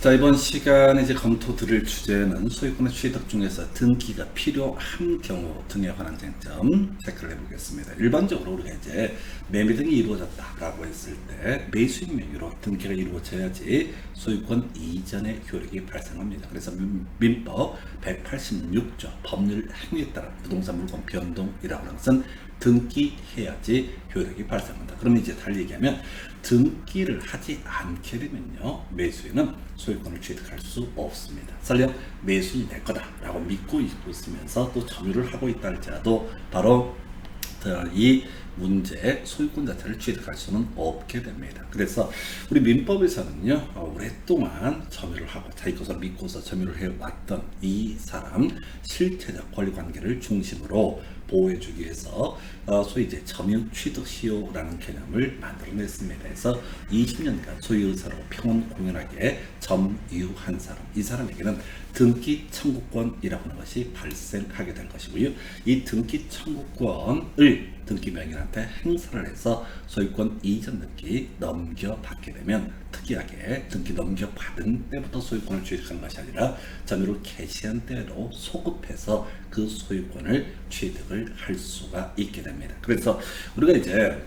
자, 이번 시간에 이제 검토 드릴 주제는 소유권의 취득 중에서 등기가 필요한 경우 등에 관한 쟁점 체크를 해보겠습니다. 일반적으로 우리가 이제 매매 등이 이루어졌다라고 했을 때 매수인 명의로 등기가 이루어져야지 소유권 이전의 효력이 발생합니다. 그래서 민법 186조 법률 행위에 따라 부동산 물권 변동이라고 하는 것은 등기해야지 효력이 발생한다. 그러면 이제 달리 얘기하면 등기를 하지 않게 되면요, 매수인은 소유권을 취득할 수 없습니다. 설령 매수인이 내 거다라고 믿고 있으면서 또 점유를 하고 있다 할지라도 바로 이 문제의 소유권 자체를 취득할 수는 없게 됩니다. 그래서 우리 민법에서는요, 오랫동안 점유를 하고 자기 것을 믿고서 점유를 해왔던 이 사람 실체적 권리 관계를 중심으로 보호해주기 위해서 소위 이제 점유 취득 시효라는 개념을 만들어냈습니다. 그래서 20년간 소유 의사로 평온 공연하게 점유한 사람, 이 사람에게는 등기 청구권이라고 하는 것이 발생하게 될 것이고요. 이 등기 청구권을 등기 명의한테 행사를 해서 소유권 이전 등기 넘겨받게 되면, 특이하게 등기 넘겨받은 때부터 소유권을 취득하는 것이 아니라 점유를 개시한 때로 소급해서 그 소유권을 취득을 할 수가 있게 됩니다. 그래서 우리가 이제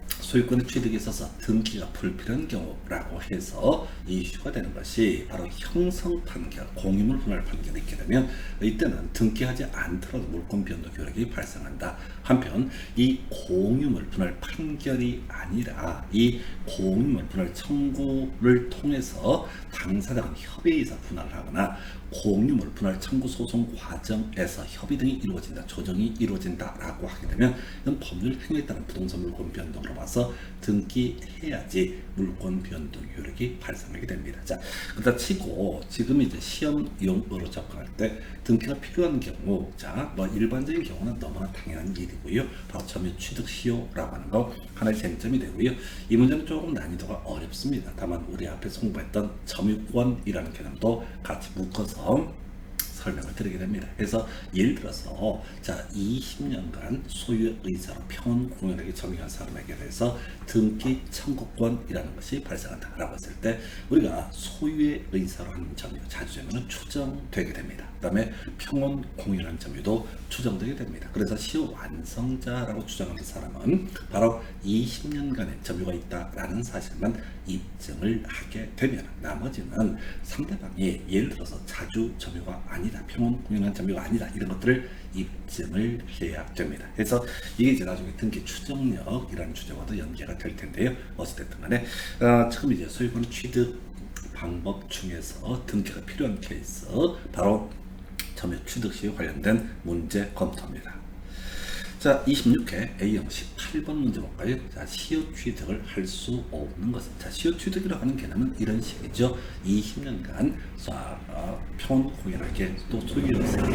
소유권의 취득에 있어서 등기가 불필요한 경우라고 해서 이슈가 되는 것이 바로 형성 판결, 공유물 분할 판결이 있게 되면 이때는 등기하지 않더라도 물권 변동 효력이 발생한다. 한편 이 공유물 분할 판결이 아니라 이 공유물 분할 청구를 통해서 당사자간 협의에서 분할을 하거나 공유물 분할 청구 소송 과정에서 협의 등이 이루어진다, 조정이 이루어진다라고 하게 되면 이건 법률 행위에 따른 부동산 물권 변동으로 봐서 등기해야지 물권 변동 효력이 발생하게 됩니다. 자, 그렇다 치고 지금 이제 시험용으로 접근할 때 등기가 필요한 경우, 자, 뭐 일반적인 경우는 너무나 당연한 일이고요. 바로 점유 취득 시효라고 하는 거 하나의 쟁점이 되고요. 이 문제는 조금 난이도가 어렵습니다. 다만 우리 앞에 송부했던 점유권이라는 개념도 같이 묶어서 설명을 드리게 됩니다. 그래서 예를 들어서 자, 20년간 소유의 의사로 평온 공연하게 점유한 사람에게 대해서 등기 청구권이라는 것이 발생한다라고 했을 때 우리가 소유의 의사로 하는 점유, 자주점유는 추정되게 됩니다. 그 다음에 평온 공연한 점유도 추정되게 됩니다. 그래서 시효 완성자라고 추정하는 사람은 바로 20년간의 점유가 있다라는 사실만 입증을 하게 되면, 나머지는 상대방이 예를 들어서 자주 점유가 아니다, 평온 공연한 점유가 아니다, 이런 것들을 입증을 해야 됩니다. 그래서 이게 이제 나중에 등기 추정력이라는 주제와도 연계가 될 텐데요. 어찌됐든 간에 지금 이제 소유권 취득 방법 중에서 등기가 필요한 케이스, 바로 점유 취득 시에 관련된 문제 검토입니다. 자, 26회 A형 18번 문제 볼까요? 자, 시효 취득을 할 수 없는 것은, 자, 시효 취득이라고 하는 개념은 이런 식이죠. 20년간 평온 공연하게 또 소유를 세고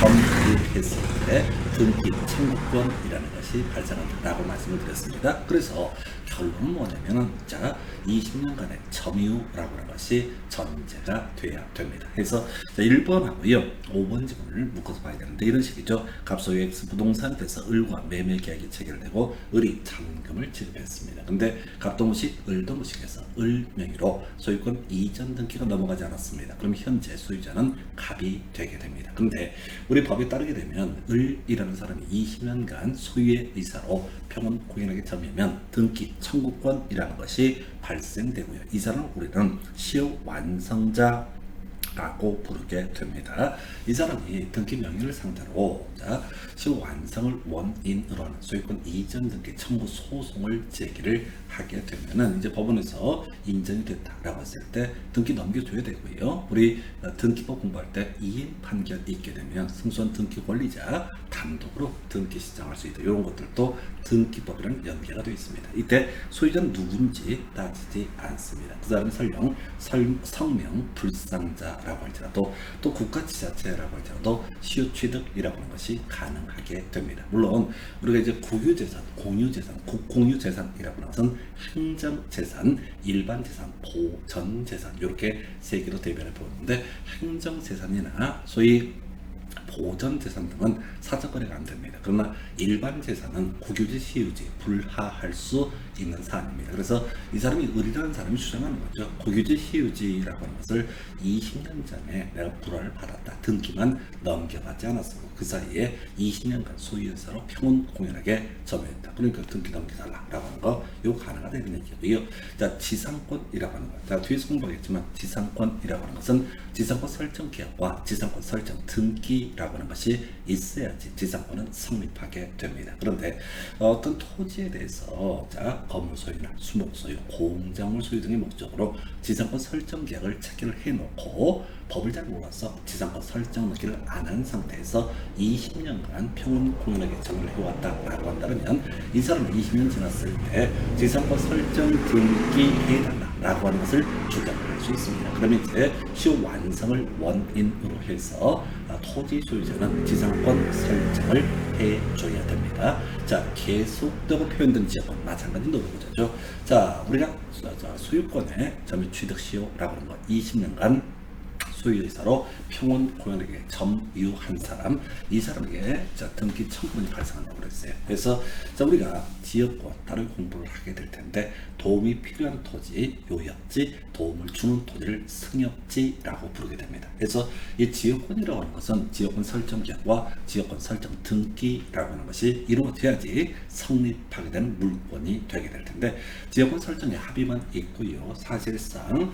점유했을 때 등기 청구권이라는 것이 발생한다라고 말씀을 드렸습니다. 그래서 결론은 뭐냐면은, 자, 20년간의 점유라고 하는 것이 전제가 돼야 됩니다. 그래서 자, 1번하고요 5번 지문을 묶어서 봐야 되는데 이런 식이죠. 갑소유 X 부동산에 대해서 을과 매매 계약이 체결되고 을이 잔금을 지급했습니다. 근데 갑동무식, 을동무식에서 을 명의로 소유권 이전 등기가 넘어가지 않았습니다. 그럼 현재 소유자는 갑이 되게 됩니다. 근데 우리 법에 따르게 되면 을이라는 사람이 20년간 소유의 의사로 평온 공연하게 점유하면 등기 청구권이라는 것이 발생되고요. 이 사람을 우리는 시효 완성자라고 부르게 됩니다. 이 사람이 등기 명의를 상대로 자, 시효 완성을 원인으로 하는 소유권 이전 등기 청구 소송을 제기를 하게 되면은 이제 법원에서 인정이 됐다라고 했을 때 등기 넘겨줘야 되고요. 우리 등기법 공부할 때 이행 판결이 있게 되면 승소한 등기 권리자 단독으로 등기 신청할 수 있다. 이런 것들도 등기법이랑 연계가 되어 있습니다. 이때 소유자는 누군지 따지지 않습니다. 그 사람이 설령 성명 불상자라고 할지라도 또 국가지자체라고 할지라도 시효 취득이라고 하는 것이 가능하게 됩니다. 물론 우리가 이제 국유재산, 공유재산, 국공유재산이라고 하는 것은 행정재산, 일반재산, 보전재산 이렇게 세 개로 대변해 보는데, 행정재산이나 소위 보전 재산 등은 사적 거래가 안 됩니다. 그러나 일반 재산은 국유지, 시유지 불하할 수 있는 사안입니다. 그래서 이 사람이 을이라는 사람이 주장하는 거죠. 국유지, 시유지라고 하는 것을 20년 전에 내가 불화를 받았다. 등기만 넘겨받지 않았고 그 사이에 20년간 소유연사로 평온공연하게 점유했다. 그러니까 등기 넘겨달라라고 하는 거 이거 가능하다 이런 얘기고요. 자, 지상권이라고 하는 것. 자, 뒤에서 공부하겠지만 지상권이라고 하는 것은 지상권 설정 계약과 지상권 설정 등기라고 하는 것이 있어야지 지상권은 성립하게 됩니다. 그런데 어떤 토지에 대해서 자, 건물 소유나 수목 소유, 공작물 소유 등의 목적으로 지상권 설정 계약을 체결을 해놓고 법을 잘 몰라서 지상권 설정 등기를 안 한 상태에서 20년간 평온공연하게 점유를 해왔다라고 한다면 이 사람은 20년 지났을 때 지상권 설정 등기 해달라라고 하는 것을 주장을 할 수 있습니다. 그러면 이제 시효 완성을 원인으로 해서 토지 소유자는 지상권 설정을 해줘야 됩니다. 자, 계속되고 표현된 지역은 마찬가지 노동자죠. 자, 우리가 소유권의 점유 취득 시효라고 하는 거 20년간 소유의사로 평온공연하게 점유한 사람, 이 사람에게 등기 청구권이 발생한다고 그랬어요. 그래서 우리가 지역권 다른 공부를 하게 될 텐데 도움이 필요한 토지, 요역지, 도움을 주는 토지를 승역지라고 부르게 됩니다. 그래서 이 지역권이라고 하는 것은 지역권 설정 계약과 지역권 설정 등기라고 하는 것이 이루어져야지 성립하게 되는 물권이 되게 될 텐데 지역권 설정에 합의만 있고요. 사실상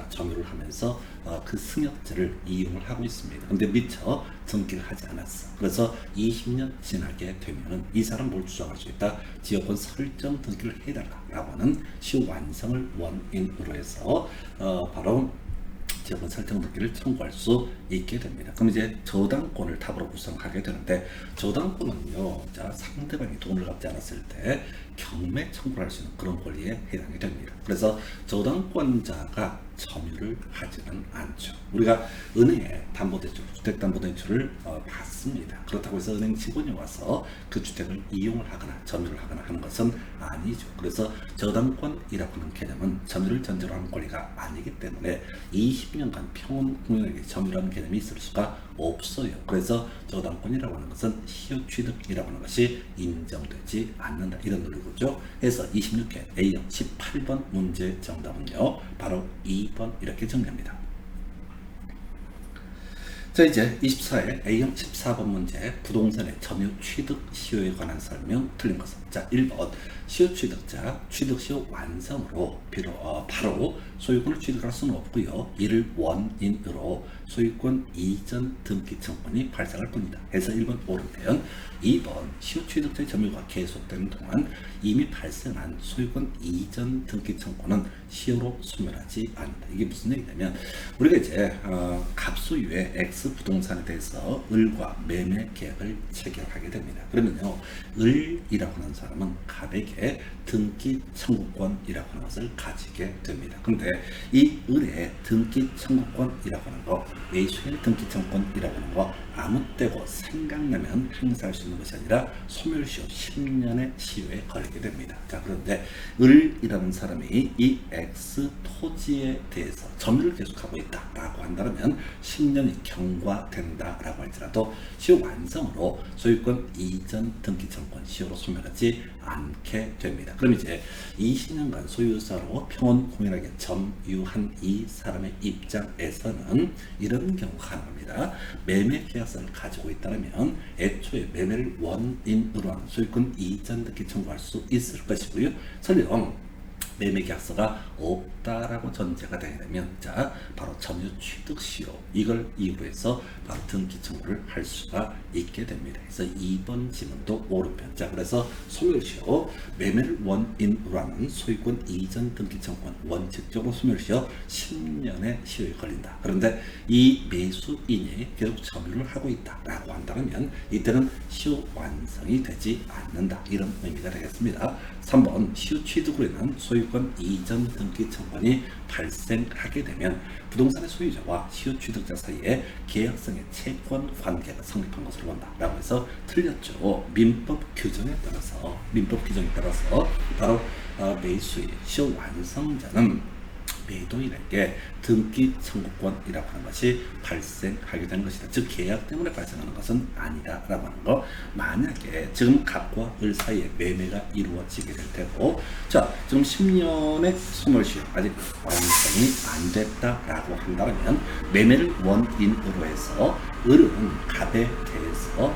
점유를 하면서 그 승역지를 이용을 하고 있습니다. 근데 미처 등기를 하지 않았어. 그래서 20년 지나게 되면은 이 사람 뭘 주장할 수 있다? 지역권 설정 등기를 해달라라고 하는 시효 완성을 원인으로 해서 바로 지역권 설정 등기를 청구할 수 있게 됩니다. 그럼 이제 저당권을 답으로 구성하게 되는데 저당권은요, 자, 상대방이 돈을 갚지 않았을 때 경매 청구를 할 수 있는 그런 권리에 해당이 됩니다. 그래서 저당권자가 점유를 하지는 않죠. 우리가 은행에 담보대출, 주택담보대출을 받습니다. 그렇다고 해서 은행 직원이 와서 그 주택을 이용을 하거나 점유를 하거나 하는 것은 아니죠. 그래서 저당권이라고 하는 개념은 점유를 전제로 하는 권리가 아니기 때문에 20년간 평온공연하게 점유라는 개념이 있을 수가 없어요. 그래서 저당권이라고 하는 것은 시효 취득이라고 하는 것이 인정되지 않는다. 이런 논리죠. 해서 26회 A형 18번 문제 정답은요, 바로 2번 이렇게 정리합니다. 자, 이제 24회 A형 14번 문제 부동산의 점유 취득 시효에 관한 설명 틀린 것은 자, 1번 시효 취득자 취득 시효 완성으로 바로 소유권을 취득할 수는 없고요. 이를 원인으로 소유권 이전 등기 청구권이 발생할 뿐이다. 해서 1번 옳은데요. 2번 시효 취득자의 점유가 계속되는 동안 이미 발생한 소유권 이전 등기 청구는 시효로 소멸하지 않는다. 이게 무슨 얘기냐면 우리가 이제 갑소유의 X 부동산에 대해서 을과 매매 계약을 체결하게 됩니다. 그러면요, 을이라고 하는 사람은 갑에게 등기 청구권이라고 하는 것을 가지게 됩니다. 그런데 이 을의 등기 청구권이라고 하는 거, 매수의 등기 청구권이라고 하는 거 아무 때고 생각나면 행사할 수 있는 것이 아니라 소멸시효 10년의 시효에 걸리게 됩니다. 자, 그런데 을이라는 사람이 이 X 토지에 대해서 점유를 계속하고 있다라고 한다면 10년이 경과된다라고 할지라도 시효 완성으로 소유권 이전 등기 청구권 시효로 소멸하지 않게 됩니다. 그럼 이제 20년간 소유자로 평온공연하게 점유한 이 사람의 입장에서는 이런 경우가 가능합니다. 매매 계약서를 가지고 있다면 애초에 매매를 원인으로 한 소유권 이전 등기 청구할 수 있을 것이고요. 설령 매매 계약서가 없다라고 전제가 되면 자, 바로 점유 취득 시효 이걸 이유로 해서 바로 등기 청구를 할 수가 있게 됩니다. 그래서 2번 지문도 옳은편. 자, 그래서 소멸시효 매매를 원인으로 하는 소유권 이전 등기 청구권 원칙적으로 소멸시효 10년의 시효에 걸린다. 그런데 이 매수인이 계속 점유를 하고 있다라고 한다면 이때는 시효 완성이 되지 않는다. 이런 의미가 되겠습니다. 3번 시효 취득으로 인한 소유권 이전 등기 청구권이 발생하게 되면 부동산의 소유자와 시효 취득자 사이에 계약성의 채권 관계가 성립한 것으로 본다 라고 해서 틀렸죠. 민법 규정에 따라서 바로 매수의 시효 완성자는 매도인에게 등기 청구권이라고 하는 것이 발생하게 되는 것이다. 즉 계약 때문에 발생하는 것은 아니다라고 하는 거. 만약에 지금 갑과 을 사이에 매매가 이루어지게 될 테고, 자 지금 10년의 소멸시효 아직 완성이 안 됐다라고 한다면 매매를 원인으로 해서 을은 갑에 대해서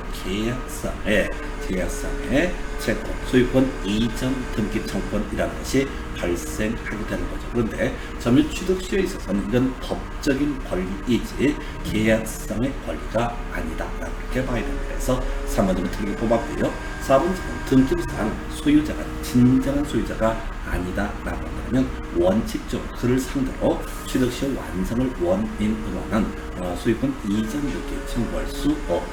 계약상의 채권, 소유권 이전 등기 청구권이라는 것이 발생하게 되는 거죠. 그런데 점유 취득시효에 있어서는 이건 법적인 권리이지 계약상의 권리가 아니다라고 이렇게 봐야 됩니다. 그래서 3번은 틀리게 뽑았고요. 4번은 등기상 소유자가 진정한 소유자가 아니다라고 한다면 원칙적으로 그를 상대로 취득시효 완성을 원인으로 하는 소유권 이전 등기 청구할 수 없다.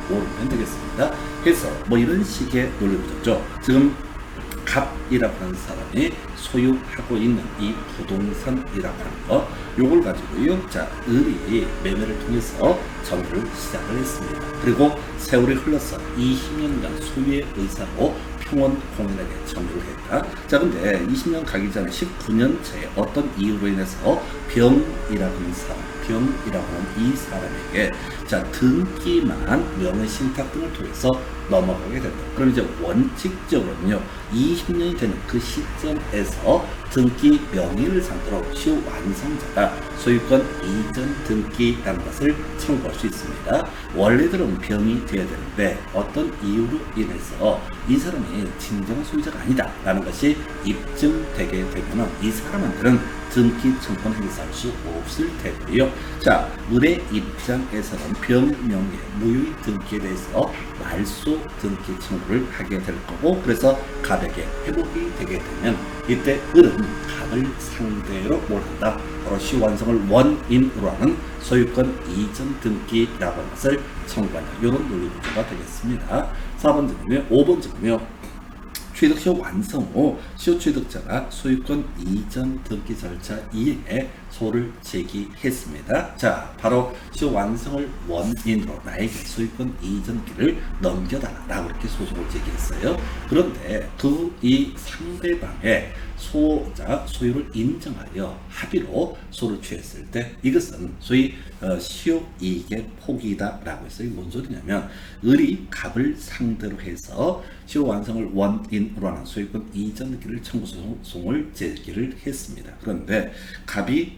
오르면 되겠습니다. 그래서 뭐 이런 식의 논리구조죠. 지금 갑이라고 하는 사람이 소유하고 있는 이 부동산이라고 하는 거, 요걸 가지고요. 자, 을이 매매를 통해서 점유를 시작을 했습니다. 그리고 세월이 흘러서 20년간 소유의 의사로 평원 공인에게 점유를 했다. 자, 근데 20년 가기 전에 19년째에 어떤 이유로 인해서 병이라고 하는 이 사람에게 자 등기만 명의신탁 등을 통해서 넘어가게 된다. 그럼 이제 원칙적으로는요 20년이 되는 그 시점에서 등기 명의를 상대로 시효 완성자가 소유권 이전 등기라는 것을 청구할 수 있습니다. 원래대로는 병이 되어야 되는데 어떤 이유로 인해서 이 사람이 진정한 소유자가 아니다 라는 것이 입증되게 되면 이 사람한테는 등기 청구권 행사할 수 없을 테고요. 자, 을의 입장에서는 병명의 무효의 등기에 대해서 말소 등기 청구를 하게 될 거고, 그래서 갑에게 회복이 되게 되면 이때 을은 갑을 상대로 뭘 한다? 바로 시효완성을 원인으로 하는 소유권 이전 등기라고 하는 것을 청구한다. 이런 논리 구조가 되겠습니다. 4번 질문이요. 5번 질문이요. 취득시효 완성 후 시효취득자가 소유권 이전 등기 절차 이행에 소를 제기했습니다. 자, 바로 시효 완성을 원인으로 나에게 소유권 이전기를 넘겨달라고 이렇게 소송을 제기했어요. 그런데 이 상대방의 소유를 인정하여 합의로 소를 취했을 때 이것은 소위 시효이익의 포기다라고 해서 이게 뭔 소리냐면 을이 갑을 상대로 해서 시효 완성을 원인으로 하는 소유권 이전기를 청구 소송을 제기를 했습니다. 그런데 갑이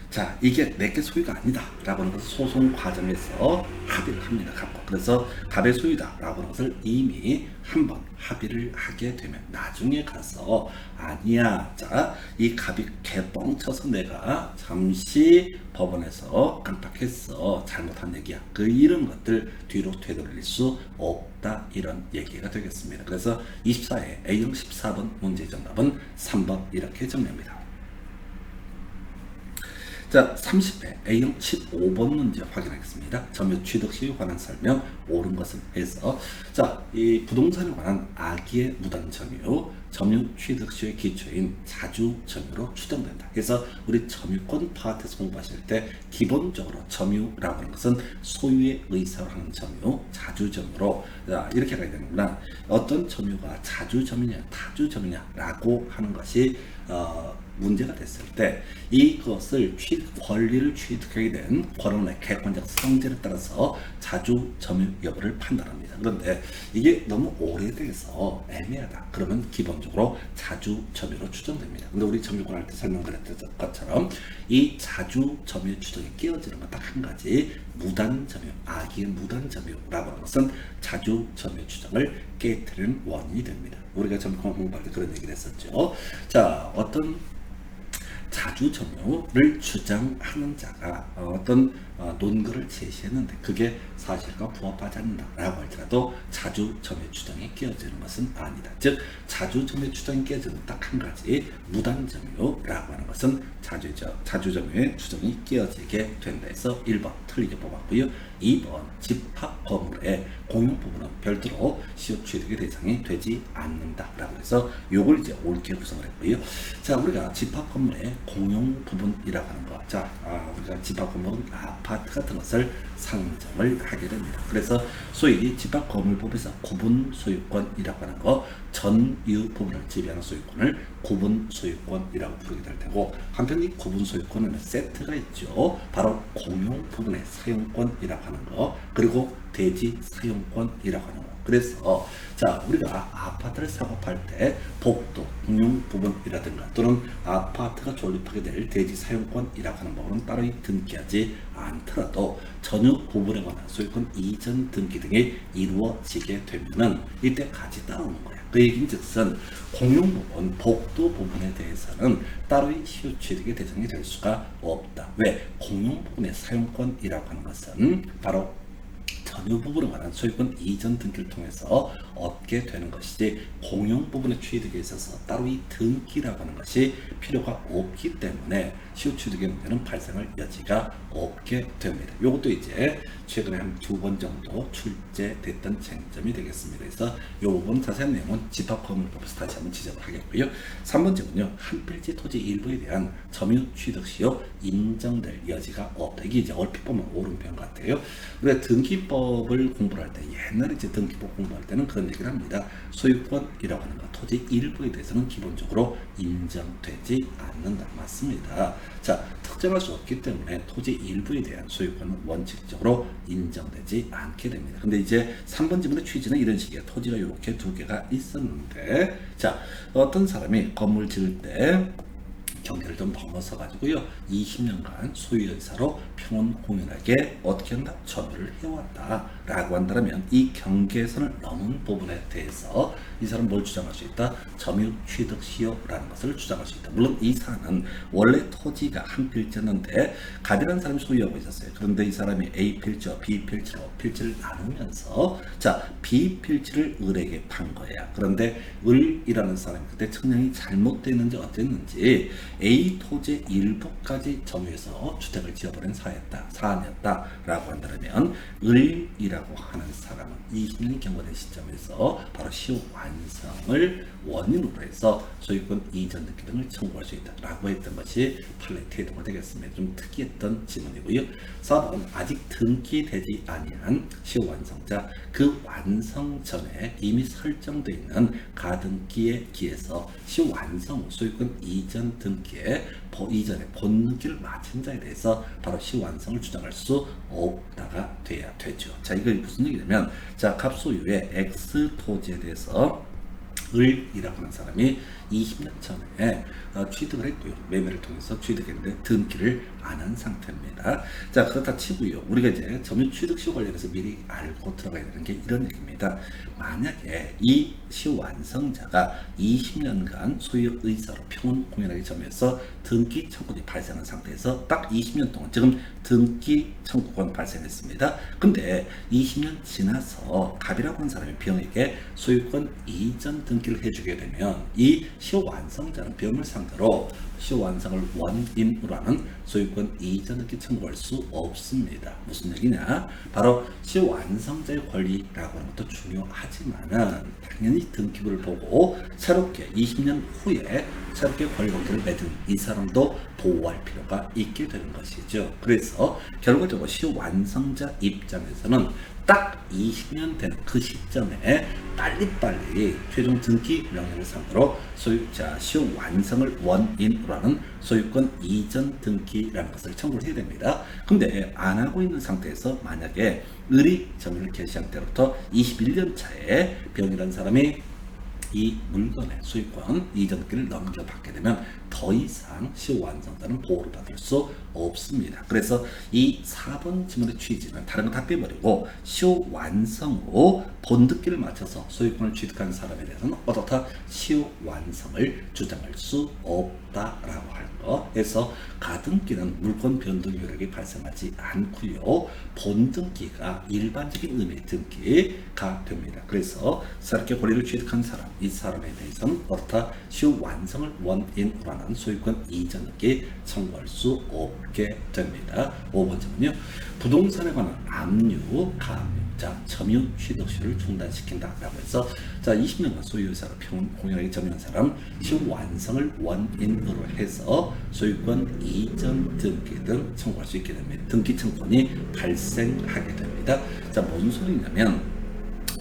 자, 이게 내게 소유가 아니다 라고 하는 것을 소송 과정에서 합의를 합니다. 갑과. 그래서 갑의 소유다 라고 하는 것을 이미 한번 합의를 하게 되면 나중에 가서 아니야, 자, 이 갑이 개뻥쳐서 내가 잠시 법원에서 깜빡했어, 잘못한 얘기야, 그 이런 것들 뒤로 되돌릴 수 없다, 이런 얘기가 되겠습니다. 그래서 24회 A형 14번 문제 정답은 3번 이렇게 정리합니다. 자, 30회 A형 15번 문제 확인하겠습니다. 점유 취득 시에 관한 설명, 옳은 것은 해서, 자, 이 부동산에 관한 악의의 무단 점유 취득 시의 기초인 자주 점유로 추정된다. 그래서 우리 점유권 파트에서 공부하실 때 기본적으로 점유라고 하는 것은 소유의 의사로 하는 점유, 자주 점유로, 자, 이렇게 가야 되는구나. 어떤 점유가 자주 점유냐, 타주 점유냐라고 하는 것이 문제가 됐을 때 이것을 권리를 취득하게 된 권원의 객관적 성질에 따라서 자주 점유 여부를 판단합니다. 그런데 이게 너무 오래돼서 애매하다. 그러면 기본적으로 자주 점유로 추정됩니다. 근데 우리 점유권 할 때 설명드렸던 것처럼 이 자주 점유 추정이 깨어지는 건 딱 한 가지, 무단 점유, 악의의 무단 점유라고 하는 것은 자주 점유 추정을 깨뜨리는 원인이 됩니다. 우리가 점유권 공부할 때 그런 얘기를 했었죠. 자, 어떤 자주 점유를 주장하는 자가 어떤 논거를 제시했는데 그게 사실과 부합하지 않는다라고 할지라도 자주 점유 추정이 깨어지는 것은 아니다. 즉 자주 점유 추정이 깨어지는 딱 한 가지, 무단 점유라고 하는 것은 자주 점유의 추정이 깨어지게 된다 해서 1번 틀리게 뽑았고요. 2번 집합 건물의 공용 부분은 별도로 시효 취득의 대상이 되지 않는다라고 해서 요걸 이제 옳게 구성을 했고요. 자, 우리가 집합 건물의 공용 부분이라고 하는 거, 자, 우리가 집합 건물은 아파트 같은 것을 상정을 하게 됩니다. 그래서 소위 집합 건물법에서 구분 소유권이라고 하는 거, 전유 부분을 지배하는 소유권을 구분 소유권이라고 부르게 될 테고, 한편 이 구분 소유권에는 세트가 있죠. 바로 공용 부분의 사용권이라고 하는 거, 그리고 대지 사용권이라고 하는 거. 그래서 자, 우리가 아파트를 사고 팔 때 복도, 공용 부분이라든가 또는 아파트가 존립하게 될 대지 사용권이라고 하는 부분은 따로 등기하지 않더라도 전유 부분에 관한 소유권 이전 등기 등이 이루어지게 되면은 이때 같이 따라오는 거야. 그 얘기인즉슨 공용 부분, 복도 부분에 대해서는 따로의 시효 취득의 대상이 될 수가 없다. 왜? 공용 부분의 사용권이라고 하는 것은 바로 전유 부분에 관한 소유권 이전 등기를 통해서 얻게 되는 것이지, 공용 부분의 취득에 있어서 따로 이 등기라고 하는 것이 필요가 없기 때문에 시효 취득의 문제는 발생할 여지가 없게 됩니다. 이것도 이제 최근에 한 2번 정도 출제됐던 쟁점이 되겠습니다. 그래서 이 부분 자세한 내용은 집합건물법에서 다시 한번 지적을 하겠고요. 3번째는요, 한 필지 토지 일부에 대한 점유 취득 시효 인정될 여지가 없다. 이게 이제 얼핏 보면 옳은 표현 같아요. 우리가 등기법을 공부할 때, 옛날에 이제 등기법 공부할 때는 그런 얘기를 합니다. 소유권이라고 하는 것, 토지 일부에 대해서는 기본적으로 인정되지 않는다. 맞습니다. 자, 특정할 수 없기 때문에 토지 일부에 대한 소유권은 원칙적으로 인정되지 않게 됩니다. 근데 이제 3번 지문의 취지는 이런 식이에요. 토지가 이렇게 두 개가 있었는데, 자, 어떤 사람이 건물 지을 때 경계를 좀 넘어서 가지고요, 20년간 소유의사로 평온공연하게 어떻게 한다? 점유를 해왔다 라고 한다면, 이 경계선을 넘은 부분에 대해서 이 사람 뭘 주장할 수 있다? 점유 취득 시효라는 것을 주장할 수 있다. 물론 이 사안은 원래 토지가 한 필지였는데 갑이라는 사람이 소유하고 있었어요. 그런데 이 사람이 A 필지와 B 필지로 필지를 나누면서, 자, B 필지를 을에게 판 거야. 그런데 을이라는 사람이 그때 측량이 잘못됐는지 어땠는지 A 토지 일부까지 점유해서 주택을 지어버린 사안이었다 라고 한다면, 을이라고 하는 사람은 20년이 경과된 시점에서 바로 시효 완성을 원인으로 해서 소유권 이전 등기 등을 청구할 수 있다 라고 했던 것이 판례 태도가 되겠습니다. 좀 특이했던 지문이고요. 4번, 아직 등기되지 아니한 시효 완성자, 그 완성 전에 이미 설정되어 있는 가등기에 기해서 시효 완성 후 소유권 이전 등기에 이전에 본등기를 마친 자에 대해서 바로 시효 완성을 주장할 수 없다가 돼야 되죠. 자, 이거 무슨 얘기냐면, 자, 갑소유의 X 토지에 대해서 을이라고 하는 사람이 20년 전에 취득을 했고요. 매매를 통해서 취득했는데 등기를 안 한 상태입니다. 자, 그렇다 치고요, 우리가 이제 점유 취득 시효 관련해서 미리 알고 들어가야 되는 게 이런 얘기입니다. 만약에 이 시효 완성자가 20년간 소유 의사로 평온 공연하게 점유해서 등기 청구권이 발생한 상태에서 딱 20년 동안, 지금 등기 청구권 발생했습니다. 근데 20년 지나서 갑이라고 하는 사람이 병에게 소유권 이전 등기를 해주게 되면, 이 시효 완성자는 병을 상대로 시효 완성을 원인으로 하는 소유권 이전 등기 청구할 수 없습니다. 무슨 얘기냐? 바로 시효 완성자의 권리라고 하는 것도 중요하지만은 당연히 등기부를 보고 새롭게 20년 후에 새롭게 권리관계를 맺은 이 사람도 보호할 필요가 있게 되는 것이죠. 그래서 결과적으로 시효 완성자 입장에서는 딱 20년 되는 그 시점에 빨리빨리 최종 등기 명령을 상대로 소유자 시효 완성을 원인으로 하는 소유권 이전 등기라는 것을 청구를 해야 됩니다. 근데 안 하고 있는 상태에서 만약에 을이 점유를 개시한 때부터 21년 차에 병이라는 사람이 이 물건의 소유권 이전 등기를 넘겨받게 되면 더 이상 시효 완성자는 보호를 받을 수 없습니다. 그래서 이 4번 지문의 취지는 다른 거 다 빼버리고 시효 완성 후 본등기를 마쳐서 소유권을 취득한 사람에 대해서는 어떻다? 시효 완성을 주장할 수 없다라고 할 거. 그래서 가등기는 물권 변동 효력이 발생하지 않고요, 본등기가 일반적인 의미의 등기가 됩니다. 그래서 새롭게 권리를 취득한 사람, 이 사람에 대해서는 어떻다? 시효 완성을 원인으로 하는 소유권 이전 등기 청구할 수 없게 됩니다. 5번째는요, 부동산에 관한 압류, 가압류, 자, 점유 취득 시효를 중단시킨다라고 해서, 자, 20년간 소유의사로 공연하게 점유한 사람 시효 완성을 원인으로 해서 소유권 이전 등기 등 청구할 수 있게 됩니다. 등기 청구권이 발생하게 됩니다. 자, 뭔 소리냐면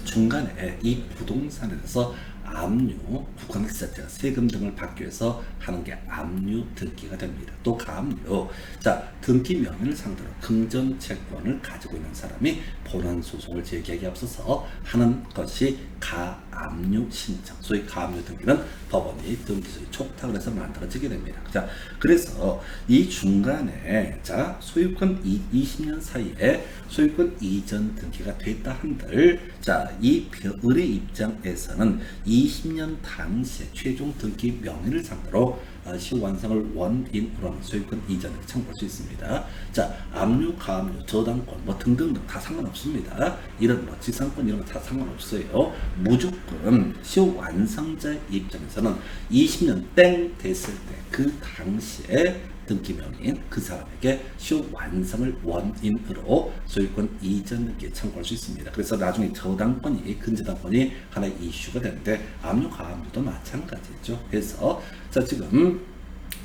중간에 이 부동산에 대해서 압류, 국가기사자가 세금 등을 받기 위해서 하는 게 압류 등기가 됩니다. 또 가압류, 자 등기 명의를 상대로 금전 채권을 가지고 있는 사람이 본안 소송을 제기하기에 앞서서 하는 것이 가압류 신청, 소위 가압류 등기는 법원이 등기소유 촉탁을 해서 만들어지게 됩니다. 자 그래서 이 중간에 자 소유권 20년 사이에 소유권 이전 등기가 됐다 한들 자이 을의 입장에서는 20년 당시에 최종 등기 명의를 상대로 시효 완성을 원인으로 하는 소유권 이전을 청구할 수 있습니다. 자, 압류, 가압류, 저당권 뭐 등등등 다 상관없습니다. 이런 뭐 지상권 이런 거 다 상관없어요. 무조건 시효 완성자의 입장에서는 20년 땡 됐을 때 그 당시에 등기 명의인 그 사람에게 시효 완성을 원인으로 소유권 이전 등기에 청구할 수 있습니다. 그래서 나중에 저당권이 근저당권이 하나의 이슈가 되는데 압류, 가압류도 마찬가지죠. 그래서 자 지금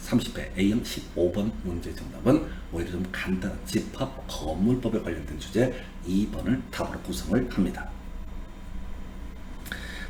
30회 A형 15번 문제 정답은 오히려 좀 간단한 집합 건물법에 관련된 주제 2번을 답으로 구성을 합니다.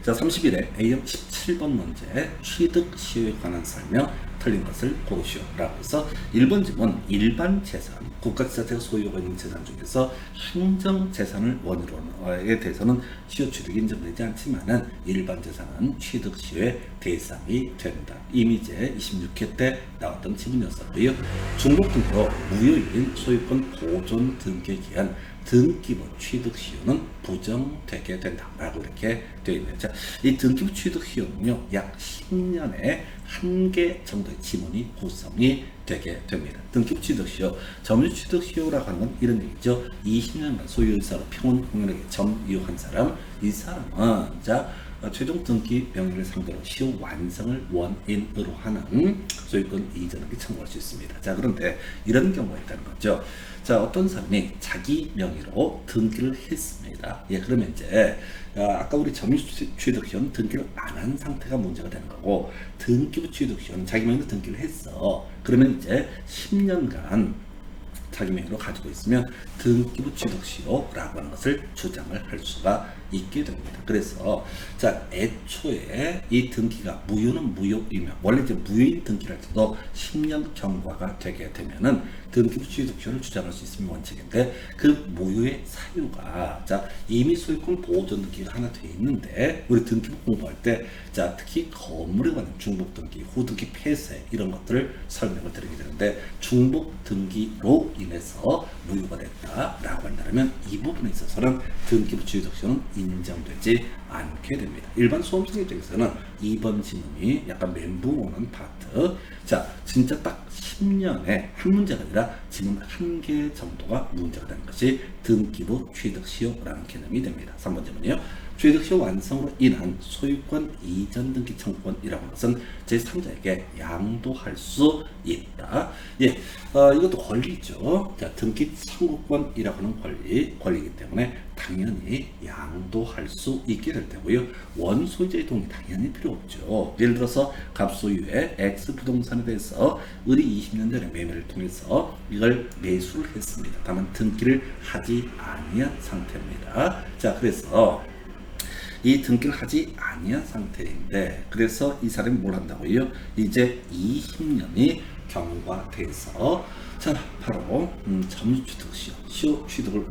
자 31회 A형 17번 문제 취득 시효에 관한 설명 틀린 것을 고르시오 라고 해서 1번 질문 일반 재산, 국가지자체가 소유하고 있는 재산 중에서 행정재산을 원으로에 대해서는 시효 취득이 인정되지 않지만은 일반 재산은 취득 시효의 대상이 된다. 이미 이제 26회 때 나왔던 지문이었었고요. 중복 등기로 무효인 소유권 보존 등기에 기한 등기부 취득 시효는 부정되게 된다라고 이렇게 되어 있네요. 자, 이 등기부 취득 시효는요, 약 10년에 한 개 정도의 지문이 구성이 되게 됩니다. 등기부 취득 시효, 점유 취득 시효라고 하는 건 이런 얘기죠. 20년간 소유의사로 평온 공연하게 점유한 사람, 이 사람은 자 최종 등기 명의를 상대로 시효 완성을 원인으로 하는 소유권 이전을 청구할 수 있습니다. 자 그런데 이런 경우가 있다는 거죠. 자 어떤 사람이 자기 명의로 등기를 했습니다. 예 그러면 이제 아까 우리 점유 취득 시효는 등기를 안 한 상태가 문제가 되는 거고 등기부 취득 시효는 자기 명의로 등기를 했어. 그러면 이제 10년간 자기 명의로 가지고 있으면 등기부 취득 시효라고 하는 것을 주장을 할 수가 있게 됩니다. 그래서 자 애초에 이 등기가 무효는 무효이면 원래 이제 무효인 등기를 할 때도 10년 경과가 되게 되면은 등기부 취득 시효를 주장할 수 있으면 원칙인데 그 무효의 사유가 자 이미 소유권 보존 등기가 하나 돼 있는데 우리 등기부 공부할 때 자 특히 건물에 관한 중복 등기, 후등기 폐쇄 이런 것들을 설명을 드리게 되는데 중복 등기로 인해서 무효가 됐다라고 한다면 이 부분에 있어서는 등기부 취득 시효는 인정되지 않게 됩니다. 일반 수험생 입장에서는 2번 지문이 약간 멘붕 오는 파트. 자, 진짜 딱 10년에 한 문제가 아니라 지문 한 개 정도가 문제가 되는 것이 등기부 취득 시효라는 개념이 됩니다. 3번 지문이요. 취득 시효 완성으로 인한 소유권 이전 등기 청구권이라고 하는 것은 제3자에게 양도할 수 있다. 예, 이것도 권리죠. 자, 등기 청구권이라고 하는 권리이기 때문에 당연히 양도할 수 있게 될 테고요. 원소유자의 동의 당연히 필요 없죠. 예를 들어서 갑소유의 X 부동산에 대해서 을이 20년 전에 매매를 통해서 이걸 매수를 했습니다. 다만 등기를 하지 아니한 상태입니다. 자, 그래서 이 등기를 하지 아니한 상태인데 그래서 이 사람이 뭘 한다고요? 이제 20년이 경과돼서 자 바로 점유취득 시효 취득을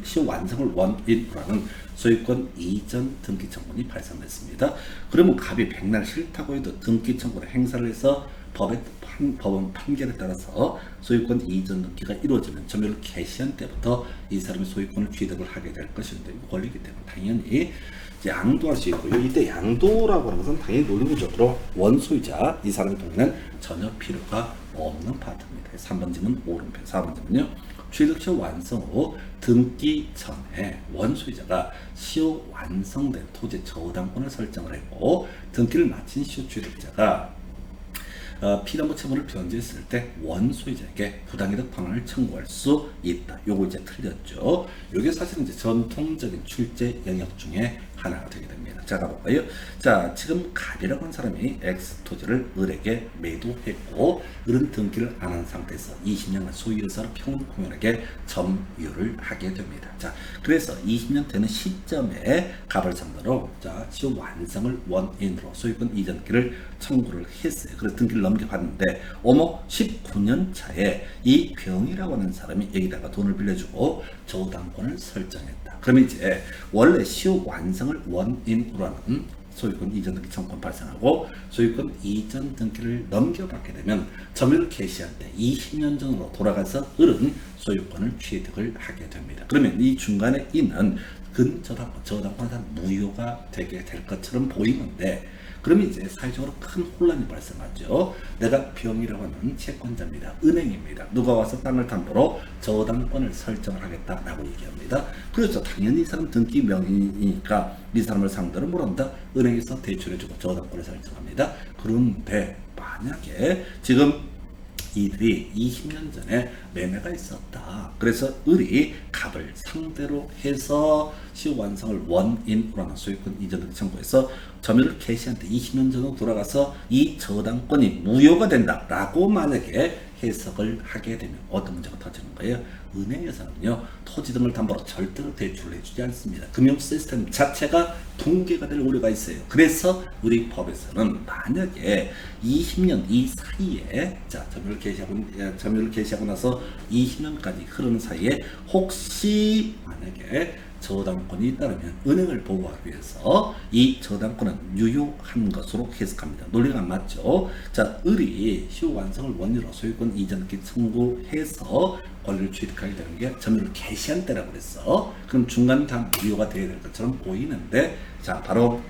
시효 완성을 원인으로 하는 소유권 이전 등기 청구권이 발생됐습니다. 그러면 갑이 백날 싫다고 해도 등기 청구를 행사를 해서 법원 판결에 따라서 소유권 이전 등기가 이루어지면 점유를 개시한 때부터 이 사람이 소유권을 취득을 하게 될 것인데 이거 권리이기 때문에 당연히 양도할 수 있고요. 이때 양도라고 하는 것은 당연히 논리구조로 원소유자 이 사람의 동의는 전혀 필요가 없는 파트입니다. 3번 지문 오른편, 4번 지문요. 취득시효 완성 후 등기 전에 원소유자가 시효 완성된 토지 저당권을 설정을 했고 등기를 마친 시효 취득자가 피담보 채무를 변제했을 때 원소유자에게 부당이득 방안을 청구할 수 있다. 요거 이제 틀렸죠. 요게 사실은 이제 전통적인 출제 영역 중에 하나가 되게 됩니다. 자, 가볼까요? 자, 지금 갑이라고 하는 사람이 X 토지를 을에게 매도했고 을은 등기를 안 한 상태에서 20년간 소유자로 평등공연하게 점유를 하게 됩니다. 자, 그래서 20년 되는 시점에 갑을 상대로 자, 시효 완성을 원인으로 소유권 이전 등기를 청구를 했어요. 그래서 등기를 넘겨봤는데 어머 19년 차에 이 병이라고 하는 사람이 여기다가 돈을 빌려주고 저당권을 설정했다. 그럼 이제 원래 시효 완성을 원인으로 하는 소유권 이전 등기 청구권 발생하고 소유권 이전 등기를 넘겨받게 되면 점유를 개시할 때 20년 전으로 돌아가서 을은 소유권을 취득을 하게 됩니다. 그러면 이 중간에 있는 저당권은 다 무효가 되게 될 것처럼 보이는데 그러면 이제 사회적으로 큰 혼란이 발생하죠. 내가 병이라고 하는 채권자입니다. 은행입니다. 누가 와서 땅을 담보로 저당권을 설정을 하겠다라고 얘기합니다. 그렇죠. 당연히 이 사람 등기 명의니까 이 사람을 상대로 뭐란다? 은행에서 대출해주고 저당권을 설정합니다. 그런데 만약에 지금 이들이 20년 전에 매매가 있었다. 그래서 을이 갑을 상대로 해서 시효 완성을 원인으로 하는 소유권 이전 등기 청구해서 점유를 개시한 때 20년 전으로 돌아가서 이 저당권이 무효가 된다라고 만약에 해석을 하게 되면 어떤 문제가 터지는 거예요? 은행에서는요 토지 등을 담보로 절대로 대출을 해주지 않습니다. 금융 시스템 자체가 붕괴가 될 우려가 있어요. 그래서 우리 법에서는 만약에 20년 이 사이에 자 점유를 개시하고 나서 20년까지 흐르는 사이에 혹시 만약에 저당권이 있다면 은행을 보호하기 위해서 이 저당권은 유효한 것으로 해석합니다. 논리가 안 맞죠? 자, 을이 시효 완성을 원인으로 소유권 이전 등기 청구해서 권리를 취득하게 되는 게 점유를 개시한 때라고 그랬어. 그럼 중간 다 무효가 되어야 될 것처럼 보이는데 자, 바로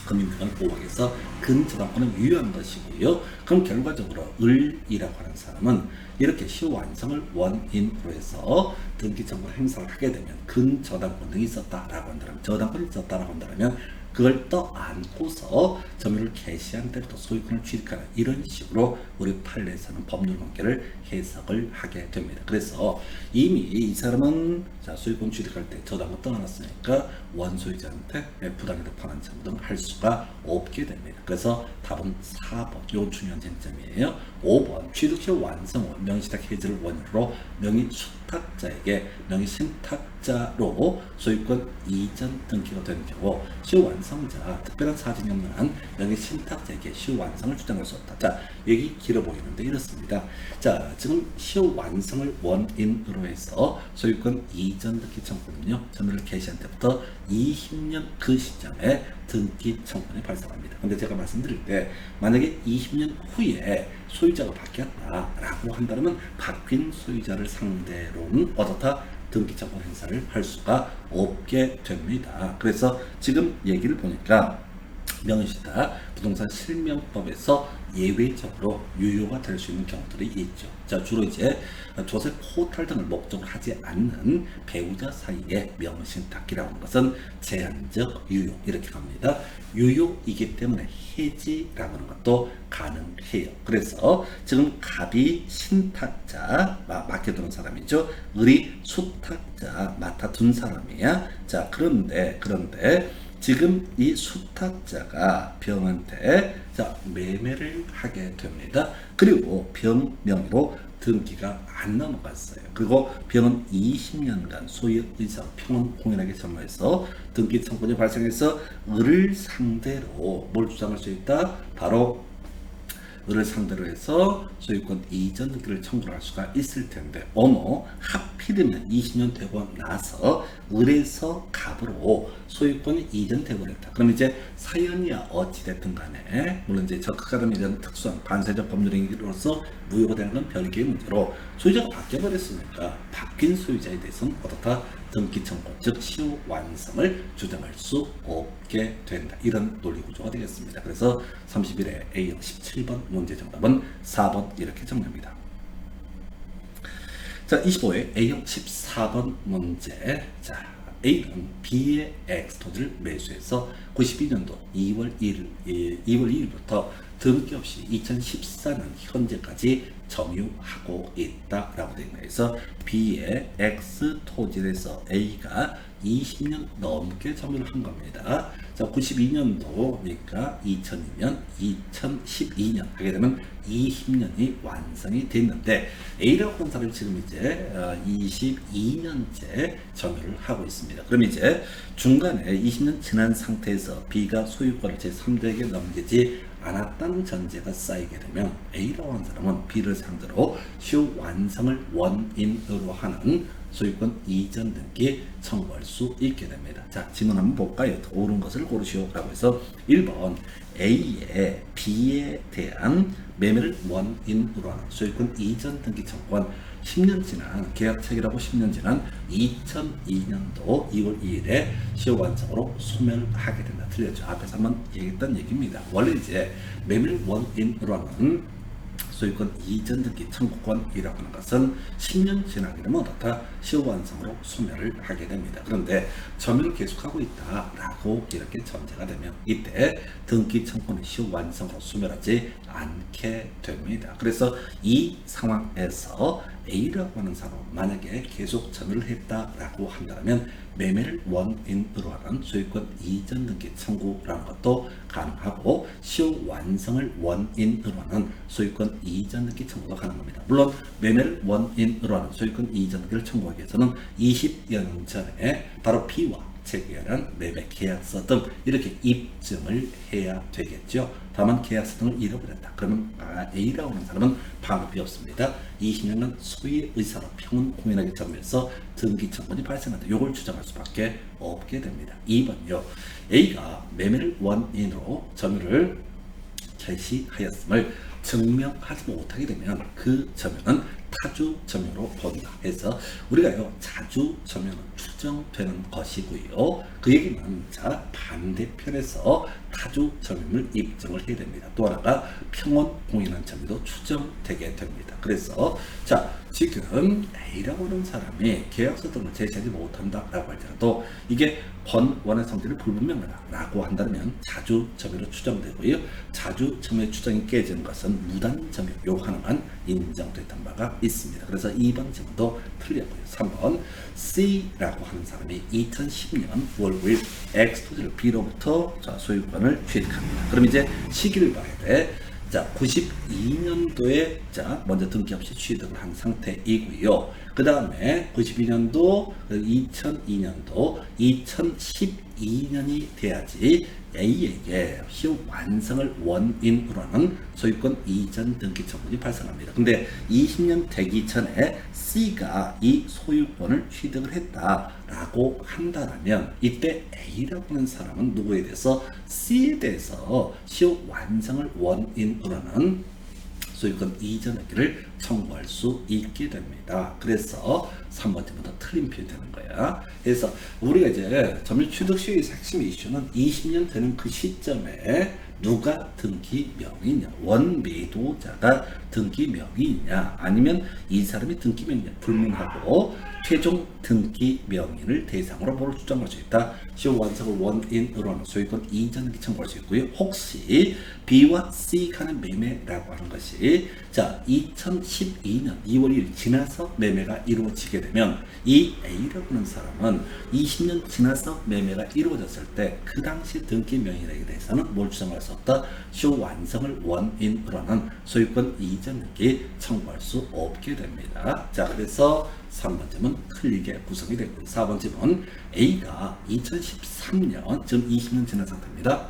금융기관을 보호하기 위해서 근저당권은 유효한 것이고요. 그럼 결과적으로 을이라고 하는 사람은 이렇게 시효 완성을 원인으로 해서 등기 청구를 행사를 하게 되면 근저당권 등이 있었다라고 한다면 저당권이 있었다라고 한다면 그걸 떠안고서 점유를 개시한 때부터 소유권을 취득하는 이런 식으로 우리 판례에서는 법률 관계를 해석을 하게 됩니다. 그래서 이미 이 사람은 자 소유권 취득할 때 저당권 떠안았으니까 원소유자한테 부당이득 반환 청구 등 할 수가 없게 됩니다. 그래서 답은 4번 요 중요한 쟁점이에요. 5번 취득시효 완성 후 명의신탁 해지를 원인으로 명의수탁자에게 명의신탁자로 소유권 이전 등기가 되는 경우 시효 완성자 특별한 사정이 없는 한 명의신탁자에게 시효 완성을 주장할 수 없다. 자 여기 길어 보이는데 이렇습니다. 자 지금 시효 완성을 원인으로 해서 소유권 이전 등기 청구는요 점유를 개시한 때부터 20년 그 시점에 등기 청구권이 발생합니다. 근데 제가 말씀드릴 때 만약에 20년 후에 소유자가 바뀌었다라고 한다면 바뀐 소유자를 상대로는 어떻다? 등기 청구 행사를 할 수가 없게 됩니다. 그래서 지금 얘기를 보니까 명의신탁 부동산 실명법에서 예외적으로 유효가 될 수 있는 경우들이 있죠. 자, 주로 이제 조세 포탈 등을 목적으로 하지 않는 배우자 사이의 명의신탁이라고 하는 것은 제한적 유효 이렇게 갑니다. 유효이기 때문에 해지라고 하는 것도 가능해요. 그래서 지금 갑이 신탁자 맡겨두는 사람이죠. 을이 수탁자 맡아둔 사람이야. 자, 그런데 지금 이 수탁자가 병한테 자 매매를 하게 됩니다. 그리고 병 명의로 등기가 안 넘어갔어요. 그리고 병은 20년간 소유 의사 평온 공연하게 점유해서 등기 청구권이 발생해서 을을 상대로 뭘 주장할 수 있다? 바로 을을 상대로 해서 소유권 이전 등기를 청구할 수가 있을 텐데 어머 하필이면 20년 되고 나서 을에서 갑으로 소유권이 이전되고 그랬다. 그럼 이제 사연이야 어찌됐든 간에 물론 이제 적극가담에 대한 특수한 관세적 법률행위로서 무효가 되는 건 별개의 문제로 소유자가 바뀌어버렸으니까 바뀐 소유자에 대해서는 어떻다? 등기 청구 즉 시효 완성을 주장할 수 없게 된다. 이런 논리 구조가 되겠습니다. 그래서 31회 A형 17번 문제 정답은 4번 이렇게 정리합니다. 자 25회 A형 14번 문제 자 A는 B의 X 토지를 매수해서 92년도 2월 2일부터 등기 없이 2014년 현재까지 점유하고 있다라고 되어 있는 거에서 B의 X 토지에서 A가 20년 넘게 점유를 한 겁니다. 자, 92년도니까 2002년, 2012년 하게 되면 20년이 완성이 됐는데 A라고 하는 사람이 지금 이제 22년째 점유를 하고 있습니다. 그럼 이제 중간에 20년 지난 상태에서 B가 소유권을 제3자에게 넘기지 않았다는 전제가 쌓이게 되면 A라고 하는 사람은 B를 상대로 시효 완성을 원인으로 하는 소유권 이전 등기 청구할 수 있게 됩니다. 자, 질문 한번 볼까요? 더 옳은 것을 고르시오 라고 해서 1번 A의 B에 대한 매매를 원인으로 하는 소유권 이전 등기 청구권 10년 지난 계약 체결하고 10년 지난 2002년도 2월 2일에 시효 완성으로 소멸하게 된다. 틀렸죠? 앞에서 한번 얘기했던 얘기입니다. 원래 이제 매매를 원인으로 하는 소유권 이전 등기 청구권이라고 하는 것은 10년 지나게 되면 어떻다? 시효 완성으로 소멸을 하게 됩니다. 그런데 점유를 계속하고 있다라고 이렇게 전제가 되면 이때 등기 청구권의 시효 완성으로 소멸하지 않게 됩니다. 그래서 이 상황에서 A라고 하는 사람 만약에 계속 점유를 했다라고 한다면 매매를 원인으로 하는 소유권 이전 등기 청구라는 것도 가능하고 시효 완성을 원인으로 하는 소유권 이전 등기 청구도 가능합니다. 물론 매매를 원인으로 하는 소유권 이전 등기를 청구하기 위해서는 20년 전에 바로 B와 체결한 매매 계약서 등 이렇게 입증을 해야 되겠죠. 다만 계약서 등을 잃어버렸다. 그러면 A라고 하는 사람은 방법이 없습니다. 20년간 소유의 의사로 평온 공인하게 점유해서 등기 청구권이 발생한다. 이걸 주장할 수밖에 없게 됩니다. 2번요. A가 매매를 원인으로 점유를 개시하였음을 증명하지 못하게 되면 그 점유는 타주 점유로 본다 해서 우리가요 자주 점유는 추정되는 것이고요. 그 얘기는 자 반대편에서 타주 점유를 입증을 해야 됩니다. 또 하나가 평온 공인한 점유도 추정되게 됩니다. 그래서 자 지금 A라고 하는 사람이 계약서 등을 제시하지 못한다라고 할지라도 이게 번원의 성질이 불분명하다라고 한다면 자주 점유로 추정되고요. 자주 점유의 추정이 깨지는 것은 무단 점유 요 하나만 인정됐던 바가 있습니다. 그래서 2번 질문도 틀렸고요. 3번 C라고 하는 사람이 2010년 9월 9일 X토지를 B로부터 소유권을 취득합니다. 그럼 이제 시기를 봐야 돼. 자, 92년도에 자 먼저 등기 없이 취득을 한 상태이고요. 그 다음에 92년도, 2002년도, 2012년이 돼야지 A에게 시효 완성을 원인으로 하는 소유권 이전 등기 청구권이 발생합니다. 근데 20년 되기 전에 C가 이 소유권을 취득을 했다라고 한다면 이때 A라고 하는 사람은 누구에 대해서 C에 대해서 시효 완성을 원인으로 하는 소유권 이전 등기를 청구할 수 있게 됩니다. 그래서 3번째부터 틀린 표현이 되는 거야. 그래서 우리가 이제 점유 취득 시의 핵심 이슈는 20년 되는 그 시점에 누가 등기 명의냐, 원매도자가 등기 명의냐, 아니면 이 사람이 등기 명의냐 불문하고 최종 등기 명의를 대상으로 뭘 주장할 수 있다. 시효 완성을 원인으로 하는 소유권 이전 등기 청구할 수 있고요. 혹시 B와 C 간의 매매라고 하는 것이 자 2012년 2월 1일 지나서 매매가 이루어지게 되면 이 A라고 하는 사람은 20년 지나서 매매가 이루어졌을 때 그 당시 등기 명의에 대해서는 뭘 주장할 수 없다. 시효 완성을 원인으로 하는 소유권 이전 등기 청구할 수 없게 됩니다. 자, 그래서 3번째는 틀리게 구성이 되고 4번째는 A가 2013년 지금 20년 지난 상태입니다.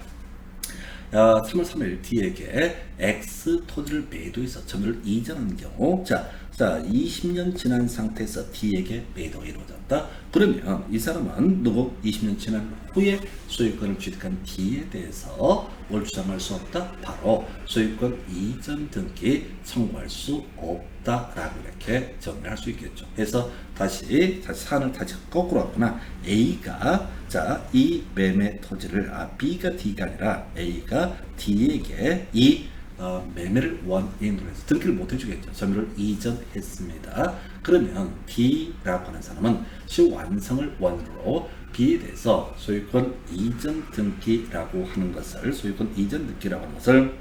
3월 3일 D에게 X 토지를 매도해서 점유를 이전한 경우 자 20년 지난 상태에서 D에게 매도가 이루어졌다. 그러면 이 사람은 누구 20년 지난 후에 소유권을 취득한 D에 대해서 뭘 주장할 수 없다? 바로 소유권 이전 등기 청구할 수 없다라고 이렇게 정리할 수 있겠죠. 그래서 다시 사안을 다시 거꾸로 하거나 A가 자 이 매매 토지를 B가 D가 아니라 A가 D에게 이 매매를 원인으로 해서 등기를 못 해주겠죠. 점유를 이전했습니다. 그러면 D라고 하는 사람은 시효완성을 원으로 B에 대해서 소유권 이전 등기라고 하는 것을 소유권 이전 등기라고 하는 것을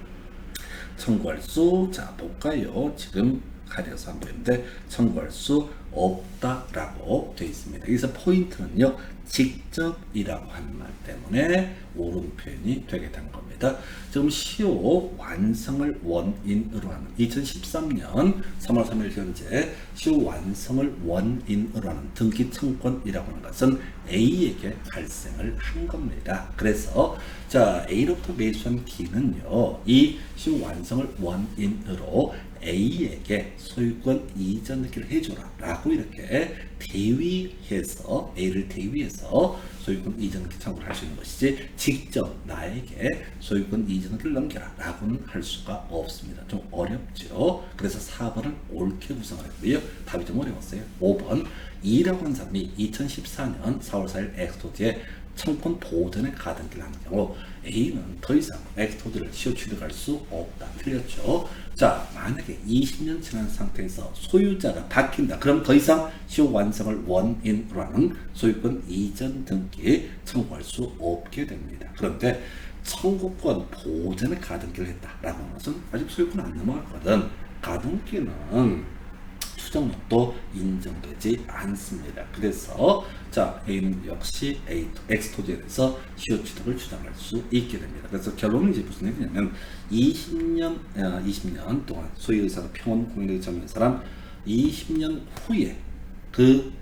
청구할 수, 자 볼까요? 지금 가려서 안 보이는데 청구할 수 없다라고 되어 있습니다. 여기서 포인트는요, 직접이라고 하는 말 때문에 옳은 표현이 되게 된 겁니다. 지금 시효 완성을 원인으로 하는 2013년 3월 3일 현재 시효 완성을 원인으로 하는 등기 청구권이라고 하는 것은 A에게 발생을 한 겁니다. 그래서 자 A로부터 매수한 D는요, 이 시효 완성을 원인으로 A에게 소유권 이전 등기를 해줘라 라고 이렇게 대위해서 A를 대위해서 소유권 이전 등기 청구를 할 수 있는 것이지, 직접 나에게 소유권 이전 등기를 넘겨라 라고는 할 수가 없습니다. 좀 어렵죠. 그래서 4번을 옳게 구성을 했고요. 답이 좀 어려웠어요. 5번 E라고 하는 사람이 2014년 4월 4일 엑스토지에 청권 보전에 가등기를 하는 경우 A는 더 이상 엑스토지를 시효 취득할 수 없다. 틀렸죠. 자, 만약에 20년 지난 상태에서 소유자가 바뀐다. 그럼 더 이상 시효 완성을 원인으로 하는 소유권 이전 등기 청구할 수 없게 됩니다. 그런데 청구권 보전에 가등기를 했다라고 하는 것은 아직 소유권 안 넘어갔거든. 가등기는 추정력도 인정되지 않습니다. 그래서 자 A는 역시 X토지에 대해서 시효 취득을 주장할 수 있게 됩니다. 그래서 결론은 이제 무슨 얘기냐면 20년 동안 소유의사가 평온 공인을 점유한 사람 20년 후에 그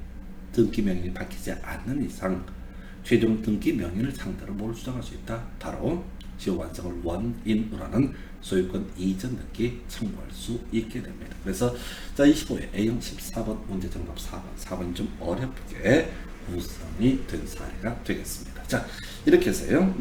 등기 명인이 바뀌지 않는 이상 최종 등기 명인을 상대로 뭘 주장할 수 있다? 바로 시효 완성을 원인으로 하는 소유권 이전 등기 청구할 수 있게 됩니다. 그래서 자 25회 A형 14번 문제 정답 4번이 좀 어렵게 구성이 된 사례가 되겠습니다. 자 이렇게 해서요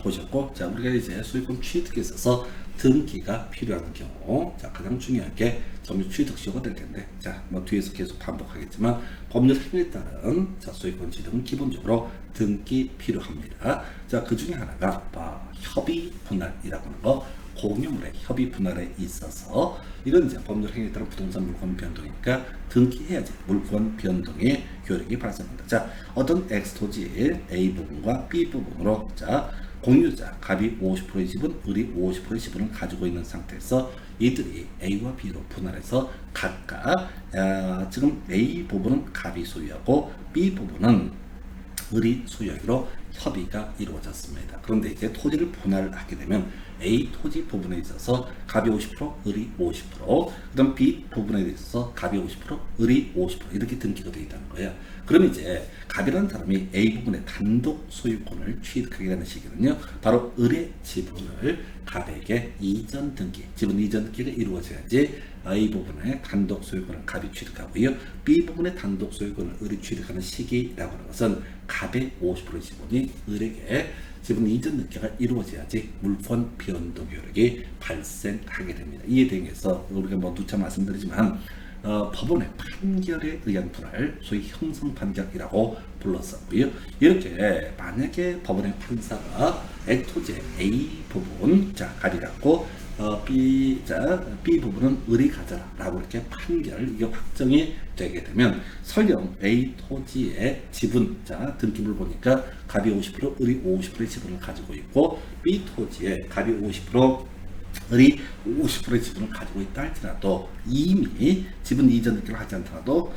보셨고, 자 우리가 이제 소유권 취득에 있어서 등기가 필요한 경우, 자 가장 중요한 게 점유 취득 시효가 될 텐데, 자 뭐 뒤에서 계속 반복하겠지만 법률 행위에 따른 자 소유권 취득은 기본적으로 등기 필요합니다. 자 그 중에 하나가 협의 분할이라고 하는 거, 공유물의 협의 분할에 있어서 이건 이제 법률 행위에 따른 부동산 물권 변동이니까 등기해야지 물권 변동의 효력이 발생합니다. 자 어떤 X토지 A 부분과 B 부분으로 자 공유자 갑이 50%의 지분, 을이 50%의 지분을 가지고 있는 상태에서 이들이 A와 B로 분할해서 각각 지금 A 부분은 갑이 소유하고 B 부분은 을이 소유하기로 협의가 이루어졌습니다. 그런데 이제 토지를 분할하게 되면 A 토지 부분에 있어서 갑이 50%, 을이 50%, 그다음 B 부분에 있어서 갑이 50%, 을이 50% 이렇게 등기가 되어 있다는 거예요. 그럼 이제 갑이라는 사람이 A 부분의 단독 소유권을 취득하게 되는 시기는요, 바로 을의 지분을 갑에게 이전 등기, 지분 이전 등기가 이루어져야지 A 부분의 단독 소유권을 갑이 취득하고요, B 부분의 단독 소유권을 을이 취득하는 시기라고 하는 것은 갑의 50%의 지분이 을에게 지분 이전 등기가 이루어져야지 물권 변동 효력이 발생하게 됩니다. 이에 대해서 우리가 뭐 누차 말씀드리지만 법원의 판결에 의한 분할, 소위 형성 판결이라고 불렀었고요. 이렇게 만약에 법원의 판사가 X토지의 A 부분, 자 갑이라고 B 부분은 을이 가져라 라고 이렇게 판결, 이게 확정이 되게 되면 설령 A 토지의 지분, 자 등기부를 보니까 갑이 50%, 을이 50%의 지분을 가지고 있고 B 토지에 갑이 50%, 을이 50%의 지분을 가지고 있다 할지라도 이미 지분 이전 등기를 하지 않더라도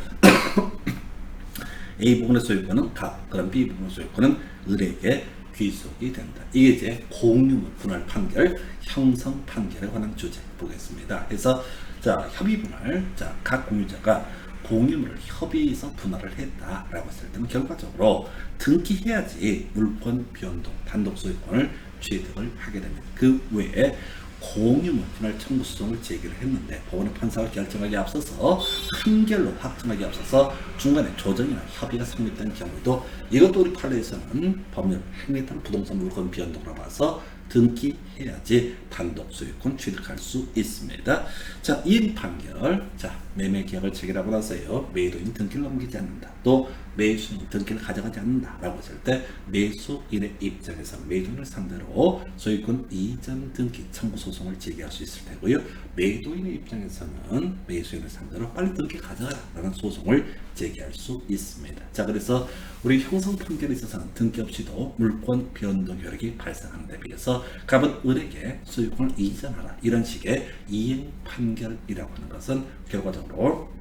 A 부분의 소유권은 갑, 그럼 B 부분의 소유권은 을에게 귀속이 된다. 이게 이제 공유물 분할 판결, 형성 판결에 관한 주제 보겠습니다. 그래서 자 협의 분할, 자 각 공유자가 공유물을 협의해서 분할을 했다라고 했을 때는 결과적으로 등기해야지 물권 변동, 단독 소유권을 취득을 하게 됩니다. 그 외에 공유물 분할 청구 소송을 제기를 했는데 법원의 판사가 결정하기 앞서서 판결로 확정하기 앞서서 중간에 조정이나 협의가 성립된 경우도 이것도 우리 판례에서는 법률 행위에 따른 부동산 물권 변동으로 봐서 등기해야지 단독 소유권 취득할 수 있습니다. 자, 이행 판결, 자 매매 계약을 체결하고 나서요 매도인 등기를 넘기지 않는다. 또 매수인이 등기를 가져가지 않는다라고 했을 때 매수인의 입장에서 매도인을 상대로 소유권 이전 등기 청구 소송을 제기할 수 있을 테고요. 매도인의 입장에서는 매수인을 상대로 빨리 등기 가져가라라는 소송을 제기할 수 있습니다. 자, 그래서 우리 형성 판결에 있어서는 등기 없이도 물권 변동 효력이 발생하는 데 비해서 갑은 을에게 소유권을 이전하라 이런 식의 이행 판결이라고 하는 것은 결과적으로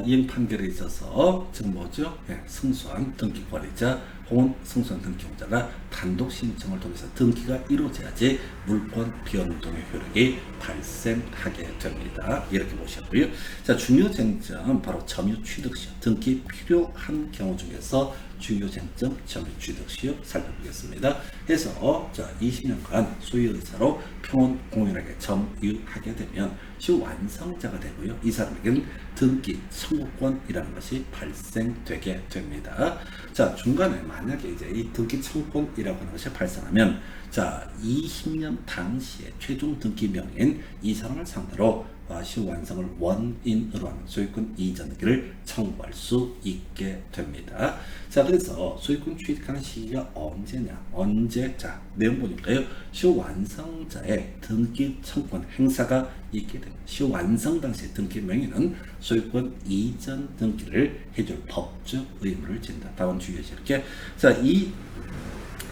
이행 판결에 있어서 즉 뭐죠? 승소한 등기 권리자 혹은 승소한 등기용자가 단독 신청을 통해서 등기가 이루어져야지 물권 변동의 효력이 발생하게 됩니다. 이렇게 보시고요. 자, 중요 쟁점 바로 점유 취득 시효 등기 필요한 경우 중에서 중요 쟁점 점유 취득 시효 살펴보겠습니다. 해서 자 20년간 소유의사로 평온 공연하게 점유하게 되면 시효 완성자가 되고요. 이 사람에게는 등기 청구권이라는 것이 발생되게 됩니다. 자, 중간에 만약에 이제 이 등기 청구권이라고 하는 것이 발생하면 자 20년 당시에 최종 등기 명인 이 사람을 상대로 시효 완성을 원인으로 하는 소유권 이전기를 청구할 수 있게 됩니다. 자, 그래서 소유권 취득하는 시기가 언제? 자, 내용 보니까요. 시효 완성자의 등기 청구권 행사가 있게 됩니다. 시효 완성 당시 등기 명의는 소유권 이전 등기를 해줄 법적 의무를 진다. 다음 주의하시 이렇게. 자, 이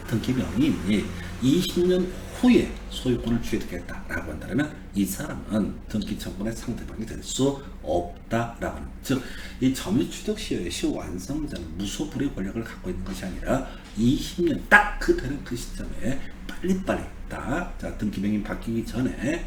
등기 명의인이 20년 후에 소유권을 취득했다라고 한다면 이 사람은 등기 청구권의 상대방이 될 수 없다라고 하는, 즉 이 점유 취득 시효의 시효 완성자는 무소불위 권력을 갖고 있는 것이 아니라 20년 딱 되는 그 시점에 빨리빨리 딱 자, 등기 명의 바뀌기 전에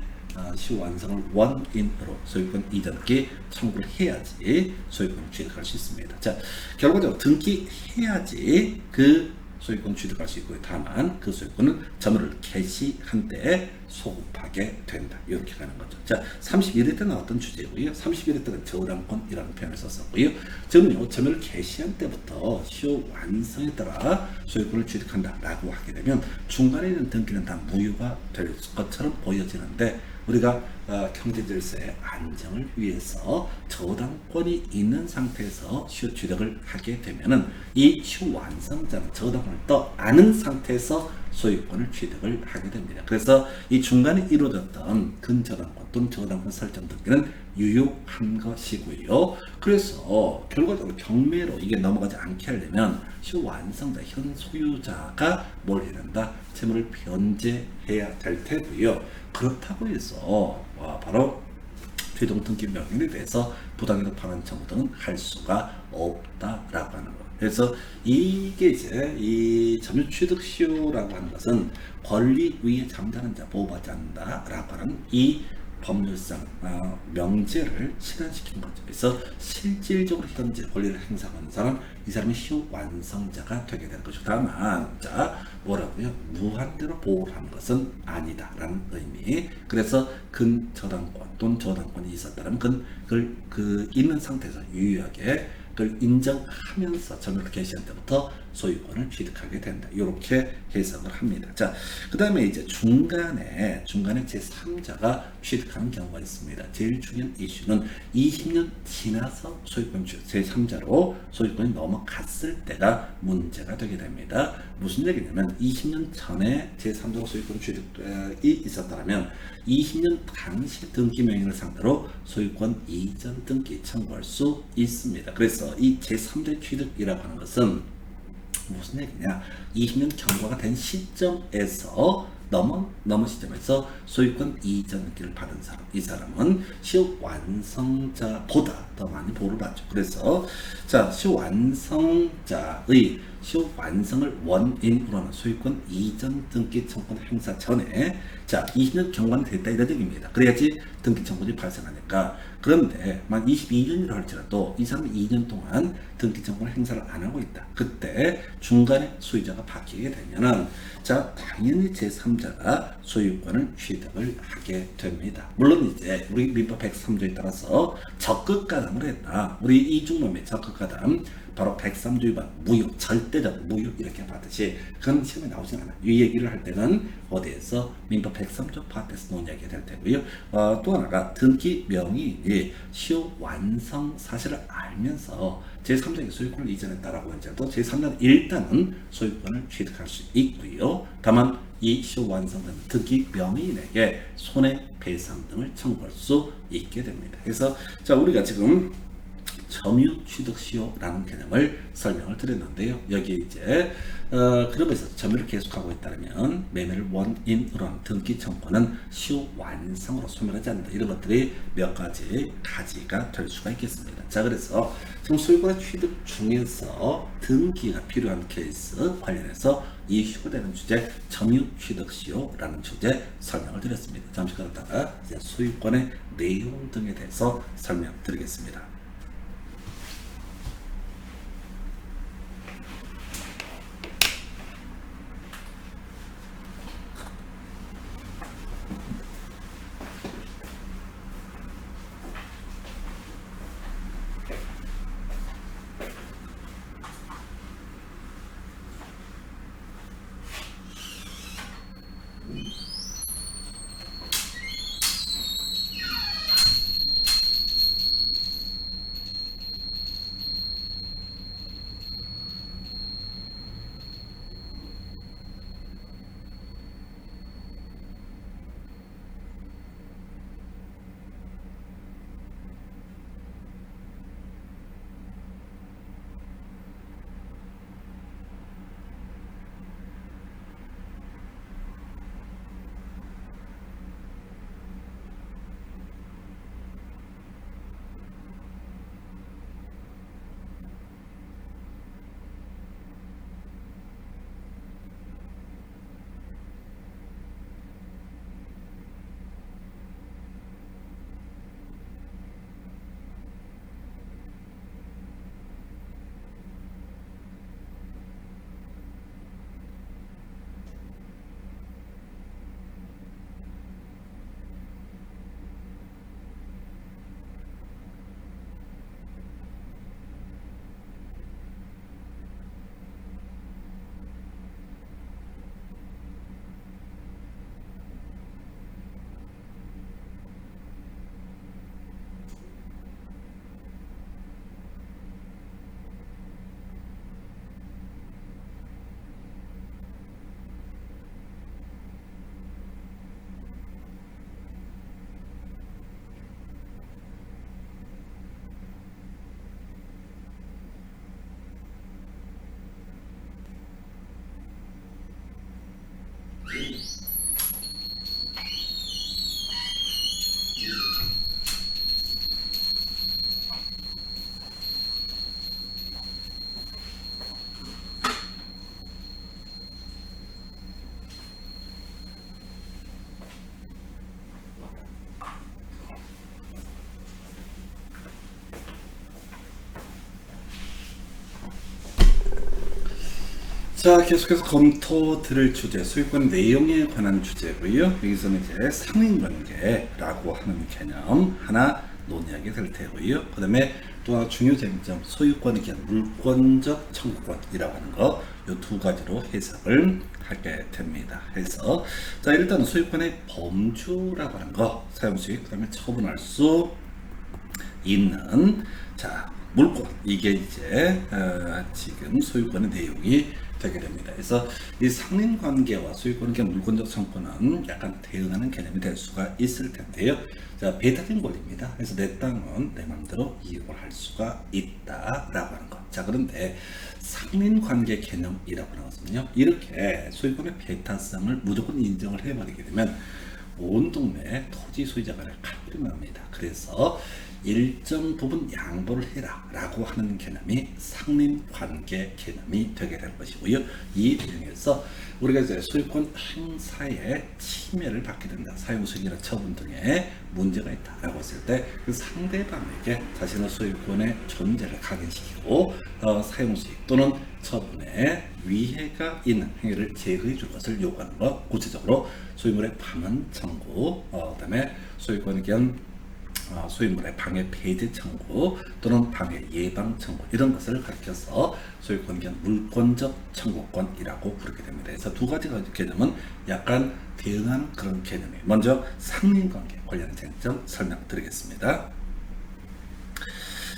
시효 완성을 원인으로 소유권 이전기 청구를 해야지 소유권을 취득할 수 있습니다. 자, 결과적으로 등기해야지 그 소유권 취득할 수 있고요. 다만 그 소유권은 점유를 개시한 때에 소급하게 된다. 이렇게 가는 거죠. 자, 31회 때 나왔던 주제고요. 31회 때는 저당권이라는 표현을 썼었고요. 저는요, 점유를 개시한 때부터 시효 완성에 따라 소유권을 취득한다라고 하게 되면 중간에 있는 등기는 다 무효가 될 것처럼 보여지는데 우리가 경제질서의 안정을 위해서 저당권이 있는 상태에서 시효 취득을 하게 되면은 이 시효 완성자는 저당권을 떠안은 상태에서 소유권을 취득을 하게 됩니다. 그래서 이 중간에 이루어졌던 근저당권 또는 저당권 설정 등기는 유효한 것이고요. 그래서 결과적으로 경매로 이게 넘어가지 않게 하려면 시효 완성자 현 소유자가 뭘 해야 된다? 채무를 변제해야 될 테고요. 그렇다고 해서 바로 최종 등기 명령에 대해서 부당이득 반환 청구 등은 할 수가 없다라고 하는 거. 그래서 이게 이제 이 점유 취득 시효라고 하는 것은 권리 위에 잠자는 자 보호받지 않는다라고 하는 이 법률상 명제를 실현시킨 거죠. 그래서 실질적으로 현재 권리를 행사하는 사람, 이 사람이 시효 완성자가 되게 되는 거죠. 다만 자 뭐라고요? 무한대로 보호를 하는 것은 아니다라는 의미. 그래서 근저당권 또는 저당권이 있었다면 그걸 있는 상태에서 유효하게 그걸 인정하면서 점유를 개시한 때부터 소유권을 취득하게 된다. 이렇게 해석을 합니다. 자, 그 다음에 이제 중간에 제3자가 취득하는 경우가 있습니다. 제일 중요한 이슈는 20년 지나서 소유권 취득, 제3자로 소유권이 넘어갔을 때가 문제가 되게 됩니다. 무슨 얘기냐면 20년 전에 제3자로 소유권 취득이 있었다면 20년 당시 등기 명의를 상대로 소유권 이전 등기 청구할 수 있습니다. 그래서 이 제3자 취득이라고 하는 것은 무슨 얘기냐? 20년 경과가 된 시점에서 넘은 시점에서 소유권 이전 등기를 받은 사람, 이 사람은 시효 완성자보다 더 많이 보호를 받죠. 그래서 자, 시효 완성자의 시효 완성을 원인으로 하는 소유권 이전 등기 청구권 행사 전에 자 20년 경과는 됐다 이런 얘기입니다. 그래야지 등기 청구권이 발생하니까. 그런데 만 22년이라 할지라도 이 사람이 2년 동안 등기 청구권 행사를 안 하고 있다. 그때 중간에 소유자가 바뀌게 되면은 자 당연히 제3자가 소유권을 취득을 하게 됩니다. 물론 이제 우리 민법 103조에 따라서 적극가담을 했다. 우리 이중범의 적극가담 바로 103조 위반 무효, 절대적 무효 이렇게 받듯이 그건 시험에 나오진 않아요. 이 얘기를 할 때는 어디에서 민법 103조 파트에서 논의하게 될 테고요. 또 하나가 등기 명의 시효 완성 사실을 알면서 제3자에게 소유권을 이전했다라고 하더라도 제3자는 일단은 소유권을 취득할 수 있고요. 다만 이 시효 완성된 등기 명의인에게 손해배상 등을 청구할 수 있게 됩니다. 그래서 자 우리가 지금 점유취득시효라는 개념을 설명을 드렸는데요. 여기 이제 그러면서 점유를 계속하고 있다면 매매를 원인으로 한 등기 청구는 시효 완성으로 소멸하지 않는다. 이런 것들이 몇 가지가 될 수가 있겠습니다. 자 그래서 지금 소유권의 취득 중에서 등기가 필요한 케이스 관련해서 이슈가 되는 주제 점유취득시효라는 주제 설명을 드렸습니다. 잠시 그러다가 이제 소유권의 내용 등에 대해서 설명드리겠습니다. 자, 계속해서 검토 드릴 주제, 소유권 내용에 관한 주제고요. 여기서는 이제 상인관계라고 하는 개념 하나 논의하게 될 테고요. 그 다음에 또 하나 중요 쟁점, 소유권에 대한 물권적 청구권이라고 하는 거, 이 두 가지로 해석을 하게 됩니다. 해서 자, 일단은 소유권의 범주라고 하는 거, 사용수익, 그 다음에 처분할 수 있는 자 물권, 이게 이제 지금 소유권의 내용이 되게 됩니다. 그래서 이 상린관계와 소유권의 물권적 청구는 약간 대응하는 개념이 될 수가 있을 텐데요. 자, 배타적인 권리입니다. 그래서 내 땅은 내 마음대로 이용을 할 수가 있다라고 하는 것. 자, 그런데 상린관계 개념이라고 하는 것은요, 이렇게 소유권의 배타성을 무조건 인정을 해버리게 되면 온 동네 토지 소유자 간에 칼불이 납니다. 그래서 일정 부분 양보를 해라 라고 하는 개념이 상린관계 개념이 되게 될 것이고요. 이 내용에서 우리가 이제 소유권 행사에 침해를 받게 된다, 사용수익이나 처분 등의 문제가 있다라고 했을 때 그 상대방에게 자신의 소유권의 존재를 각인시키고 사용수익 또는 처분에 위해가 있는 행위를 제거해 줄 것을 요구하는 것, 구체적으로 소유물의 반환 청구, 그다음에 소유권에 대한 소유물의 방해 폐지 청구 또는 방해 예방 청구 이런 것을 가리켜서 소유권 기한 물권적 청구권이라고 부르게 됩니다. 그래서 두 가지 개념은 약간 대응하는 그런 개념이에요. 먼저 상린관계 관련된 쟁점 설명드리겠습니다.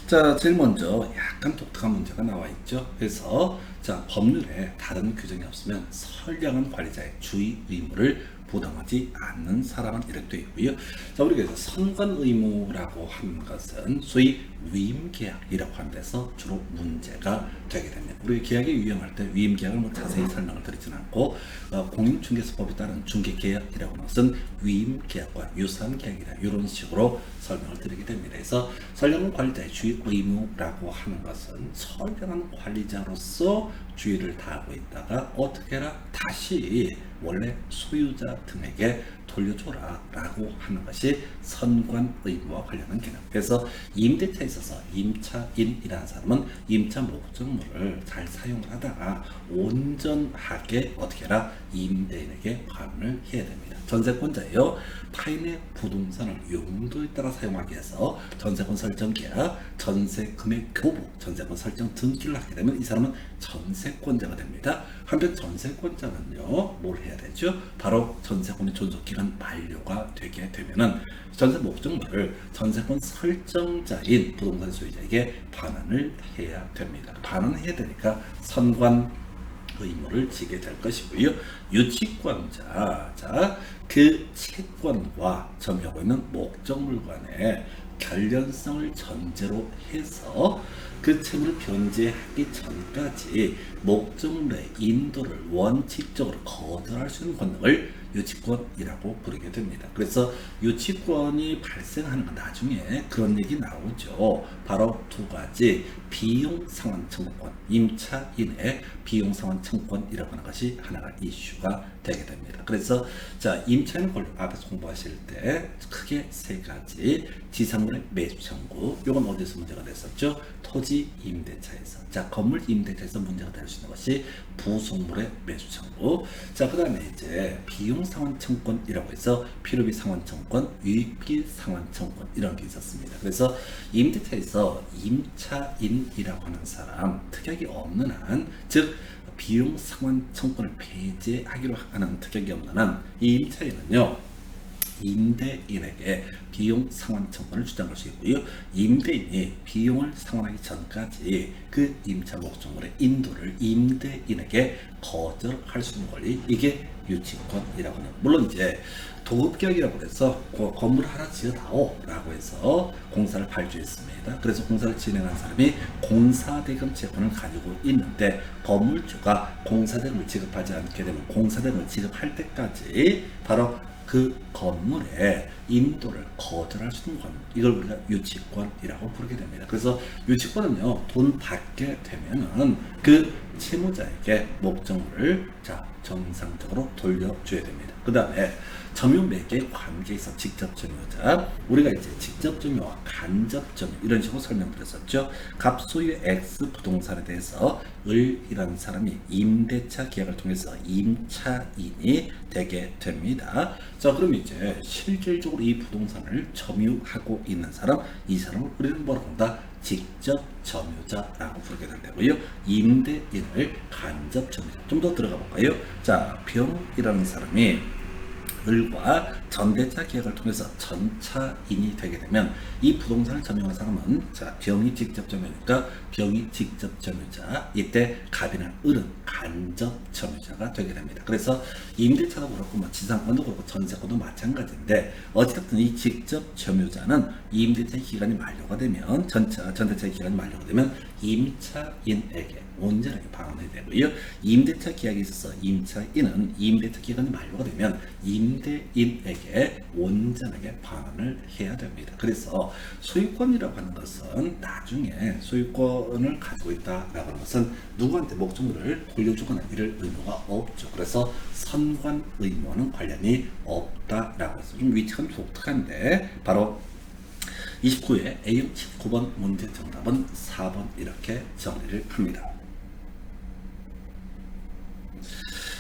자, 제일 먼저 약간 독특한 문제가 나와 있죠. 그래서 자, 법률에 다른 규정이 없으면 선량한 관리자의 주의 의무를 부담하지 않는 사람은 이렇게 되어 있고요. 자, 우리가 선관 의무라고 하는 것은 소위 위임계약이라고 하는 데서 주로 문제가 되게 됩니다. 우리 계약에 유형할 때 위임계약을 뭐 자세히 설명을 드리진 않고 공인중개사법에 따른 중개계약이라고 하는 것은 위임계약과 유사한 계약이다 이런 식으로 설명을 드리게 됩니다. 그래서 선량한 관리자의 주의 의무라고 하는 것은 선량한 관리자로서 주의를 다하고 있다가 어떻게 해라 다시 원래 소유자 등에게 돌려줘라 라고 하는 것이 선관 의무와 관련한 개념. 그래서 임대차에 있어서 임차인이라는 사람은 임차 목적물을 잘 사용을 하다가 온전하게 어떻게 해라 임대인에게 환원을 해야 됩니다. 전세권자예요. 타인의 부동산을 용도에 따라 사용하기 위해서 전세권 설정 계약, 전세금액 교부, 전세권 설정 등기를 하게 되면 이 사람은 전세권자가 됩니다. 한편 전세권자는요, 뭘 해야 되죠? 바로 전세권의 존속기간 만료가 되게 되면은 전세 목적물을 전세권 설정자인 부동산 소유자에게 반환을 해야 됩니다. 반환해야 되니까 선관 의무를 지게 될 것이고요. 유치권자, 자, 그 채권과 점유하고 있는 목적물 간의 결련성을 전제로 해서 그 채무를 변제하기 전까지 목적물의 인도를 원칙적으로 거절할 수 있는 권능을 유치권이라고 부르게 됩니다. 그래서 유치권이 발생하는 건 나중에 그런 얘기 나오죠. 바로 두 가지 비용 상환 청구권, 임차인의 비용 상환 청구권이라고 하는 것이 하나가 이슈가 되게 됩니다. 그래서 자, 임차인 권리 앞에서 공부하실 때 크게 세 가지 지상물의 매수 청구, 이건 어디서 문제가 됐었죠? 토지 임대차에서. 자, 건물 임대차에서 문제가 될 수 있는 것이 부속물의 매수 청구. 자, 그 다음에 이제 비용 상환 청구권이라고 해서 필요비 상환 청구권, 유익비 상환 청구권 이런 게 있었습니다. 그래서 임대차에서 임차인이라고 하는 사람 특약이 없는 한, 즉 비용 상환 청구권을 배제하기로 하는 특약이 없는 한 이 임차인은요, 임대인에게 비용 상환 청구권을 주장할 수 있고요. 임대인이 비용을 상환하기 전까지 그 임차 목적물의 인도를 임대인에게 거절할 수 있는 권리, 이게 유치권이라고 하는. 물론 이제 도급계약이라고 해서 건물 하나 지어다오 라고 해서 공사를 발주했습니다. 그래서 공사를 진행한 사람이 공사대금 채권을 가지고 있는데 건물주가 공사대금을 지급하지 않게 되면 공사대금을 지급할 때까지 바로 그 건물의 인도를 거절할 수 있는 권, 이걸 우리가 유치권이라고 부르게 됩니다. 그래서 유치권은요, 돈 받게 되면은 그 채무자에게 목적물을 자 정상적으로 돌려줘야 됩니다. 그 다음에 점유 매개 관계에서 직접 점유자, 우리가 이제 직접 점유와 간접 점유 이런 식으로 설명드렸었죠. 갑소유의 X 부동산에 대해서 을이라는 사람이 임대차 계약을 통해서 임차인이 되게 됩니다. 자, 그럼 이제 실질적으로 이 부동산을 점유하고 있는 사람, 이 사람을 우리는 뭐라고 한다? 직접 점유자라고 부르게 될 테고요. 임대인을 간접 점유자. 좀 더 들어가 볼까요? 자, 병이라는 사람이 을과 전대차 계약을 통해서 전차인이 되게 되면 이 부동산을 점유한 사람은 자, 병이 직접 점유니까 병이 직접 점유자, 이때 갑이나 을은 간접 점유자가 되게 됩니다. 그래서 임대차도 그렇고 뭐 지상권도 그렇고 전세권도 마찬가지인데 어찌됐든 이 직접 점유자는 임대차 기간이 만료가 되면 전대차 기간이 만료가 되면 임차인에게 온전하게 방어해야 되고요. 임대차 계약에 있어서 임차인은 임대차 기간이 만료가 되면 임대인에게 온전하게 반환을 해야 됩니다. 그래서 소유권이라고 하는 것은 나중에 소유권을 가지고 있다라고 하는 것은 누구한테 목적물을 돌려주거나 이럴 의무가 없죠. 그래서 선관 의무와는 관련이 없다라고 해서 좀 위치가 독특한데 바로 29회 A형 19번 문제 정답은 4번 이렇게 정리를 합니다.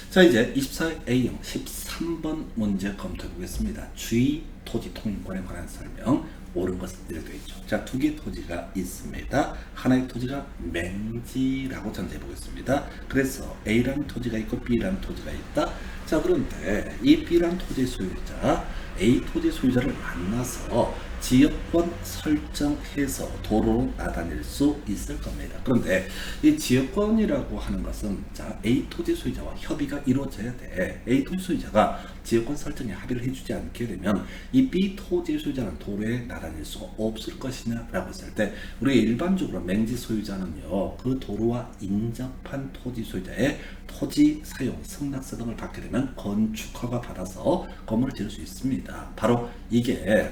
자, 이제 24A형 13번 문제 검토해 보겠습니다. 주의 토지 통행권에 관한 설명. 옳은 것은 이렇게 되어 있죠. 자, 두 개의 토지가 있습니다. 하나의 토지가 맹지라고 전제해 보겠습니다. 그래서 A라는 토지가 있고 B라는 토지가 있다. 자, 그런데 이 B라는 토지의 소유자, A 토지 소유자를 만나서 지역권 설정해서 도로로 나다닐 수 있을 겁니다. 그런데 이 지역권이라고 하는 것은 자, A 토지 소유자와 협의가 이루어져야 돼. A 토지 소유자가 지역권 설정에 합의를 해주지 않게 되면 이 B 토지 소유자는 도로에 나다닐 수가 없을 것이냐라고 했을 때 우리가 일반적으로 맹지 소유자는요, 그 도로와 인접한 토지 소유자의 토지 사용, 승낙서 등을 받게 되면 건축 허가 받아서 건물을 지을 수 있습니다. 바로 이게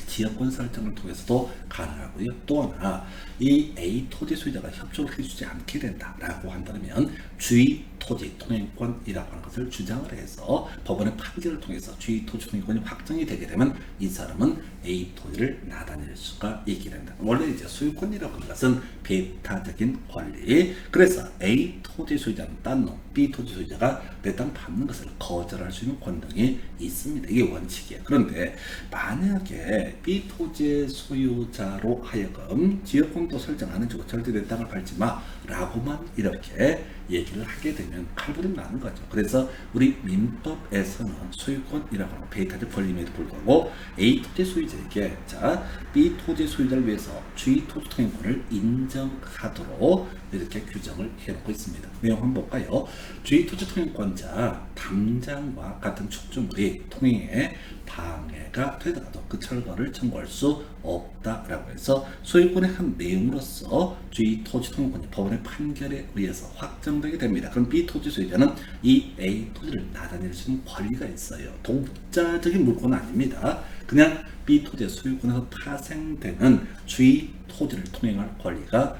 지역권 설정을 통해서도 가능하고요. 또 하나, 이 A 토지 소유자가 협조를 해주지 않게 된다라고 한다면 주의 토지 통행권이라고 하는 것을 주장을 해서 법원의 판결을 통해서 주의 토지 통행권이 확정이 되게 되면 이 사람은 A 토지를 나다닐 수가 있게 된다. 원래 이제 소유권이라고 하는 것은 배타적인 권리. 그래서 A 토지 소유자는 딴 놈, B 토지 소유자가 내 땅 받는 것을 거절할 수 있는 권능이 있습니다. 이게 원칙이에요. 그런데 만약에 B 토지의 소유자로 하여금 지역권도 설정 안 해주고 절대 내 땅을 밟지 마 라고만 이렇게 얘기를 하게 되면 칼부림 나는 거죠. 그래서 우리 민법에서는 소유권이라고 하는 배타적 권리임에도 불구하고 A 토지 소유자에게 자, B 토지 소유자를 위해서 주의 토지 통행권을 인정하도록 이렇게 규정을 해놓고 있습니다. 내용 한번 볼까요? 주의 토지 통행권자 담장과 같은 축조물이 통행에 방해가 되더라도 그 철거를 청구할 수 없다라고 해서 소유권의 한 내용으로서 주의 토지 통행권이 법원의 판결에 의해서 확정되게 됩니다. 그럼 B 토지 소유자는 이 A 토지를 나다닐 수 있는 권리가 있어요. 독자적인 물권은 아닙니다. 그냥 B 토지의 소유권에서 파생되는 주의 토지를 통행할 권리가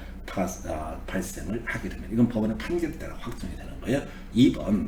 발생을 하게 됩니다. 이건 법원의 판결에 따라 확정이 되는 거예요. 2번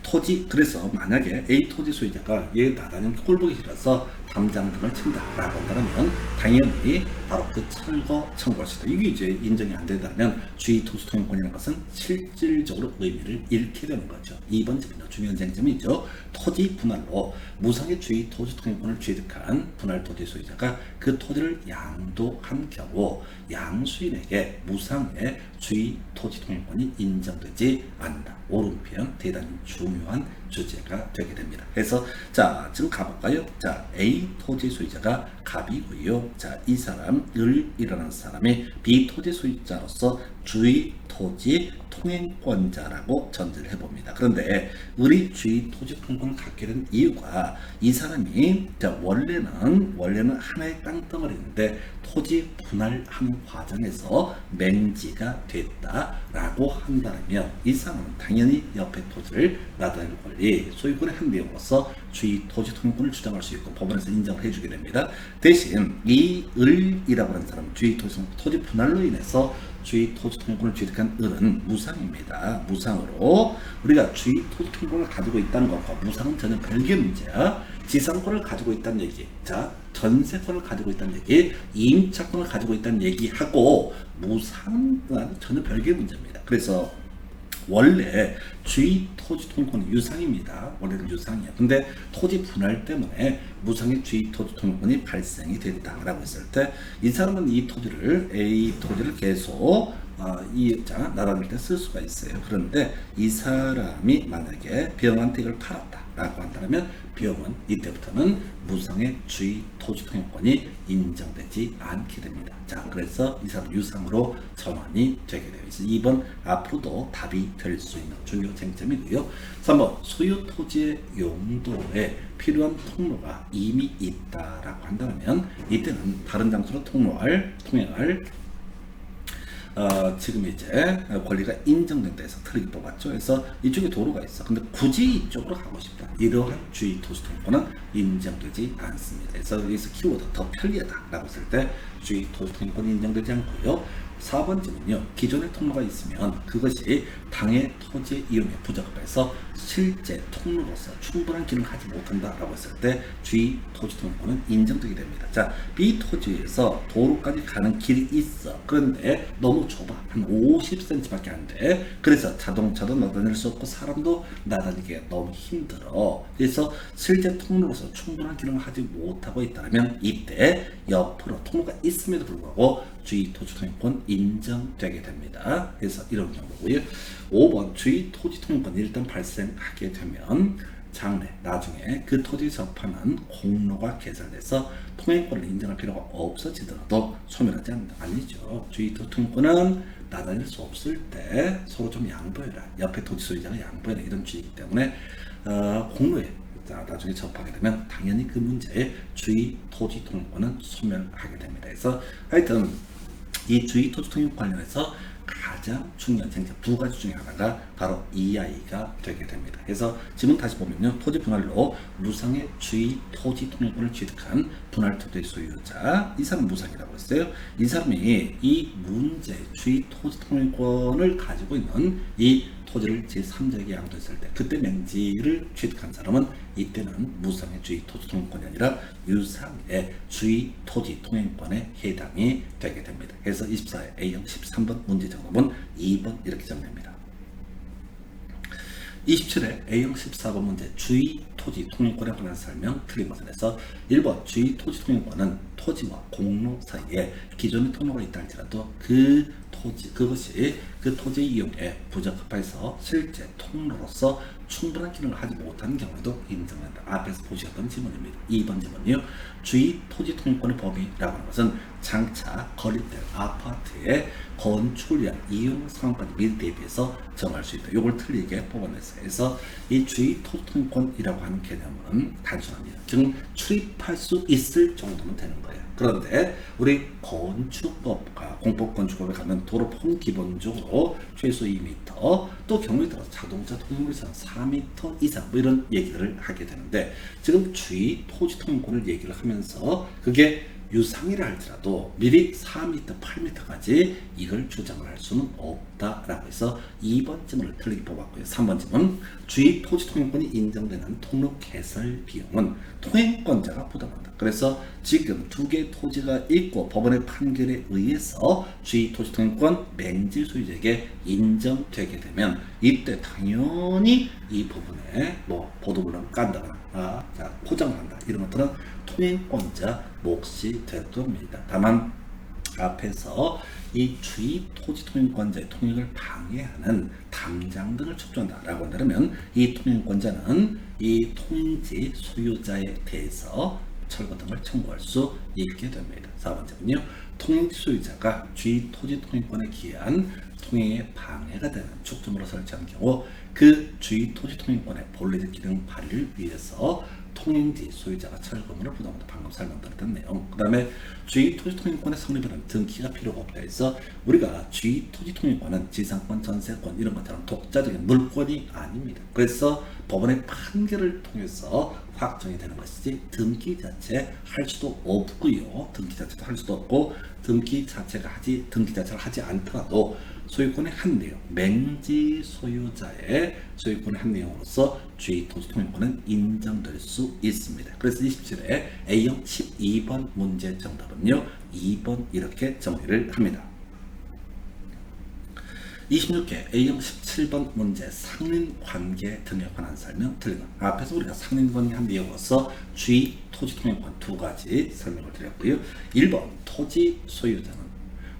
토지, 그래서 만약에 A 토지 소유자가 얘 나다니는 꼴보기 싫어서 담장 등을 친다라고 한다면 당연히 바로 그 철거 청구할 수 있다. 이게 이제 인정이 안 된다면 주의 토지 통행권이라는 것은 실질적으로 의미를 잃게 되는 거죠. 2번 점은요, 중요한 쟁점이죠. 토지 분할로 무상의 주의 토지 통행권을 취득한 분할 토지 소유자가 그 토지를 양도한 경우 양수인에게 무상의 주의 토지 통행권이 인정되지 않는다. 옳은 표현, 대단히 중요한 주제가 되게 됩니다. 그래서 자, 지금 가볼까요? 자, A 토지 소유자가 갑이고요. 자, 이 사람 을이라는 사람이 B 토지 소유자로서 주의 토지 통행권자라고 전제를 해봅니다. 그런데 을이 주의 토지 통행권을 갖게 된 이유가 이 사람이 자, 원래는 하나의 땅덩어리인데 토지 분할하는 과정에서 맹지가 됐다라고 한다면 이 사람은 당연히 옆에 토지를 나다닐 권리, 소유권의 한 내용으로서 주의 토지 통행권을 주장할 수 있고 법원에서 인정을 해주게 됩니다. 대신 이 을이라고 하는 사람, 주의 토지 분할로 인해서 주의 토지 통행권을 취득한 을은 무상입니다. 무상으로 우리가 주의 토지 통행권을 가지고 있다는 것과 무상은 전혀 별개의 문제야. 지상권을 가지고 있다는 얘기, 자, 전세권을 가지고 있다는 얘기, 임차권을 가지고 있다는 얘기하고 무상은 전혀 별개의 문제입니다. 그래서 원래 주의 토지 통행권은 유상입니다. 원래는 유상이야. 근데 토지 분할 때문에 무상의 주의 토지 통행권이 발생이 됐다라고 했을 때 이 사람은 이 토지를 A 토지를 계속 나다닐 때 쓸 수가 있어요. 그런데 이 사람이 만약에 병한테 이걸 팔았다라고 한다면 병은 이때부터는 무상의 주의 토지 통행권이 인정되지 않게 됩니다. 자, 그래서 이 사람 유상으로 전환이 되게 되어 있어요. 2번 앞으로도 답이 될 수 있는 중요 쟁점이고요. 3번 소유 토지의 용도에 필요한 통로가 이미 있다라고 한다면 이때는 다른 장소로 통행할 지금 이제 권리가 인정된다 해서 트랙이 뽑았죠. 그래서 이쪽에 도로가 있어. 근데 굳이 이쪽으로 가고 싶다. 이러한 주의 토지 통행권은 인정되지 않습니다. 그래서 여기서 키워드 더 편리하다라고 했을 때 주의 토지 통행권이 인정되지 않고요. 4번째는요, 기존의 통로가 있으면 그것이 당의 토지 이용에 부적합해서 실제 통로로서 충분한 기능을 하지 못한다라고 했을 때 주의 토지 통행권은 인정되게 됩니다. 자, B 토지에서 도로까지 가는 길이 있어. 그런데 너무 너무 좁아. 한 50cm밖에 안 돼. 그래서 자동차도 나다닐 수 없고 사람도 나다니기가 너무 힘들어. 그래서 실제 통로로서 충분한 기능을 하지 못하고 있다면 이때 옆으로 통로가 있음에도 불구하고 주의토지통행권 인정되게 됩니다. 그래서 이런 경우고요. 5번 주의토지통행권이 일단 발생하게 되면 장래 나중에 그 토지 접하는 공로가 개설돼서 통행권을 인정할 필요가 없어지더라도 소멸하지 아니죠. 주의토지통행권은 나다닐 수 없을 때 서로 좀 양보해라. 옆에 토지 소유자가 양보해라. 이런 주의이기 때문에 공로에 나중에 접하게 되면 당연히 그 문제에 주의토지통행권은 소멸하게 됩니다. 그래서 하여튼 이 주의토지통행 관련해서 가장 중요한 쟁점 두 가지 중에 하나가 바로 EI가 되게 됩니다. 그래서 지금 다시 보면요. 토지 분할로 무상의 주의 토지 통행권을 취득한 분할 토지 소유자, 이 사람 무상이라고 했어요. 이 사람이 이 문제 주의 토지 통행권을 가지고 있는 이 토지를 제3자에게 양도했을 때 그때 맹지를 취득한 사람은 이때는 무상의 주의 토지 통행권이 아니라 유상의 주의 토지 통행권에 해당이 되게 됩니다. 그래서 24의 A형 13번 문제 정답은 2번 이렇게 정리합니다. 27회 A형 14번 문제 주의 토지 통행권에 관한 설명 틀린 것을 해서 1번 주의 토지 통행권은 토지와 공로 사이에 기존의 통로가 있다 할지라도 그것이 그 토지 이용에 부적합해서 실제 통로로서 충분한 기능을 하지 못하는 경우에도 인정한다. 앞에서 보셨던 지문입니다. 2번 지문이요. 주의 토지 통행권의 범위라고 하는 것은 장차 건립될 아파트의 건축을 위한 이용 상황까지 미리 대비해서 정할 수 있다. 이걸 틀리게 뽑아냈어요. 그래서 이 주의 토지 통행권이라고 하는 개념은 단순합니다. 즉 출입할 수 있을 정도면 되는 거예요. 그런데 우리 건축법과 공법건축법에 가면 도로폭은 기본적으로 최소 2m, 또 경우에 따라서 자동차 통행거리상 4m 이상 뭐 이런 얘기를 하게 되는데 지금 주의 토지 통행권을 얘기를 하면서 그게 유상이라 할지라도 미리 4m, 8m까지 이걸 주장을 할 수는 없다라고 해서 2번 지문을 틀리게 뽑았고요. 3번 지문 주의 토지 통행권이 인정되는 통로 개설 비용은 통행권자가 부담한다. 그래서 지금 두 개의 토지가 있고 법원의 판결에 의해서 주의 토지 통행권 맹지 소유자에게 인정되게 되면 이때 당연히 이 부분에 뭐 보도블럭을 깐다거나 포장을 한다 이런 것들은 통행권자 몫이 될 겁니다. 다만 앞에서 이 주의 토지 통행권자의 통행을 방해하는 담장 등을 촉조한다라고 한다면 이 통행권자는 이 통지 소유자에 대해서 철거 등을 청구할 수 있게 됩니다. 4번째는요. 통행지 소유자가 주의 토지 통행권에 기한 통행에 방해가 되는 촉점으로 설치한 경우 그 주의 토지 통행권의 본래의 기능 발휘를 위해서 통행지 소유자가 철거물을 부담한다. 방금 설명드렸던 내용. 그 다음에 주의 토지 통행권의 성립에는 등기가 필요가 없다 해서 우리가 주의 토지 통행권은 지상권, 전세권 이런 것처럼 독자적인 물권이 아닙니다. 그래서 법원의 판결을 통해서 확정이 되는 것이지 등기 자체 할 수도 없고요. 등기 자체도 할 수도 없고 등기 자체를 하지 않더라도 소유권의 한 내용, 맹지 소유자의 소유권의 한 내용으로서 주의 토지 통행권은 인정될 수 있습니다. 그래서 27회 A형 12번 문제 정답은요. 2번 이렇게 정리를 합니다. 26회 A형 17번 문제 상린관계 등에 관한 설명 틀린 것. 앞에서 우리가 상린관계한 내용으로서 주의 토지 통행권 두 가지 설명을 드렸고요. 1번 토지 소유자는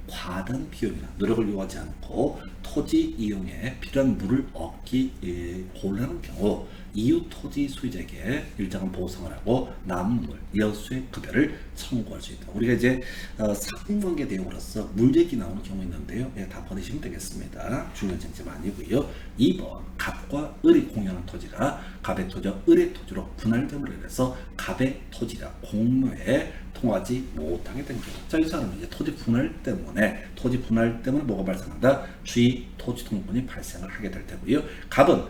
과다한 비용이나 노력을 요하지 않고 토지 이용에 필요한 물을 얻기 곤란한 경우 이웃 토지 소유자에게 일정한 보상을 하고 남은 물, 여수의 급여를 청구할 수 있다. 우리가 이제 상린관계 내용으로서 물 얘기 나오는 경우 있는데요. 다 버리시면 되겠습니다. 중요한 쟁점 아니고요. 2번 갑과 을이 공유하는 토지가 갑의 토지와 을의 토지로 분할됨으로 인해서 갑의 토지가 공로에 통하지 못하게 된 경우. 자, 이 사람은 이제 토지 분할 때문에 뭐가 발생한다? 주의 토지 통행권이 발생을 하게 될 테고요. 갑은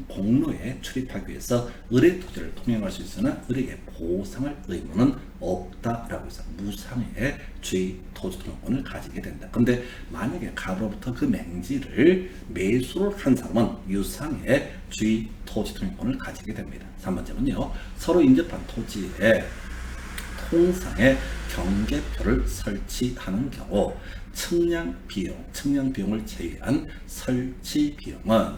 공로에 출입하기 위해서 을의 토지를 통행할 수 있으나 을에게 보상할 의무는 없다라고 해서 무상의 주의 토지 통행권을 가지게 된다. 근데 만약에 갑으로부터 그 맹지를 매수를 한 사람은 유상의 주의 토지 통행권을 가지게 됩니다. 3번째는요. 서로 인접한 토지에 통상의 경계표를 설치하는 경우 측량 비용을 제외한 설치 비용은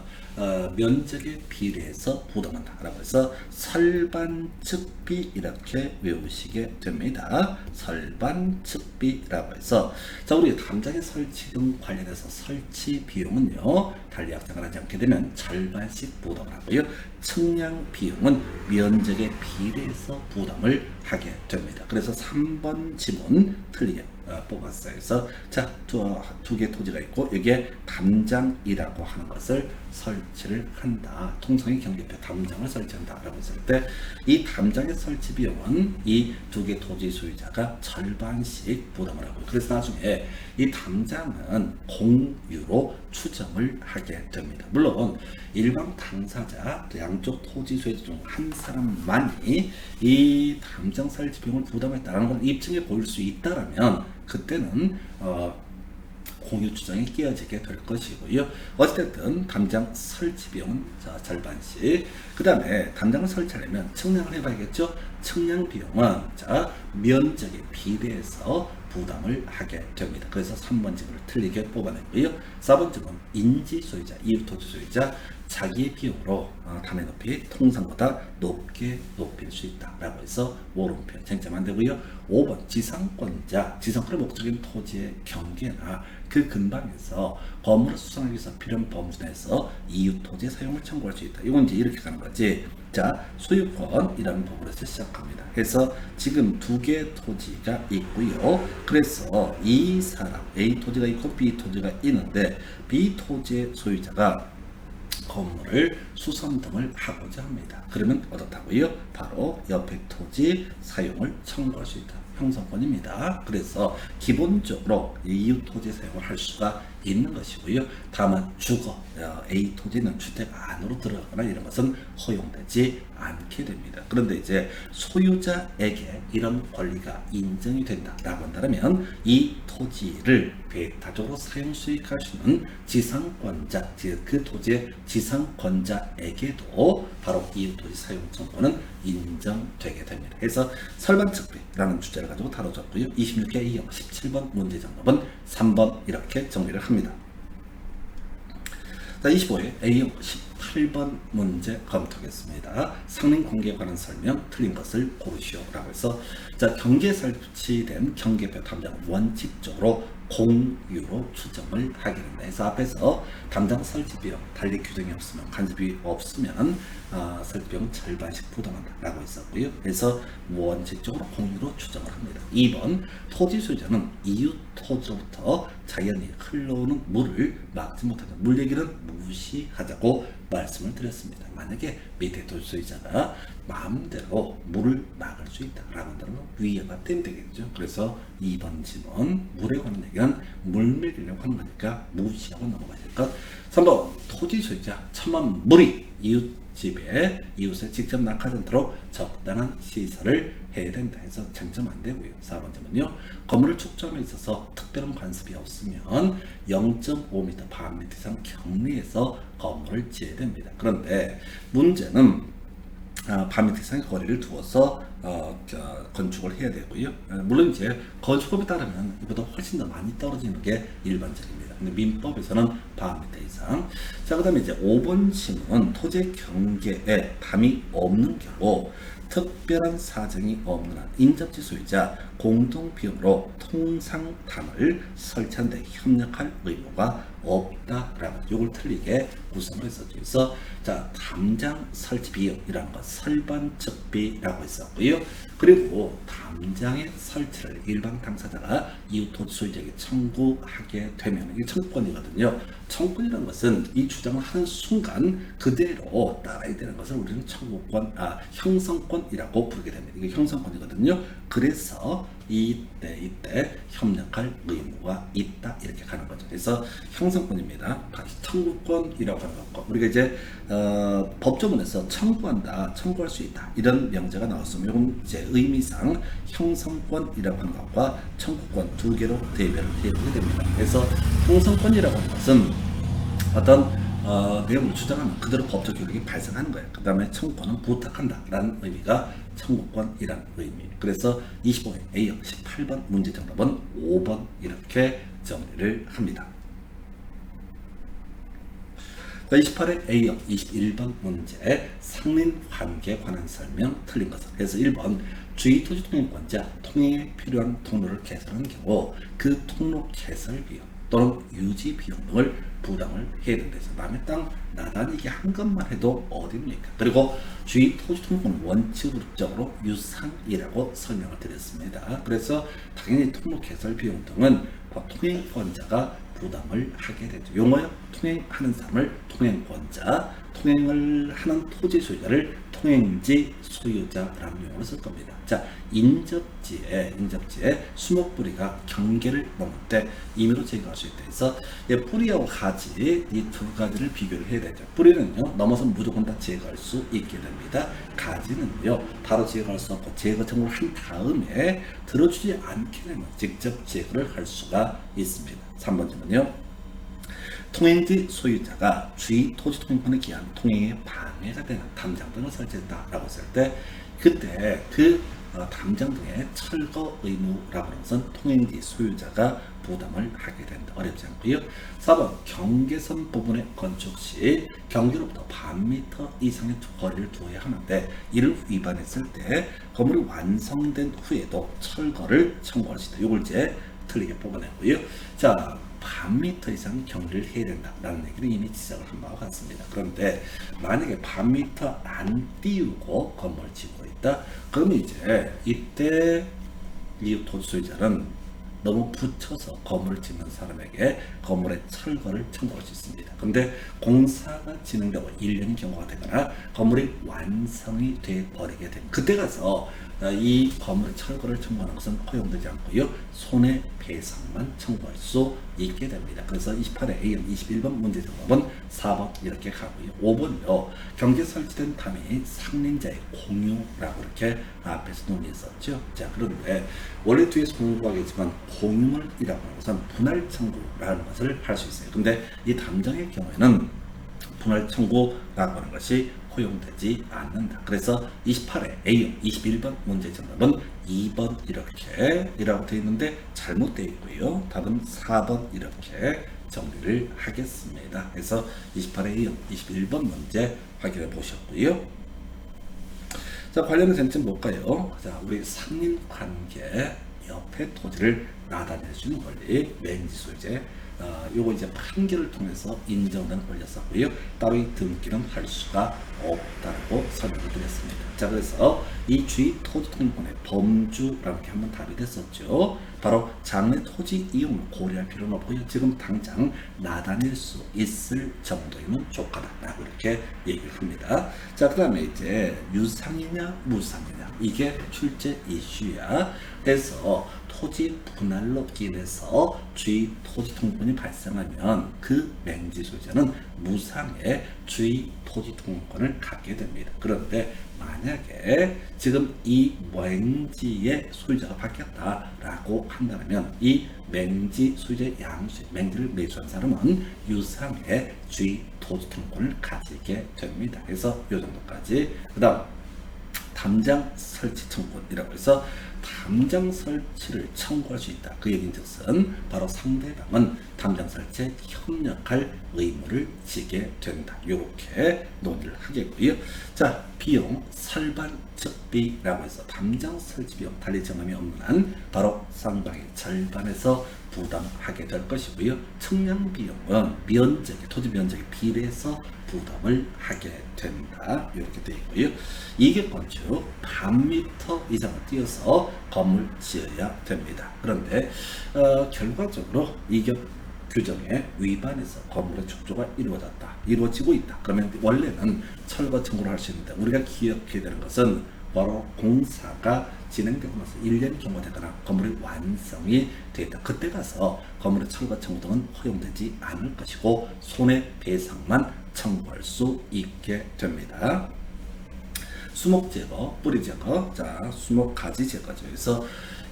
면적에 비례해서 부담한다라고 해서 설반측비 이렇게 외우시게 됩니다. 설반측비라고 해서 자, 우리 담장의 설치 등 관련해서 설치 비용은요 달리 확장을 하지 않게 되면 절반씩 부담을 하고요. 측량 비용은 면적에 비례해서 부담을 하게 됩니다. 그래서 3번 지문 틀리게 뽑았어요. 그래서 자, 두 개 토지가 있고 여기에 담장이라고 하는 것을 설치를 한다. 통상의 경계표 담장을 설치한다라고 했을 때 이 담장의 설치 비용은 이 두 개 토지 소유자가 절반씩 부담을 하고 그래서 나중에 이 담장은 공유로 추정을 하게 됩니다. 물론 일반 당사자 양쪽 토지 소유자 중 한 사람만이 이 담장 설치 비용을 부담했다는 걸 입증해 보일 수 있다라면 그때는 공유 추정이 끼어지게 될 것이고요. 어쨌든 담장 설치 비용은 절반씩. 그 다음에 담장을 설치하려면 측량을 해봐야겠죠. 측량 비용은 면적에 비례해서 부담을 하게 됩니다. 그래서 3번 지문을 틀리게 뽑아냈고요. 4번 지문 인지 소유자, 이웃 토지 소유자 자기의 비용으로 담의 높이 통상보다 높게 높일 수 있다라고 해서 오른편 쟁점안 되고요. 5번 지상권자, 지상권의 목적인 토지의 경계나 그 근방에서 건물을 수선하기 위해서 필요한 범주 내에서 이웃 토지 사용을 청구할 수 있다. 이건 이제 이렇게 가는 거지. 자, 소유권이라는 부분에서 시작합니다. 그래서 지금 두 개 토지가 있고요. 그래서 이 사람 A 토지가 있고 B 토지가 있는데 B 토지의 소유자가 건물을 수선 등을 하고자 합니다. 그러면 어떻다고요? 바로 옆에 토지 사용을 청구할 수 있다. 형성권입니다. 그래서 기본적으로 이웃 토지 사용을 할 수가 있는 것이고요. 다만 A 토지는 주택 안으로 들어가거나 이런 것은 허용되지 않게 됩니다. 그런데 이제 소유자에게 이런 권리가 인정이 된다라고 한다면 이 토지를 배타적으로 사용 수익할 수 있는 지상권자, 그 토지의 지상권자에게도 바로 이웃 토지 사용 청구는 인정되게 됩니다. 그래서 설반측비라는 주제를 가지고 다뤄졌고요. 26회 A형 17번 문제 정답은 3번 이렇게 정리를 합니다. 자, 25회 A형 18번 문제 검토하겠습니다. 상림 공개에 관한 설명 틀린 것을 고르시오라고 해서 자, 경계 설치된 경계표 담장은 원칙적으로 공유로 추정을 하게 된다. 그래서 앞에서 담장 설치 비용 달리 규정이 없으면 간접이 없으면 설치 비용 절반씩 부담한다라고 했었고요. 그래서 원칙적으로 공유로 추정을 합니다. 2번 토지 소유자는 이웃 토지로부터 자연히 흘러오는 물을 막지 못하는 물 얘기는 무시하자고 말씀을 드렸습니다. 만약에 밑에 토지 소유자가 마음대로 물을 막을 수 있다라고 한다면 위해가 되겠죠. 그래서 2번 지문 물에 관한 얘기는 물 먹이려고 하는 거니까 무시하고 넘어가실 것. 3번 토지 소유자 천만 물이 이웃 집에 이웃을 직접 낙하지 않도록 적당한 시설을 해야 된다 해서 쟁점 안 되고요. 4번 점은요. 건물을 축조함에 있어서 특별한 관습이 없으면 0.5m 반미터 이상 경내에서 건물을 지어야 됩니다. 그런데 문제는 반미터 이상의 거리를 두어서 건축을 해야 되고요. 물론 이제 건축법에 따르면 이보다 훨씬 더 많이 떨어지는 게 일반적입니다. 근데 민법에서는 반미터 이상. 자, 그다음에 이제 5번 지문은 토지 경계에 담이 없는 경우 특별한 사정이 없는 한 인접지 소유자 공동 비용으로 통상담을 설치하는 데 협력할 의무가 없다라는 이걸 틀리게 구성을 했었죠. 그래서 자, 담장 설치 비용이라는 것 설반측비라고 했었고요. 그리고 담장의 설치를 일반 당사자가 이웃 토지 소유자에게 청구하게 되면 이게 청구권이거든요. 청구권이라는 것은 이 주장을 하는 순간 그대로 따라야 되는 것을 우리는 형성권이라고 부르게 됩니다. 이게 형성권이거든요. 그래서 이때 협력할 의무가 있다 이렇게 가는 거죠. 그래서 형성권입니다. 다시 청구권이라고 하는 것과 우리가 이제 법조문에서 청구한다, 청구할 수 있다 이런 명제가 나왔으면 이건 이제 의미상 형성권이라고 하는 것과 청구권 두 개로 대별을 해보게 됩니다. 그래서 형성권이라고 하는 것은 어떤 내용을 주장하면 그대로 법적 효력이 발생하는 거예요. 그 다음에 청구권은 부탁한다 라는 의미가 청구권이라는 의미. 그래서 25회 A형 18번 문제 정답은 5번 이렇게 정리를 합니다. 28회 A형 21번 문제 상린관계에 관한 설명 틀린 것은. 그래서 1번 주의 토지 통행권자 통행에 필요한 통로를 개설하는 경우 그 통로 개설 비용 또는 유지 비용 등을 부담을 해야 된다 해서 남의 땅 나다니기 한 것만 해도 어딥니까? 그리고 주의 토지 통행권 원칙적으로 유상이라고 설명을 드렸습니다. 그래서 당연히 통로 개설 비용 등은 통행권자가 부담을 하게 되죠. 용어요. 통행하는 사람을 통행권자, 통행을 하는 토지 소유자를 통행지 소유자라는 용어를 쓸 겁니다. 자, 인접지에 수목뿌리가 경계를 넘을 때 임의로 제거할 수 있다 해서 뿌리하고 가지 이 두 가지를 비교를 해야 되죠. 뿌리는요 넘어서 무조건 다 제거할 수 있게 됩니다. 가지는요 바로 제거할 수 없고 제거 청구를 한 다음에 들어주지 않게 되면 직접 제거를 할 수가 있습니다. 3번째는요. 통행지 소유자가 주의 토지 통행권에 기한 통행에 방해가 되는 담장 등을 설치했다라고 했을 때 그때 그 담장 등의 철거 의무라고 하는 것은 통행지 소유자가 부담을 하게 된다. 어렵지 않고요. 4번 경계선 부분의 건축 시 경계로부터 반 미터 이상의 거리를 두어야 하는데 이를 위반했을 때 건물이 완성된 후에도 철거를 청구할 수 있다. 이걸 이제 틀리게 뽑아냈고요. 자, 반 미터 이상 경계를 해야 된다라는 얘기를 이미 지적을 한 바와 같습니다. 그런데 만약에 반 미터 안 띄우고 건물을 짓고 있다. 그러면 이제 이때 이 토지 소유자는 너무 붙여서 건물을 짓는 사람에게 건물의 철거를 청구할 수 있습니다. 근데 공사가 진행되고 1년의 경과가 되거나 건물이 완성이 돼 버리게 됩니다. 그때 가서 이 건물의 철거를 청구하는 것은 허용되지 않고요. 손해배상만 청구할 수 있게 됩니다. 그래서 28회 A형 21번 문제 정답은 4번 이렇게 가고요. 5번요. 경계 설치된 담이 상린자의 공유라고 이렇게 앞에서 논의했었죠. 자, 그런데 원래 뒤에서 공부하겠지만 공유물이라고 하는 것은 분할 청구라는 것을 할 수 있어요. 근데 이 담장의 경우에는 분할 청구라고 하는 것이 허용되지 않는다. 그래서 28회 A형 21번 문제 정답은 2번 이렇게라고 되어 있는데 잘못되어 있고요. 답은 4번 이렇게 정리를 하겠습니다. 그래서 28회 A형 21번 문제 확인해 보셨고요. 자, 관련된 쟁점 볼까요? 자, 우리 상린관계 옆에 토지를 나다닐 수 있는 권리, 맹지 소유제. 요거 이제 판결을 통해서 인정된 권리였었고요. 따로 이 등기는 할 수가 없다고 설명을 드렸습니다. 자, 그래서 이 주의 토지 통행권의 범주라는 게 한번 답이 됐었죠. 바로 장래 토지 이용을 고려할 필요는 없고요. 지금 당장 나다닐 수 있을 정도이면 족하다라고 이렇게 얘기를 합니다. 자, 그 다음에 이제 유상이냐 무상이냐 이게 출제 이슈야. 그래서 토지 분할로 인해서 주의 토지 통행권이 발생하면 그 맹지 소유자는 무상의 주의 토지 통행권을 갖게 됩니다. 그런데 만약에 지금 이 맹지의 소유자가 바뀌었다라고 한다면 이 맹지 소유자의 양수, 맹지를 매수한 사람은 유상의 주의 토지 통행권을 가지게 됩니다. 그래서 이 정도까지. 그 다음 담장 설치 청구권이라고 해서 담장 설치를 청구할 수 있다. 그 얘기인즉슨 바로 상대방은 담장 설치에 협력할 의무를 지게 된다. 이렇게 논의를 하겠고요. 자, 비용 설반 적비라고 해서 담장 설치 비용 달리 정함이 없는 한 바로 쌍방의 절반에서 부담하게 될 것이고요. 측량 비용은 면적이 토지 면적에 비례해서 부담을 하게 된다. 이렇게 되어 있고요. 이게 건축 반 미터 이상을 띄어서 건물 지어야 됩니다. 그런데 결과적으로 이격 규정에 위반해서 건물의 축조가 이루어지고 있다. 그러면 원래는 철거 청구를 할 수 있는데 우리가 기억해야 되는 것은 바로 공사가 진행되고 나서 1년이 경과되거나 건물이 완성이 되었다. 그때 가서 건물의 철거 청구 등은 허용되지 않을 것이고 손해배상만 청구할 수 있게 됩니다. 수목 제거, 뿌리 제거, 자, 수목 가지 제거죠. 그래서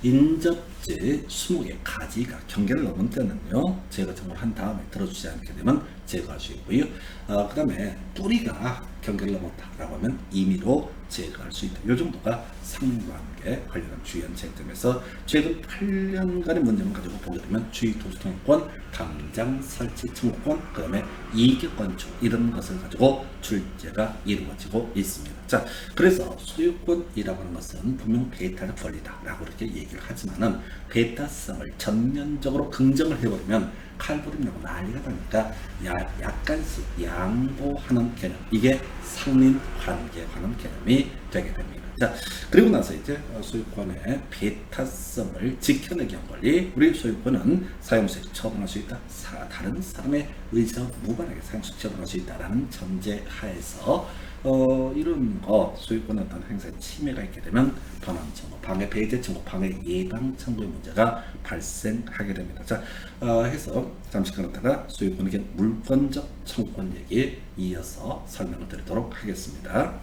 인접지 20개 가지가 경계를 넘은 때는요 제거 정보를 한 다음에 들어주지 않게 되면 제거할 수 있고요. 그 다음에 뿌리가 경계를 넘었다라고 하면 임의로 제거할 수 있다. 이 정도가 상민과 함께 관련한 주요한 쟁점에서 최근 8년간의 문제만 가지고 보게 되면 주의도시통행권, 당장 설치 청구권, 그 다음에 이익 건축 이런 것을 가지고 출제가 이루어지고 있습니다. 자, 그래서 소유권이라고 하는 것은 분명 배타적 권리다라고 이렇게 얘기를 하지만은 배타성을 전면적으로 긍정을 해버리면 칼부림나고 난리가 나니까 약간씩 양보하는 개념, 이게 상린관계에 관한 개념이 되게 됩니다. 자, 그리고 나서 이제 소유권의 배타성을 지켜내기 위한 권리, 우리 소유권은 사용수익 처분할 수 있다. 다른 사람의 의지와 무관하게 사용수익 처분할 수 있다라는 전제 하에서 이런 소유권의 어떤 행사에 침해가 있게 되면 반환 청구, 방해 배제 청구, 방해 예방 청구의 문제가 발생하게 됩니다. 자, 해서 잠시 끊었다가 소유권에게 물권적 청구권 얘기 이어서 설명을 드리도록 하겠습니다.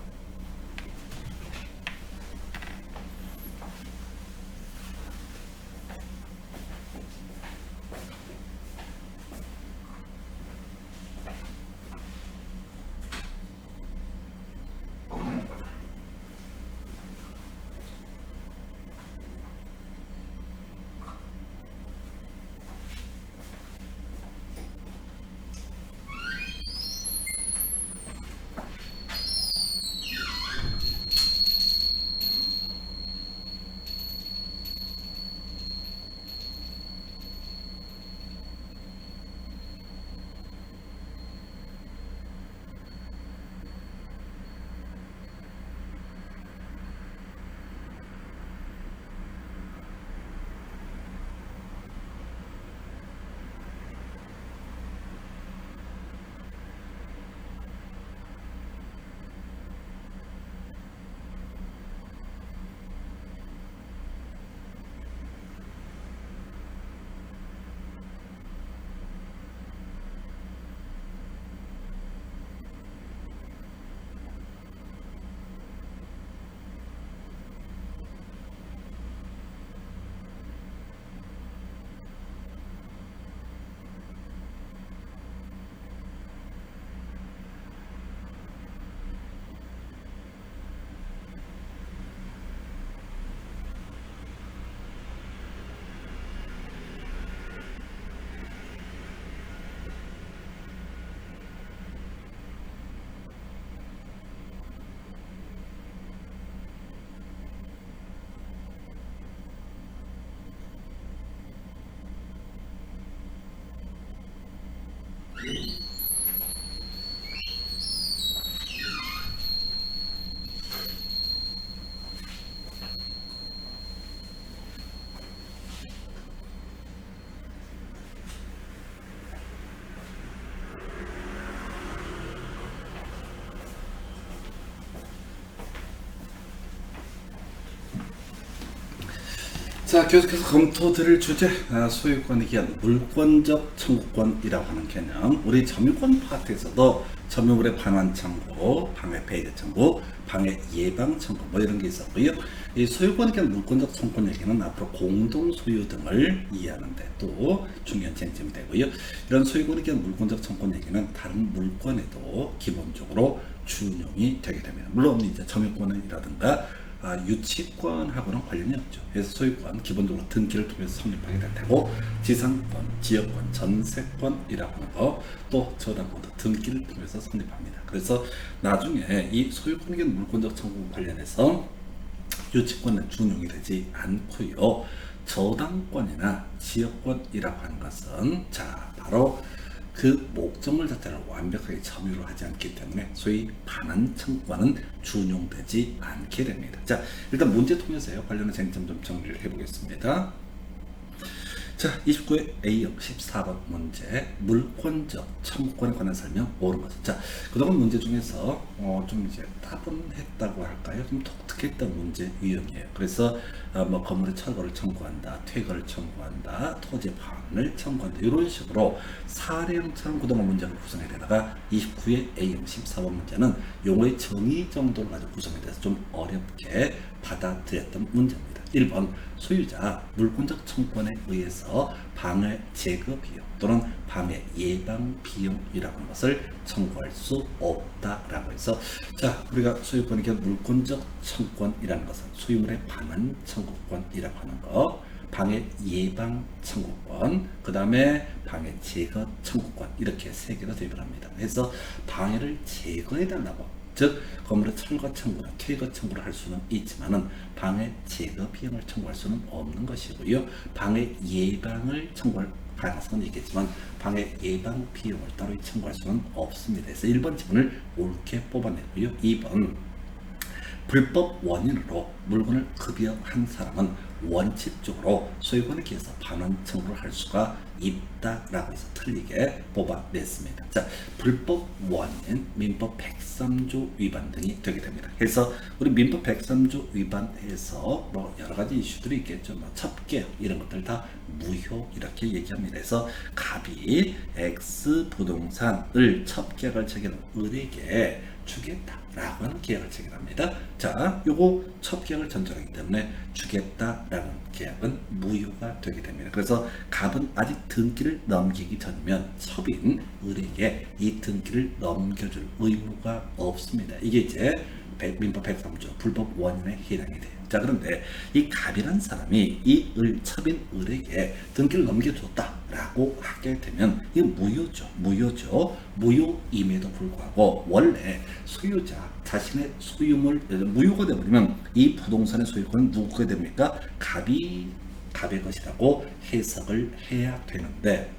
자, 계속해서 검토드릴 주제, 소유권에 기한 물권적 청구권이라고 하는 개념. 우리 점유권 파트에서도 점유물의 반환 청구, 방해 배제 청구, 방해 예방 청구 뭐 이런 게 있었고요. 이 소유권에 기한 물권적 청구권 얘기는 앞으로 공동 소유 등을 이해하는데 또 중요한 쟁점이 되고요. 이런 소유권에 기한 물권적 청구권 얘기는 다른 물권에도 기본적으로 준용이 되게 됩니다. 물론 이제 점유권이라든가 유치권하고는 관련이 없죠. 그래서 소유권 기본적으로 등기를 통해서 성립하게 될 테고, 지상권, 지역권, 전세권이라고 하는 거, 또 저당권도 등기를 통해서 성립합니다. 그래서 나중에 이 소유권에 물권적 청구 관련해서 유치권은 준용이 되지 않고요. 저당권이나 지역권이라고 하는 것은 바로 그 목적물 자체를 완벽하게 점유를 하지 않기 때문에 소위 반환 청구권은 준용되지 않게 됩니다. 자, 일단 문제 통해서요 관련한 쟁점 좀 정리를 해보겠습니다. 자, 29회 A형 14번 문제, 물권적 청구권에 관한 설명 옳은 것은. 자, 그동안 문제 중에서 좀 이제 따분했다고 할까요? 좀 독특했던 문제 유형이에요. 그래서 뭐 건물의 철거를 청구한다, 퇴거를 청구한다, 토지 반환을 청구한다, 이런 식으로 사례형처럼 그동안 문제가 구성이 되다가 29회 A형 14번 문제는 용어의 정의 정도를 가지고 구성이 돼서 좀 어렵게 받아들였던 문제입니다. 1번 소유자 물권적 청구권에 의해서 방해 제거 비용 또는 방해 예방 비용이라고 하는 것을 청구할 수 없다라고 해서, 자, 우리가 소유권의 물권적 청구권이라는 것은 소유물의 반환 청구권이라고 하는 거, 방해 예방 청구권, 그 다음에 방해 제거 청구권, 이렇게 세 개로 대입을 합니다. 그래서 방해를 제거해달라고, 즉 건물의 철거 청구나 퇴거 청구를 할 수는 있지만은 방해 제거 비용을 청구할 수는 없는 것이고요. 방해 예방을 청구할 가능성은 있겠지만 방해 예방 비용을 따로 청구할 수는 없습니다. 그래서 1번 지문을 옳게 뽑아내고요. 2번 불법 원인으로 물건을 급여한 사람은 원칙적으로 소유권에 기해서 반환 청구를 할 수가 있다라고 해서 틀리게 뽑아냈습니다. 자, 불법 원인 민법 103조 위반 등이 되게 됩니다. 그래서 우리 민법 103조 위반해서 뭐 여러 가지 이슈들이 있겠죠. 뭐 첩계 이런 것들 다 무효 이렇게 얘기합니다. 그래서 갑이 X 부동산을 첩계를 체결한 을에게 주겠다라고 하는 계약을 체결합니다. 자, 요거 첫 계약을 전제하기 때문에 주겠다라는 계약은 무효가 되게 됩니다. 그래서 갑은 아직 등기를 넘기기 전이면 첩인 을에게 이 등기를 넘겨줄 의무가 없습니다. 이게 이제 민법 103조 불법 원인에 해당이 돼요. 자, 그런데 이 갑이란 사람이 이 첩인 을에게 등기를 넘겨줬다라고 하게 되면 이게 무효죠. 무효임에도 불구하고 원래 소유자 자신의 소유물 무효가 되버리면 이 부동산의 소유권은 누구가 됩니까? 갑의 것이라고 해석을 해야 되는데,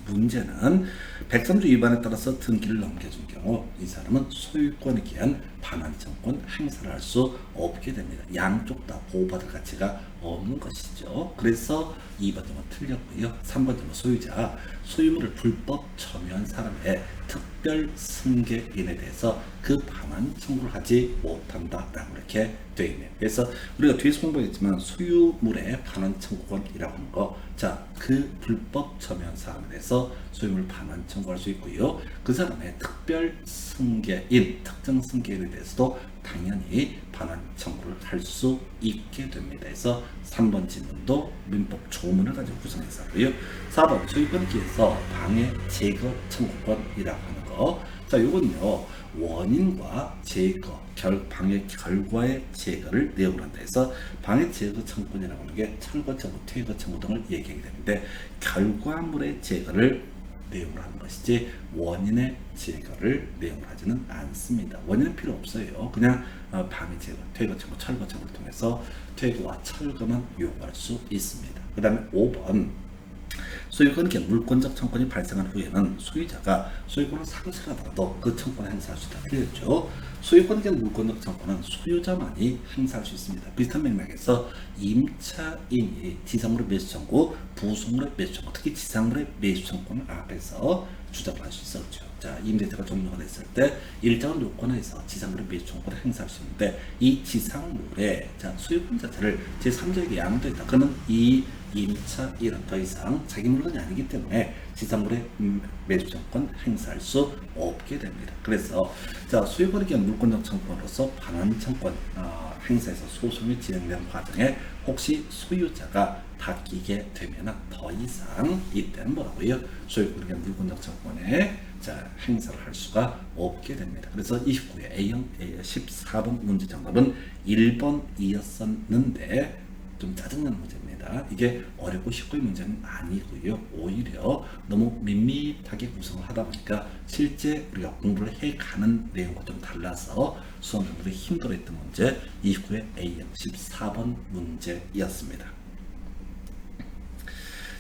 문제는 103조 위반에 따라서 등기를 넘겨준 경우 이 사람은 소유권에 기한 반환청권 행사를 할 수 없게 됩니다. 양쪽 다 보호받을 가치가 없는 것이죠. 그래서 2번 점은 틀렸고요. 3번 점은 소유자 소유물을 불법 점유한 사람의 특별 승계인에 대해서 그 반환 청구를 하지 못한다라고 이렇게 되어 있네요. 그래서 우리가 뒤에서 공부했지만 소유물의 반환 청구권이라고 하는 거, 자, 그 불법 점유한 사람에 대해서 소유물 반환 청구할 수 있고요. 그 사람의 특별 승계인, 특정 승계인에 대해서도 당연히 반환 청구를 할 수 있게 됩니다. 그래서 3번 지문도 민법 조문을 가지고 구성해서 하고요. 4번 소유권에 기해서 방해 제거 청구권이라고 하는 거. 자, 이건요 원인과 제거, 방해 결과의 제거를 내용을 한다 해서 방해 제거 청구권이라고 하는 게 철거 청구, 퇴거 청구 등을 얘기하게 되는데, 결과물의 제거를 내용을 하는 것이지 원인의 제거를 내용을 하지는 않습니다. 원인은 필요 없어요. 그냥 방해 제거, 퇴거 청구, 철거 청구를 통해서 퇴거와 철거만 요구할 수 있습니다. 그 다음에 5번 소유권의 물권적 청구권이 발생한 후에는 소유자가 소유권을 상실하더라도 그 청구권을 행사할 수 있다. 틀렸죠. 소유권의 물권적 청구는 소유자만이 행사할 수 있습니다. 비슷한 맥락에서 임차인이 지상물의 매수 청구, 부속물의 매수 청구, 특히 지상물의 매수 청구권을 앞에서 주장을 할 수 있었죠. 자, 임대차가 종료가 됐을 때 일정한 요건에서 지상물의 매수 청구권을 행사할 수 있는데, 이 지상물의 소유권 자체를 제3자에게 양도했다. 그러면 이 임차인은 더 이상 자기 물건이 아니기 때문에 지상물의 매수 청구권 행사할 수 없게 됩니다. 그래서 소유권에 기한 물권적 청구권으로서 반환 청구권 행사에서 소송이 진행되는 과정에 혹시 소유자가 바뀌게 되면 더 이상 이때는 뭐라고요? 소유권에 기한 물권적 청구권에 행사를 할 수가 없게 됩니다. 그래서 29회 A형 14번 문제 정답은 1번이었었는데 좀 짜증나는 문제입니다. 이게 어렵고 쉽고의 문제는 아니고요. 오히려 너무 밋밋하게 구성을 하다 보니까 실제 우리가 공부를 해가는 내용과 좀 달라서 수험생들이 힘들어했던 문제 29회 A형 14번 문제였습니다.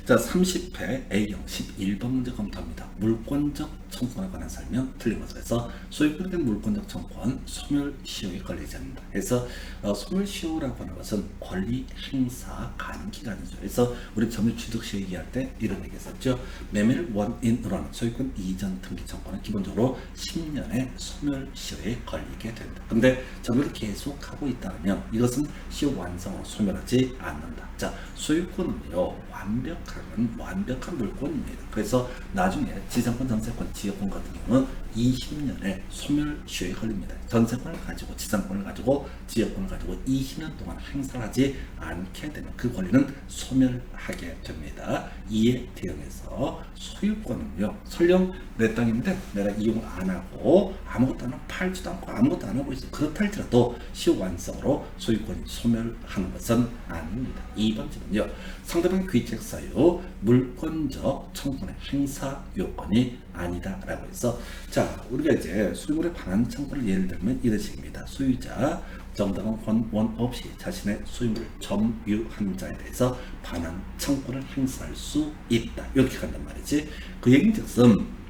자, 30회 A형 11번 문제 검토합니다. 물권적 청구권에 관한 설명 틀린 것에서 소유권에 대한 물권적 청구권 소멸시효에 걸리지 않는다. 그래서 소멸시효라고 하는 것은 권리 행사 가능 기간이죠. 그래서 우리 점유 취득시 얘기할 때 이런 얘기 했었죠. 매매를 원인으로 하는 소유권 이전 등기 청구는 기본적으로 10년의 소멸시효에 걸리게 된다. 근데 점유를 계속하고 있다면 이것은 시효 완성으로 소멸하지 않는다. 자, 소유권은요 완벽한 완벽한 물권입니다. 그래서 나중에 지상권, 전세권, 지역권 같은 경우는 20년의 소멸시효에 걸립니다. 전세권을 가지고 지상권을 가지고 지역권을 가지고 20년 동안 행사를 하지 않게 되면 그 권리는 소멸하게 됩니다. 이에 대응해서 소유권은요, 설령 내 땅인데 내가 이용을 안 하고 아무것도 안 하고 팔지도 않고 아무것도 안 하고 있어. 그렇다 할지라도 시효완성으로 소유권이 소멸하는 것은 아닙니다. 2번째는요, 상대방의 귀책 사유, 물권적 청구의 행사 요건이 아니다라고 해서, 자, 우리가 이제 소유물에 반환 청구를 예를 들면 이런 식입니다. 소유자 정당한 원 없이 자신의 소유물을 점유한 자에 대해서 반환 청구를 행사할 수 있다. 이렇게 간단 말이지. 그 얘기인즉슨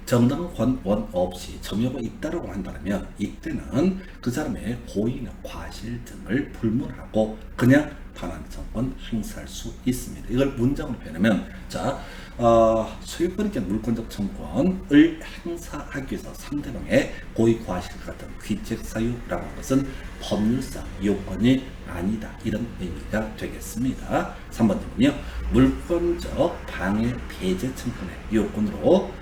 정당한 원 없이 점유하고 있다라고 한다면 이때는 그 사람의 고의나 과실 등을 불문하고 그냥 반환 청구권 행사할 수 있습니다. 이걸 문장으로 표현하면, 자, 소유권에 대한 물권적 청구권을 행사하기 위해서 상대방의 고의 과실 같은 귀책 사유라고 하는 것은 법률상 요건이 아니다, 이런 의미가 되겠습니다. 3번은요, 물권적 방해 배제 청구의 요건으로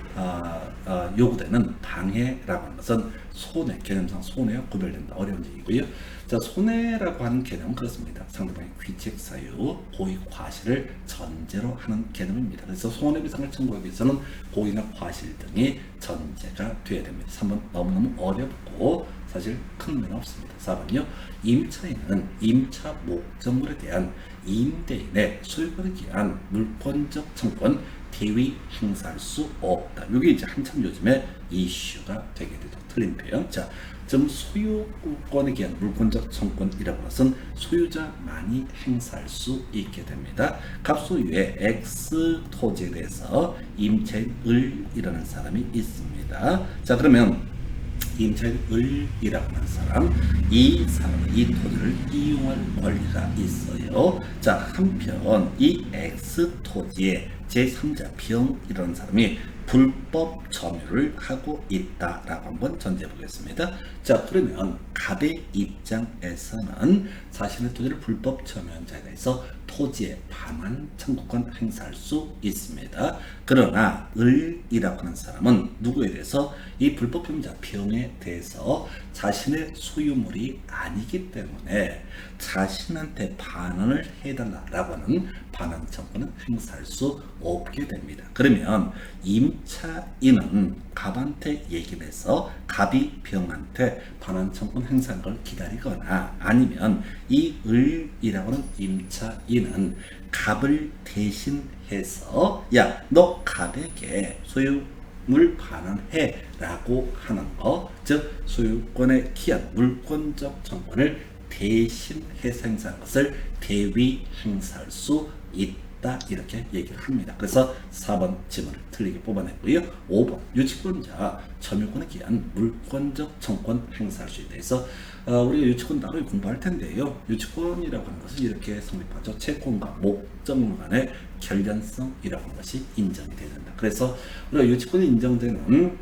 요구되는 방해라고 하는 것은 손해, 개념상 손해와 구별된다. 어려운 얘기고요. 자, 손해라고 하는 개념은 그렇습니다. 상대방의 귀책 사유, 고의 과실을 전제로 하는 개념입니다. 그래서 손해배상을 청구하기 위해서는 고의나 과실 등이 전제가 되어야 됩니다. 3번 너무너무 어렵고 사실 큰 의미는 없습니다. 4번요, 임차인은 임차 목적물에 대한 임대인의 소유권에 대한 물권적 청구권 대위 행사할 수 없다. 이게 이제 한참 요즘에 이슈가 되게 되죠. 틀린 표현. 자, 좀 소유권에 대한 물권적 청구권이라고 하는 것은 소유자만이 행사할 수 있게 됩니다. 갑소유의 X 토지에 대해서 임차인 을이라는 사람이 있습니다. 자, 그러면 임차인 을이라고 하는 사람, 이 사람은 이 토지를 이용할 권리가 있어요. 자, 한편 이 X 토지에 제3자 병이라는 사람이 불법 점유를 하고 있다라고 한번 전제해 보겠습니다. 자, 그러면 갑의 입장에서는 자신의 토지를 불법 점유한 자에 대해서 토지의 반환 청구권 행사할 수 있습니다. 그러나 을이라고 하는 사람은 누구에 대해서 이 불법 점유자 병에 대해서 자신의 소유물이 아니기 때문에 자신한테 반환을 해달라고 하는 반환 청구는 행사할 수 없게 됩니다. 그러면 임차인은 갑한테 얘기를 해서 갑이 병한테 반환 청구권 행사한 걸 기다리거나 아니면 이 을이라고 하는 임차인은 갑을 대신해서 야, 너 갑에게 소유물 반환해 라고 하는 거, 즉 소유권에 기한 물권적 청구권을 대신해서 행사한 것을 대위 행사할 수 있다, 이렇게 얘기를 합니다. 그래서 4번 지문을 틀리게 뽑아냈고요. 5번 유치권자 점유권에 기한 물권적 청구권 행사할 수에 대해서 우리가 유치권 따로 공부할 텐데요. 유치권이라고 하는 것은 이렇게 성립하죠. 채권과 목적물 간의 결연성이라고 하는 것이 인정이 되야 된다. 그래서 우리가 유치권이 인정되는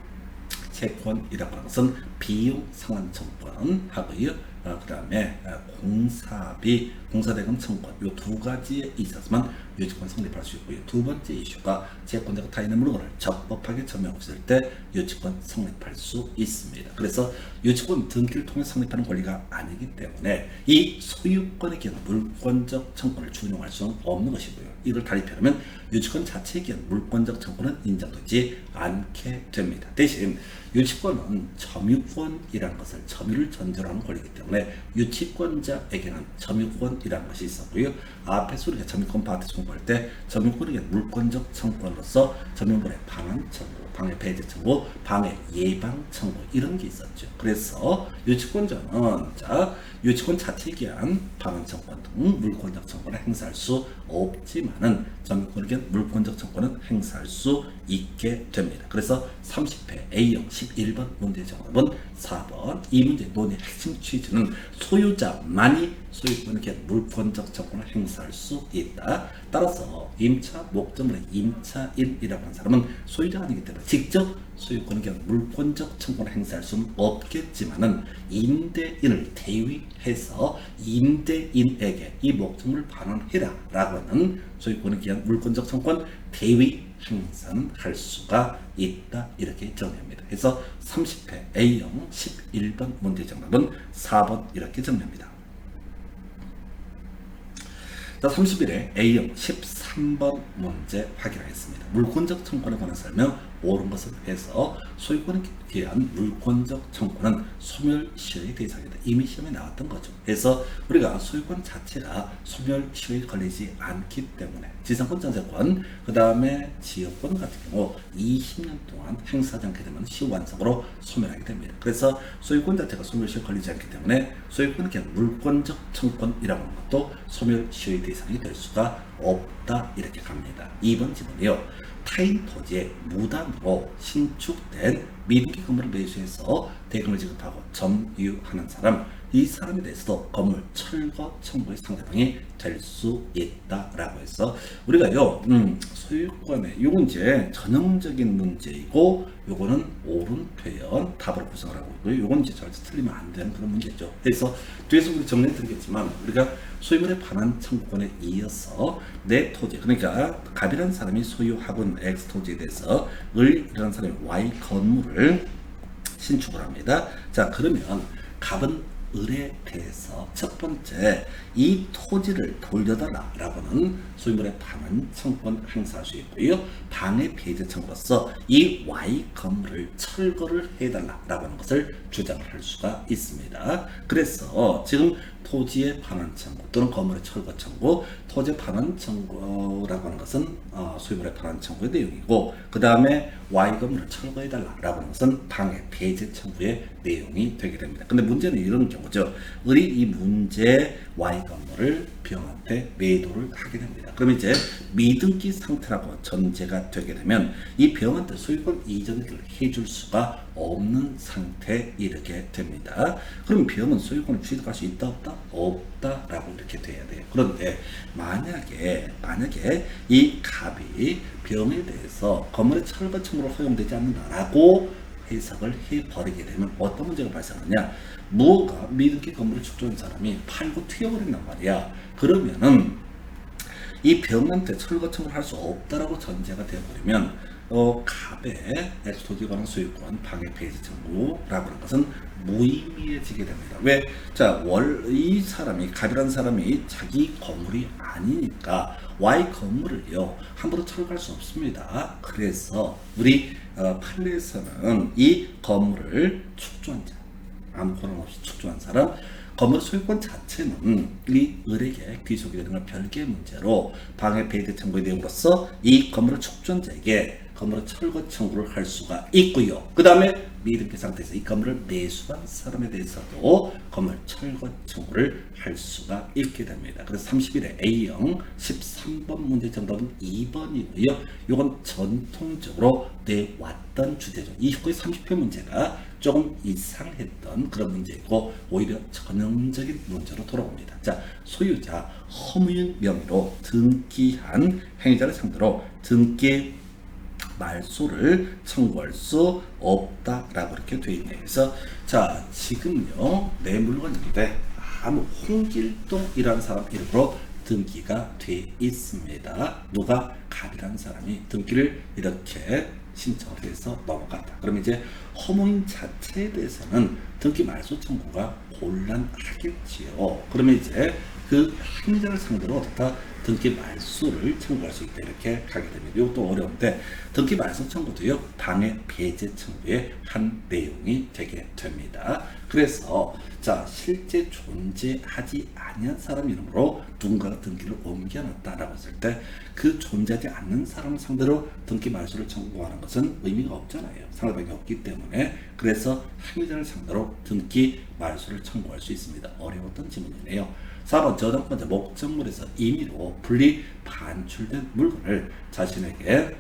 채권이라고 하는 것은 비용 상환 청구권 하고요. 그 다음에 공사비, 공사대금 청구권, 이 두 가지에 있어서만 유치권 성립할 수 있고요. 두 번째 이슈가 채권자가 타인의 물건을 적법하게 점유했을 때 유치권 성립할 수 있습니다. 그래서 유치권 등기를 통해 성립하는 권리가 아니기 때문에 이 소유권에 기한 물권적 청구권을 준용할 수는 없는 것이고요. 이걸 다리 표현하면 유치권 자체에 기한 물권적 청구는 인정되지 않게 됩니다. 대신 유치권은 점유권이라는 것을 점유를 전제로 하는 권리이기 때문에 유치권자에게는 점유권이라는 것이 있었고요. 앞에서 우리가 점유권 파트 공부할 때 점유권에 대한 물권적 청구권으로서 점유물의 방한 청구, 방해 배제 청구, 방해 예방 청구 이런 게 있었죠. 그래서 유치권자는 자, 유치권 자체에 기한 방한 청구권 등 물권적 청구를 행사할 수 없지만은 점유권에 기한 물권적 청구는 행사할 수 있게 됩니다. 그래서 30회 A형 11번 문제 정답은 4번. 이 문제 논의 핵심 취지는 뭐냐면 소유자만이 소유권에 대한 물권적 청구를 행사할 수 있다. 따라서 임차 목적물의 임차인이라고 하는 사람은 소유자가 아니기 때문에 직접 소유권에 대한 물권적 청구를 행사할 수는 없겠지만은 임대인을 대위해서 임대인에게 이 목적물을 반환해라 라고 하는 소유권에 대한 물권적 청구권 대위 행사는 할 수가 있다. 이렇게 정리합니다. 그래서 30회 A형 11번 문제 정답은 4번 이렇게 정리합니다. 자, 31회 A형 13번 문제 확인하겠습니다. 물권적 청구권에 관한 설명 옳은 것을 해서 소유권에 대한 물권적 청구는 소멸시효의 대상이다. 이미 시험에 나왔던 거죠. 그래서 우리가 소유권 자체가 소멸시효에 걸리지 않기 때문에 지상권, 전세권, 그 다음에 지역권 같은 경우 20년 동안 행사하지 않게 되면 시효완성으로 소멸하게 됩니다. 그래서 소유권 자체가 소멸시효에 걸리지 않기 때문에 소유권은 그냥 물권적 청구권이라고 하는 것도 소멸시효의 대상이 될 수가 없다. 이렇게 갑니다. 2번 질문이요. 타인 토지에 무단으로 신축된 미등기 건물을 매수해서 대금을 지급하고 점유하는 사람, 이 사람에 대해서도 건물 철거 청구의 상대방이 될 수 있다라고 해서 우리가요 소유권의 요 문제 전형적인 문제이고 요거는 옳은 표현 답으로 구성을 하고 있고요. 요건 이제 절대 틀리면 안 되는 그런 문제죠. 그래서 뒤에서 우리 정리해 드리겠지만 우리가 소유물의 반환 청구권에 이어서 내 토지, 그러니까 갑이라는 사람이 소유하고 있는 X 토지에 대해서 을이라는 사람이 Y 건물을 신축을 합니다. 자, 그러면 갑은 을에 대해서 첫 번째 이 토지를 돌려달라라고는 소유물의 반환 청구권 행사할 수 있고요. 방해 폐쇄 청구로서 이 Y 건물을 철거를 해달라라고 하는 것을 주장을 할 수가 있습니다. 그래서 지금 토지의 반환 청구 또는 건물의 철거 청구, 토지 반환 청구라고 하는 것은 소유물의 반환 청구의 내용이고, 그 다음에 Y 건물을 철거해달라라고 하는 것은 방해 폐쇄 청구의 내용이 되게 됩니다. 근데 문제는 이런 경우죠. 을이 이 문제 Y 건물을 병한테 매도를 하게 됩니다. 그럼 이제 미등기 상태라고 전제가 되게 되면 이 병한테 소유권 이전을 해줄 수가 없는 상태에 이르게 됩니다. 그럼 병은 소유권을 취득할 수 있다 없다? 없다라고 이렇게 돼야 돼요. 그런데 만약에 이 갑이 병에 대해서 건물의 철거 청구로 허용되지 않는다라고 해석을 해버리게 되면 어떤 문제가 발생하느냐, 무엇가 미등기 건물을 축조한 사람이 팔고 튀어버린단 말이야. 그러면은 이 병한테 철거 청구를 할 수 없다라고 전제가 되어버리면 갑의 엑스토지에 관한 소유권 방해 폐쇄 청구라고 하는 것은 무의미해지게 됩니다. 왜? 자, 이 사람이 갑이라는 사람이 자기 건물이 아니니까 Y 건물을요 함부로 철거할 수 없습니다. 그래서 우리 판례에서는 이 건물을 축조한 자, 아무 권한 없이 축조한 사람, 건물 소유권 자체는 이 을에게 귀속이 되는 건 별개의 문제로 방해 폐쇄 청구의 내용으로서 이 건물을 축조한 자에게 건물의 철거 청구를 할 수가 있고요. 그 다음에 미등기 상태에서 이 건물을 매수한 사람에 대해서도 건물 철거 청구를 할 수가 있게 됩니다. 그래서 31회 A형 13번 문제 정답은 2번이고요. 이건 전통적으로 내왔던 주제죠. 29의 30회 문제가 조금 이상했던 그런 문제이고 오히려 전형적인 문제로 돌아옵니다. 자, 소유자 허무인 명의로 등기한 행위자를 상대로 등기 말소를 청구할 수 없다라고 이렇게 되어 있네요. 그래서 자, 지금요 내 물건인데 아무 홍길동이라는 사람 이름으로 등기가 돼 있습니다. 누가? 갑이라는 사람이 등기를 이렇게 신청을 해서 넘어갔다. 그럼 이제 허무인 자체에 대해서는 등기 말소 청구가 곤란하겠지요. 그러면 이제 그 행위자를 상대로 어떻다? 등기 말소를 청구할 수 있다. 이렇게 가게 됩니다. 이것도 어려운데 등기 말소 청구도요 방해 배제 청구의 한 내용이 되게 됩니다. 그래서 자, 실제 존재하지 아니한 사람 이름으로 누군가가 등기를 옮겨놨다라고 했을 때 그 존재하지 않는 사람 상대로 등기 말소를 청구하는 것은 의미가 없잖아요. 상대방이 없기 때문에. 그래서 행위자를 상대로 등기 말소를 청구할 수 있습니다. 어려웠던 질문이네요. 4번 저당권자 목적물에서 임의로 분리 반출된 물건을 자신에게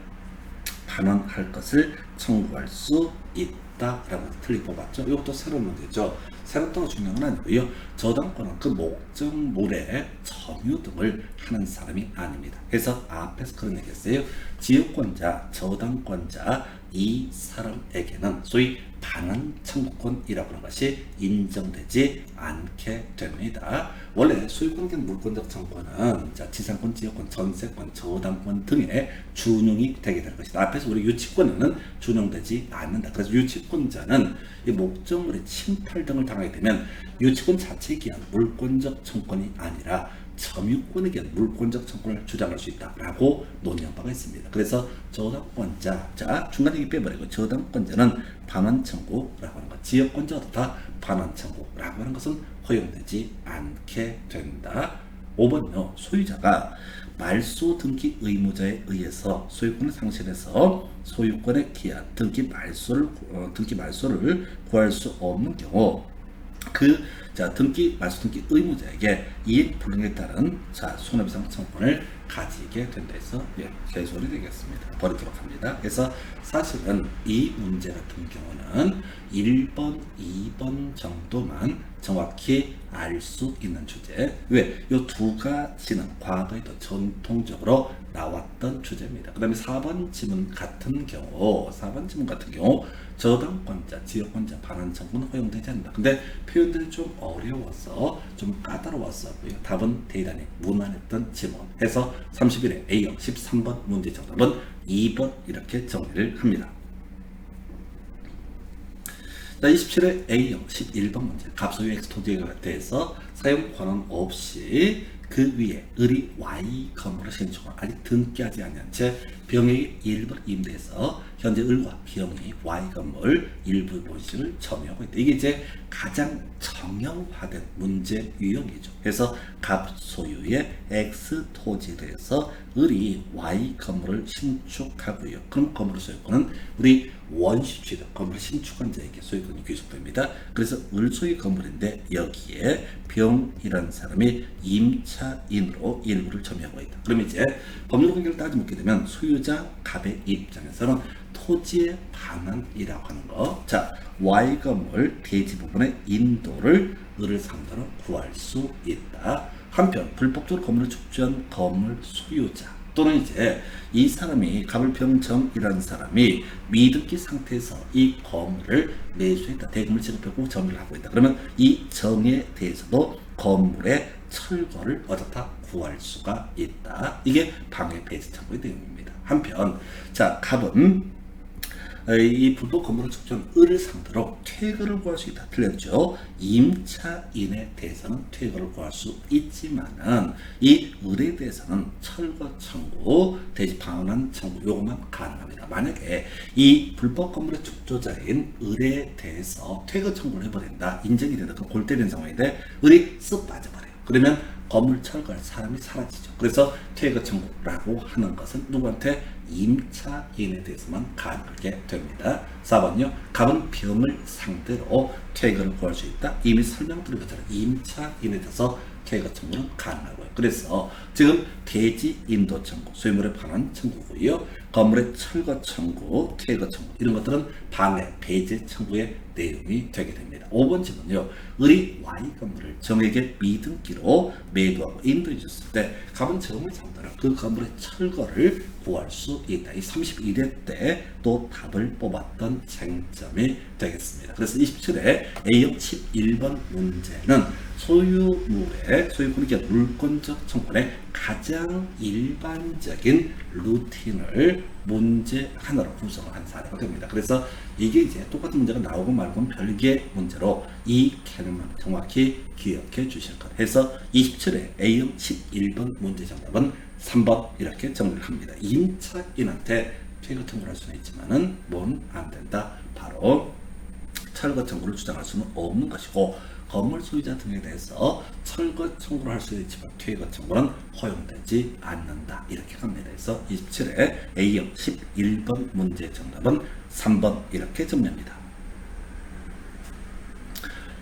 반환할 것을 청구할 수 있다라고 틀리 뽑았죠. 이것도 새로운 문제죠. 세력도가 중요한 건 아니고요. 저당권은 그 목적물의 점유 등을 하는 사람이 아닙니다. 그래서 앞에서 그런 얘기했어요. 지역권자, 저당권자 이 사람에게는 소위 반환 청구권이라고 하는 것이 인정되지 않게 됩니다. 원래 소유권적 물권적 청구는 지상권, 지역권, 전세권, 저당권 등의 준용이 되게 되는 것이다. 앞에서 우리 유치권은 준용되지 않는다. 그래서 유치권자는 이 목적물의 침탈 등을 당하게 되면 유치권 자체에 기한 물권적 청구권이 아니라 점유권에 기한 물권적 청구권을 주장할 수 있다라고 논의한 바가 있습니다. 그래서 저당권자, 중간에 빼버리고 저당권자는 반환 청구라고 하는 것, 지역권자도 다 반환 청구라고 하는 것은 허용되지 않게 된다. 5번요. 소유자가 말소 등기 의무자에 의해서 소유권을 상실해서 소유권에 기한 등기 말소를 구할 수 없는 경우 말소 등기 의무자에게 이익 불능에 따른 손해배상 청구권을 가지게 된다 해서 개소리 되겠습니다. 버리도록 합니다. 그래서 사실은 이 문제 같은 경우는 1번, 2번 정도만 정확히 알 수 있는 주제. 왜? 이 두 가지는 과거에도 전통적으로 나왔던 주제입니다. 그 다음에 4번 지문 같은 경우 저당권자, 지역권자 반환 청구는 허용되지 않는다. 근데 표현들이 좀 어려워서 좀 까다로웠어. 답은 대단히 무난했던 지문 해서 31회 A형 13번 문제 정답은 2번 이렇게 정리를 합니다. 자, 27회 A형 11번 문제. 갑소유 X 토지에 대해서 사용 권한 없이 그 위에 을이 Y 건물을 신축을 아직 등기하지 않은 채 병역이 일부 임대해서 현재 을과 병이 Y 건물 일부 본실을 점유하고 있다. 이게 이제 가장 정형화된 문제 유형이죠. 그래서 갑소유의 X 토지에 대해서 을이 Y 건물을 신축하고요. 그럼 건물 소유권은 우리 원시취득 건물 신축한 자에게 소유권이 귀속됩니다. 그래서 을 소유 건물인데 여기에 병이라는 사람이 임차인으로 일부를 점유하고 있다. 그럼 이제 법률 관계를 따져보게 되면 소유자 갑의 입장에서는 토지의 반환이라고 하는 거. 자, Y 건물 대지 부분의 인도를 을을 상대로 구할 수 있다. 한편 불법적으로 건물을 축조한 건물 소유자 또는 이제 이 사람이 갑을병정이라는 사람이 미등기 상태에서 이 건물을 매수했다. 대금을 지급하고 점유를 하고 있다. 그러면 이 정에 대해서도 건물의 철거를 어떻다 구할 수가 있다. 이게 방해 폐지 청구의 내용입니다. 한편 갑은 이 불법 건물을 축조한 을을 상대로 퇴거를 구할 수 있다. 틀렸죠? 임차인에 대해서는 퇴거를 구할 수 있지만은 이 을에 대해서는 철거 청구, 대지 반환 청구 요것만 가능합니다. 만약에 이 불법 건물의 축조자인 을에 대해서 퇴거 청구를 해버린다, 인정이 된다, 그럼 골 때리는 상황인데 을이 쓱 빠져버려요. 그러면 건물 철거할 사람이 사라지죠. 그래서 퇴거 청구라고 하는 것은 누구한테? 임차인에 대해서만 가능하게 됩니다. 4번요. 갑은 병을 상대로 퇴거를 구할 수 있다. 이미 설명드린 것처럼 임차인에 대해서 퇴거 청구는 가능하고요. 그래서 지금 대지 인도 청구, 소유물의 반환 청구고요. 건물의 철거 청구, 퇴거 청구 이런 것들은 방해, 배제 청구의 내용이 되게 됩니다. 5번 질문요. 을이 Y 건물을 정에게 미등기로 매도하고 인도해 줬을 때 갑은 정을 상대로 그 건물의 철거를 구할 수 있다. 이 31회 때 또 답을 뽑았던 쟁점이 되겠습니다. 그래서 27회 A형 11번 문제는 소유물의 소유권이 기한 물권적 청구의 가장 일반적인 루틴을 문제 하나로 구성을 한 사례가 됩니다. 그래서 이게 이제 똑같은 문제가 나오고 말고는 별개의 문제로 이 개념만 정확히 기억해 주실 것. 해서 27회 A형 11번 문제 정답은 3번 이렇게 정리를 합니다. 임차인한테 퇴거 청구를 할 수는 있지만은 뭔 안 된다. 바로 철거 청구를 주장할 수는 없는 것이고 건물 소유자 등에 대해서 철거 청구를 할 수 있지만 퇴거 청구는 허용되지 않는다. 이렇게 갑니다. 그래서 27회 A형 11번 문제 정답은 3번 이렇게 정리합니다.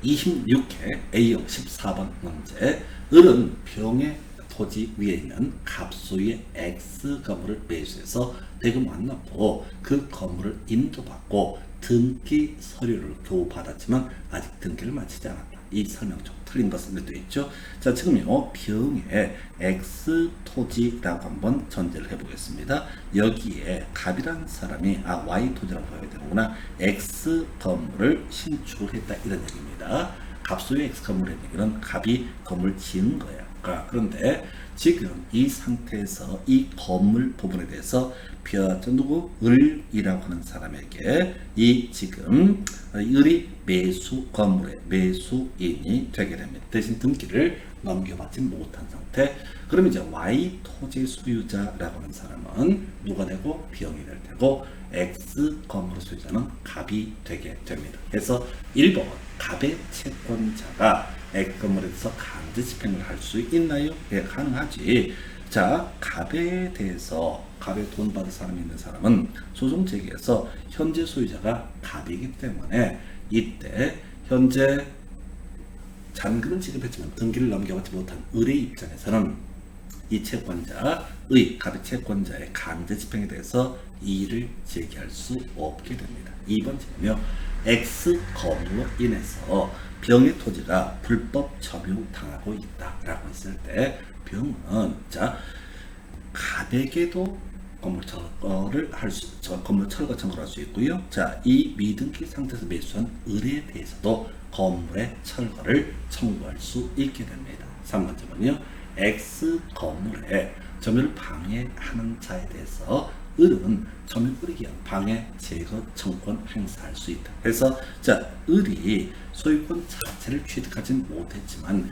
26회 A형 14번 문제. 을은 병의 토지 위에 있는 갑소유의 X 건물을 매수해서 대금 완납 후 그 건물을 인도받고 등기 서류를 교부받았지만 아직 등기를 마치지 않았다. 이 설명 좀 틀린 것은 되어 있죠. 자, 지금요 병에 X 토지라고 한번 전제를 해보겠습니다. 여기에 갑이라는 사람이 Y 토지라고 봐야 되는구나. X 건물을 신축을 했다 이런 얘기입니다. 갑소유의 X 건물의 얘기는 갑이 건물 지은 거야. 그런데 지금 이 상태에서 이 건물 부분에 대해서 누구 을이라고 하는 사람에게 이 지금 을이 매수 건물의 매수인이 되게 됩니다. 대신 등기를 넘겨받지 못한 상태. 그럼 이제 Y 토지 소유자라고 하는 사람은 누가 되고 병이 될 테고 X 건물 소유자는 갑이 되게 됩니다. 그래서 1번 갑의 채권자가 X 건물에 대해서 강제 집행을 할 수 있나요? 예, 가능하지. 자, 갑에 대해서 갑에 돈 받을 사람이 있는 사람은 소송 제기해서 현재 소유자가 갑이기 때문에 이때 현재 잔금은 지급했지만 등기를 넘겨받지 못한 을의 입장에서는 이 채권자의 갑의 채권자의 강제 집행에 대해서 이의를 제기할 수 없게 됩니다. 2번 질문은요. X 건물로 인해서 병의 토지가 불법 점유당하고 있다라고 했을 때 병은 자 갑에게도 건물 철거를 건물 철거 청구를 할 수 있고요. 자, 이 미등기 상태에서 매수한 을에 대해서도 건물의 철거를 청구할 수 있게 됩니다. 3번째는요. X 건물에 점유를 방해하는 자에 대해서 을은 점유 을에 의한 방해 제거 청구권 행사할 수 있다. 그래서 자, 을이 소유권 자체를 취득하지 못했지만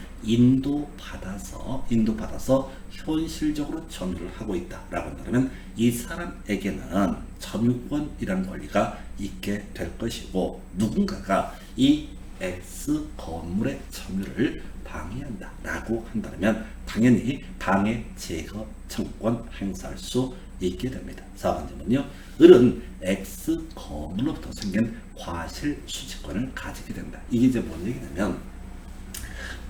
인도받아서 현실적으로 점유를 하고 있다라고 한다면 이 사람에게는 점유권이라는 권리가 있게 될 것이고 누군가가 이 X 건물의 점유를 방해한다라고 한다면 당연히 방해 제거 청구권 행사할 수 있게 됩니다. 4번째는요. 을은 X 건물로부터 생긴 과실 수취권을 가지게 된다. 이게 이제 뭔 얘기냐면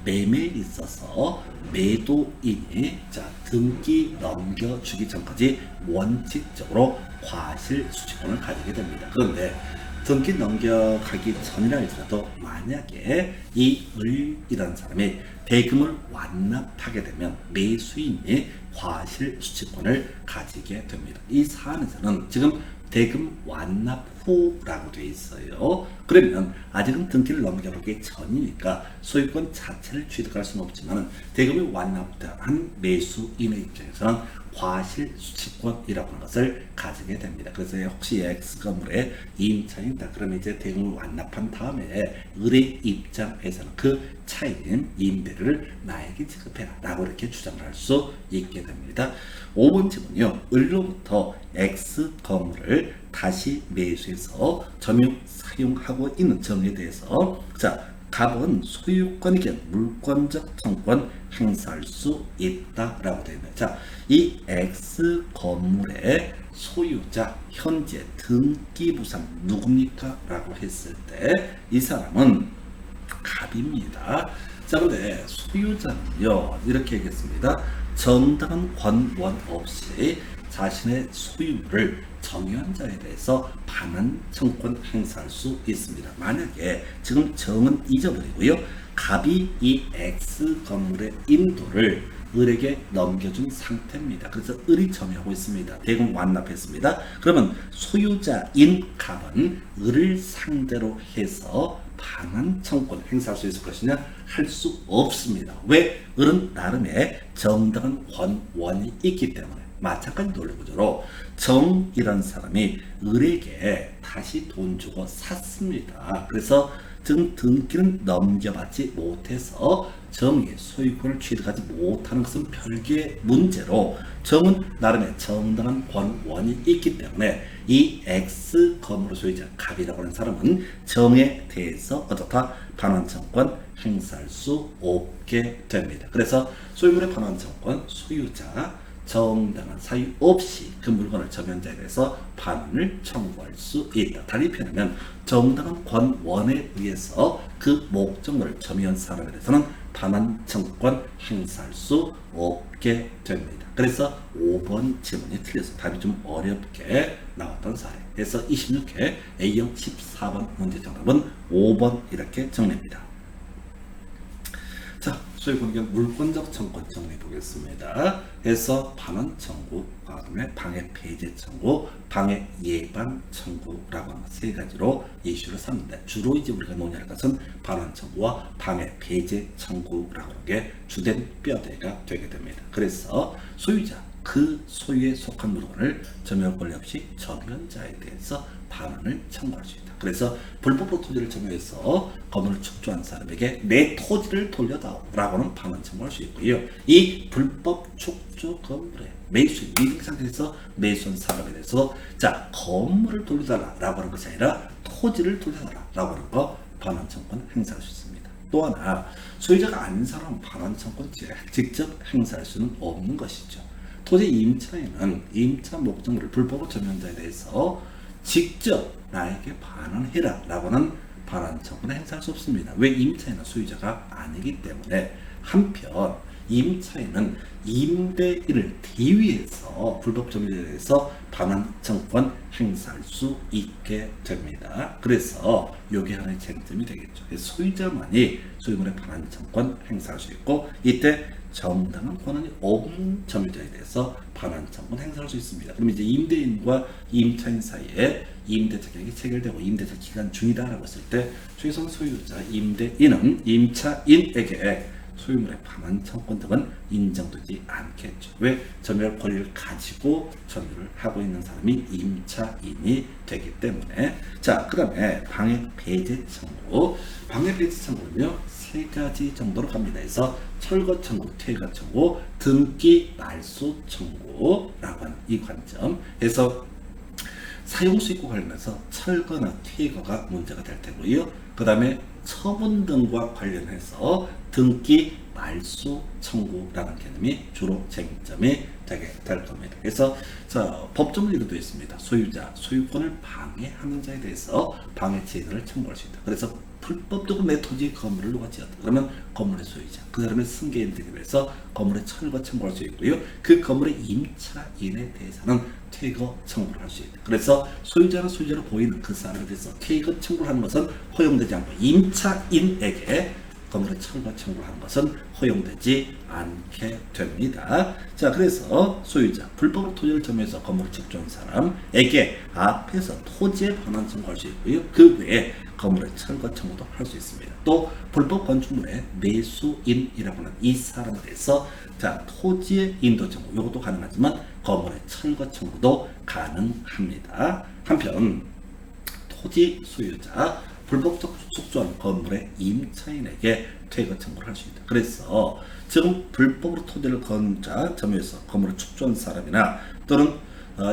매매에 있어서 매도인이 등기 넘겨주기 전까지 원칙적으로 과실 수취권을 가지게 됩니다. 그런데 등기 넘겨가기 전이라 할지라도 만약에 이 을이라는 사람이 대금을 완납하게 되면 매수인이 과실 수취권을 가지게 됩니다. 이 사안에서는 지금 대금 완납 후라고 되어 있어요. 그러면 아직은 등기를 넘겨가기 전이니까 소유권 자체를 취득할 수는 없지만 대금이 완납한 매수인의 입장에서는 과실 수취권이라고 하는 것을 가지게 됩니다. 그래서 혹시 X 건물에 임차인이 있다 그러면 이제 대금을 완납한 다음에 을의 입장에서는 그 차익인 임대료를 나에게 지급해라 라고 이렇게 주장을 할 수 있게 됩니다. 5번째는요. 을로부터 X 건물을 다시 매수해서 점유 사용하고 있는 점에 대해서 자 갑은 소유권에게 물권적 청구권 행사할 수 있다라고 되어 있네요. 자, 이 X 건물의 소유자 현재 등기부상 누굽니까? 라고 했을 때 이 사람은 갑입니다. 자, 근데 소유자는요 이렇게 얘기했습니다. 정당한 권원 없이 자신의 소유를 정의한 자에 대해서 반환 청구권 행사할 수 있습니다. 만약에 지금 정은 잊어버리고요. 갑이 이 X 건물의 인도를 을에게 넘겨준 상태입니다. 그래서 을이 점유하고 있습니다. 대금 완납했습니다. 그러면 소유자인 갑은 을을 상대로 해서 반환 청구권 행사할 수 있을 것이냐? 할 수 없습니다. 왜? 을은 나름의 정당한 권원이 있기 때문에. 마찬가지 논리구조로 정이라는 사람이 을에게 다시 돈 주고 샀습니다. 그래서 지금 등기는 넘겨받지 못해서 정의 소유권을 취득하지 못하는 것은 별개의 문제로 정은 나름의 정당한 권원이 있기 때문에 이 X 건물 소유자 갑이라고 하는 사람은 정에 대해서 어떻다? 반환청권 행사할 수 없게 됩니다. 그래서 소유물의 반환청권 소유자 정당한 사유 없이 그 물건을 점유자에 대해서 반환을 청구할 수 있다. 달리 표현하면 정당한 권원에 의해서 그 목적물을 점유한 사람에 대해서는 반환 청구권 행사할 수 없게 됩니다. 그래서 5번 지문이 틀려서 답이 좀 어렵게 나왔던 사례. 그래서 26회 A형 14번 문제 정답은 5번 이렇게 정리합니다. 자, 소유권익의 물권적 청구권 정리해 보겠습니다. 그래서 반환 청구, 그다음에 방해 폐제 청구, 방해 예방 청구라고 하는 세 가지로 이슈를 삼는데 주로 이제 우리가 논의할 것은 반환 청구와 방해 폐제 청구라고 하는 게 주된 뼈대가 되게 됩니다. 그래서 소유자 그 소유에 속한 물건을 점유할 권리 없이 점유자에 대해서 반환을 청구할 수 있다. 그래서 불법으로 토지를 점유해서 건물을 축조한 사람에게 내 토지를 돌려다오라고는 반환 청구할 수 있고요. 이 불법 축조 건물의 매수 미팅 상태에서 매수한 사람에 대해서 자 건물을 돌려달라라고 하는 것이 아니라 토지를 돌려달라라고 하는 거 반환 청구는 행사할 수 있습니다. 또 하나 소유자가 아닌 사람은 반환 청구는 직접 행사할 수는 없는 것이죠. 토지 임차인은 임차 목적물을 불법으로 점유한 자에 대해서 직접 나에게 반환해라 라고는 반환 청구는 행사할 수 없습니다. 왜? 임차인은 소유자가 아니기 때문에. 한편 임차인은 임대인을 대위해서 불법 점유자에 대해서 반환 청구권 행사할 수 있게 됩니다. 그래서 이게 하나의 쟁점이 되겠죠. 소유자만이 소유물의 반환 청구권 행사할 수 있고 이때 정당한 권한이 없는 점유자에 대해서 반환 청구권 행사할 수 있습니다. 그럼 이제 임대인과 임차인 사이에 임대차 계약이 체결되고 임대차 기간 중이다라고 했을 때 최소한 소유자 임대인은 임차인에게 소유물의 반환 청구권 등은 인정되지 않겠죠. 왜? 점유할 권리를 가지고 점유를 하고 있는 사람이 임차인이 되기 때문에. 자, 그 다음에 방해 배제 청구. 방해 배제 청구는요 세 가지 정도로 갑니다. 그래서 철거 청구, 퇴거 청구, 등기 말소 청구라고 하는 이 관점. 그래서 사용 수익과 관련해서 철거나 퇴거가 문제가 될 테고요. 그 다음에 처분 등과 관련해서 등기 말소 청구라는 개념이 주로 쟁점이 되게 될 겁니다. 그래서 자, 법조문 이렇게 되어 있습니다. 소유자, 소유권을 방해하는 자에 대해서 방해 제도를 청구할 수 있다. 그래서 불법적으로 내 토지 건물을 누가 지었다. 그러면 건물의 소유자, 그 사람의 승계인 등에 대해서 건물의 철거 청구할 수 있고요. 그 건물의 임차인에 대해서는 퇴거 청구를 할 수 있다. 그래서 소유자는 소유자로 보이는 그 사람에 대해서 퇴거 청구를 하는 것은 허용되지 않고 임차인에게 건물의 철거 청구를 하는 것은 허용되지 않게 됩니다. 자, 그래서 소유자, 불법으로 토지를 점유해서 건물을 축조한 사람에게 앞에서 토지에 반환 청구할 수 있고요. 그 외에 건물의 철거 청구도 할 수 있습니다. 또 불법 건축물의 매수인이라고 하는 이 사람에 대해서 자 토지의 인도 청구 이것도 가능하지만 건물의 철거 청구도 가능합니다. 한편 토지 소유자 불법적 축조한 건물의 임차인에게 퇴거 청구를 할 수 있다. 그래서 지금 불법으로 토지를 점유해서 건물을 축조한 사람이나 또는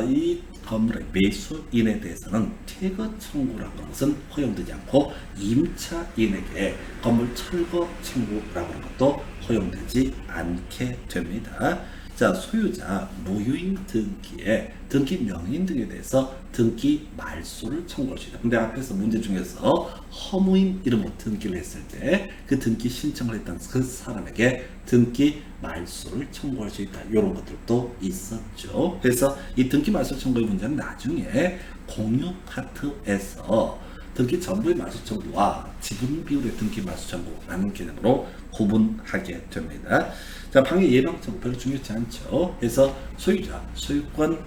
이 건물의 매수인에 대해서는 퇴거 청구라고 하는 것은 허용되지 않고 임차인에게 건물 철거 청구라고 하는 것도 허용되지 않게 됩니다. 자, 소유자 무효인 등기에 등기 명인 등에 대해서 등기 말소를 청구할 수 있다. 근데 앞에서 문제 중에서 허무인 이름으로 등기를 했을 때 그 등기 신청을 했던 그 사람에게 등기 말소를 청구할 수 있다. 이런 것들도 있었죠. 그래서 이 등기 말소 청구의 문제는 나중에 공유 파트에서 등기 전부의 말소 청구와 지분 비율의 등기 말소 청구라는 개념으로 구분하게 됩니다. 자, 방해 예방 청구 별로 중요하지 않죠. 그래서 소유자, 소유권을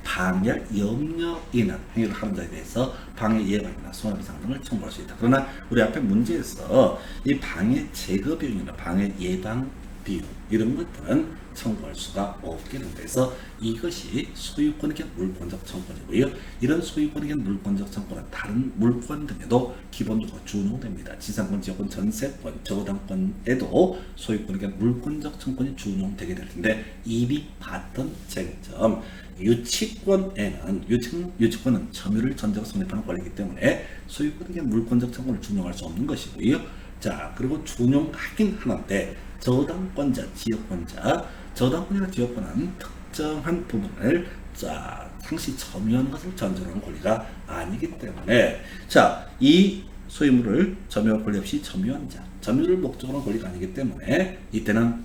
방해할 염려 있는 행위를 하는 자에 대해서 방해 예방이나 손해배상 등을 청구할 수 있다. 그러나 우리 앞에 문제에서 이 방해 제거 비용이나 방해 예방 비용 이런 것들은 청구할 수가 없게 된다서 이것이 소유권에 대한 물권적 청구이고요. 이런 소유권에 대한 물권적 청구는 다른 물권 등에도 기본적으로 준용됩니다. 지상권, 지역권, 전세권, 저당권에도 소유권에 대한 물권적 청구권이 준용되게 될 텐데 이미 봤던 쟁점 유치권에는 유치권은 점유를 전제로 성립하는 권리이기 때문에 소유권에 대한 물권적 청구를 준용할 수 없는 것이고요. 자, 그리고 준용하긴 하는데 저당권자, 지역권자, 저당권이나 지역권은 특정한 부분을 상시 점유하는 것을 전제로한 권리가 아니기 때문에 자, 이 소유물을 점유할 권리 없이 점유한 자, 점유를 목적으로 한 권리가 아니기 때문에 이때는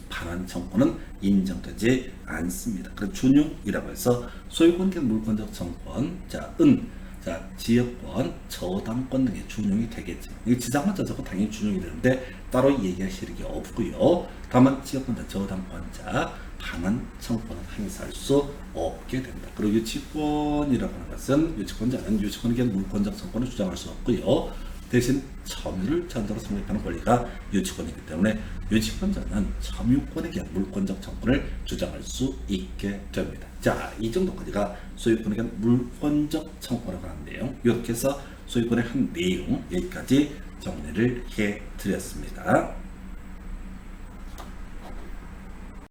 반환 청구는 인정되지 않습니다. 그래서 준용이라고 해서 소유권 및 물권적 청구권, 지역권, 저당권 등의 준용이 되겠죠. 이게 지상권, 저작권 당연히 준용이 되는데 따로 얘기하실 게 없고요. 다만 지역권자, 저당권자 반환 청구권은 행사할 수 없게 됩니다. 그리고 유치권이라고 하는 것은 유치권자는 유치권에 대한 물권적 청구권을 주장할 수 없고요. 대신 점유를 전제로 성립하는 권리가 유치권이기 때문에 유치권자는 점유권에 대한 물권적 청구권을 주장할 수 있게 됩니다. 자, 이 정도까지가 소유권에 대한 물권적 청구라고 하는 내용. 이렇게 해서 소유권의 한 내용 여기까지 정리를 해 드렸습니다.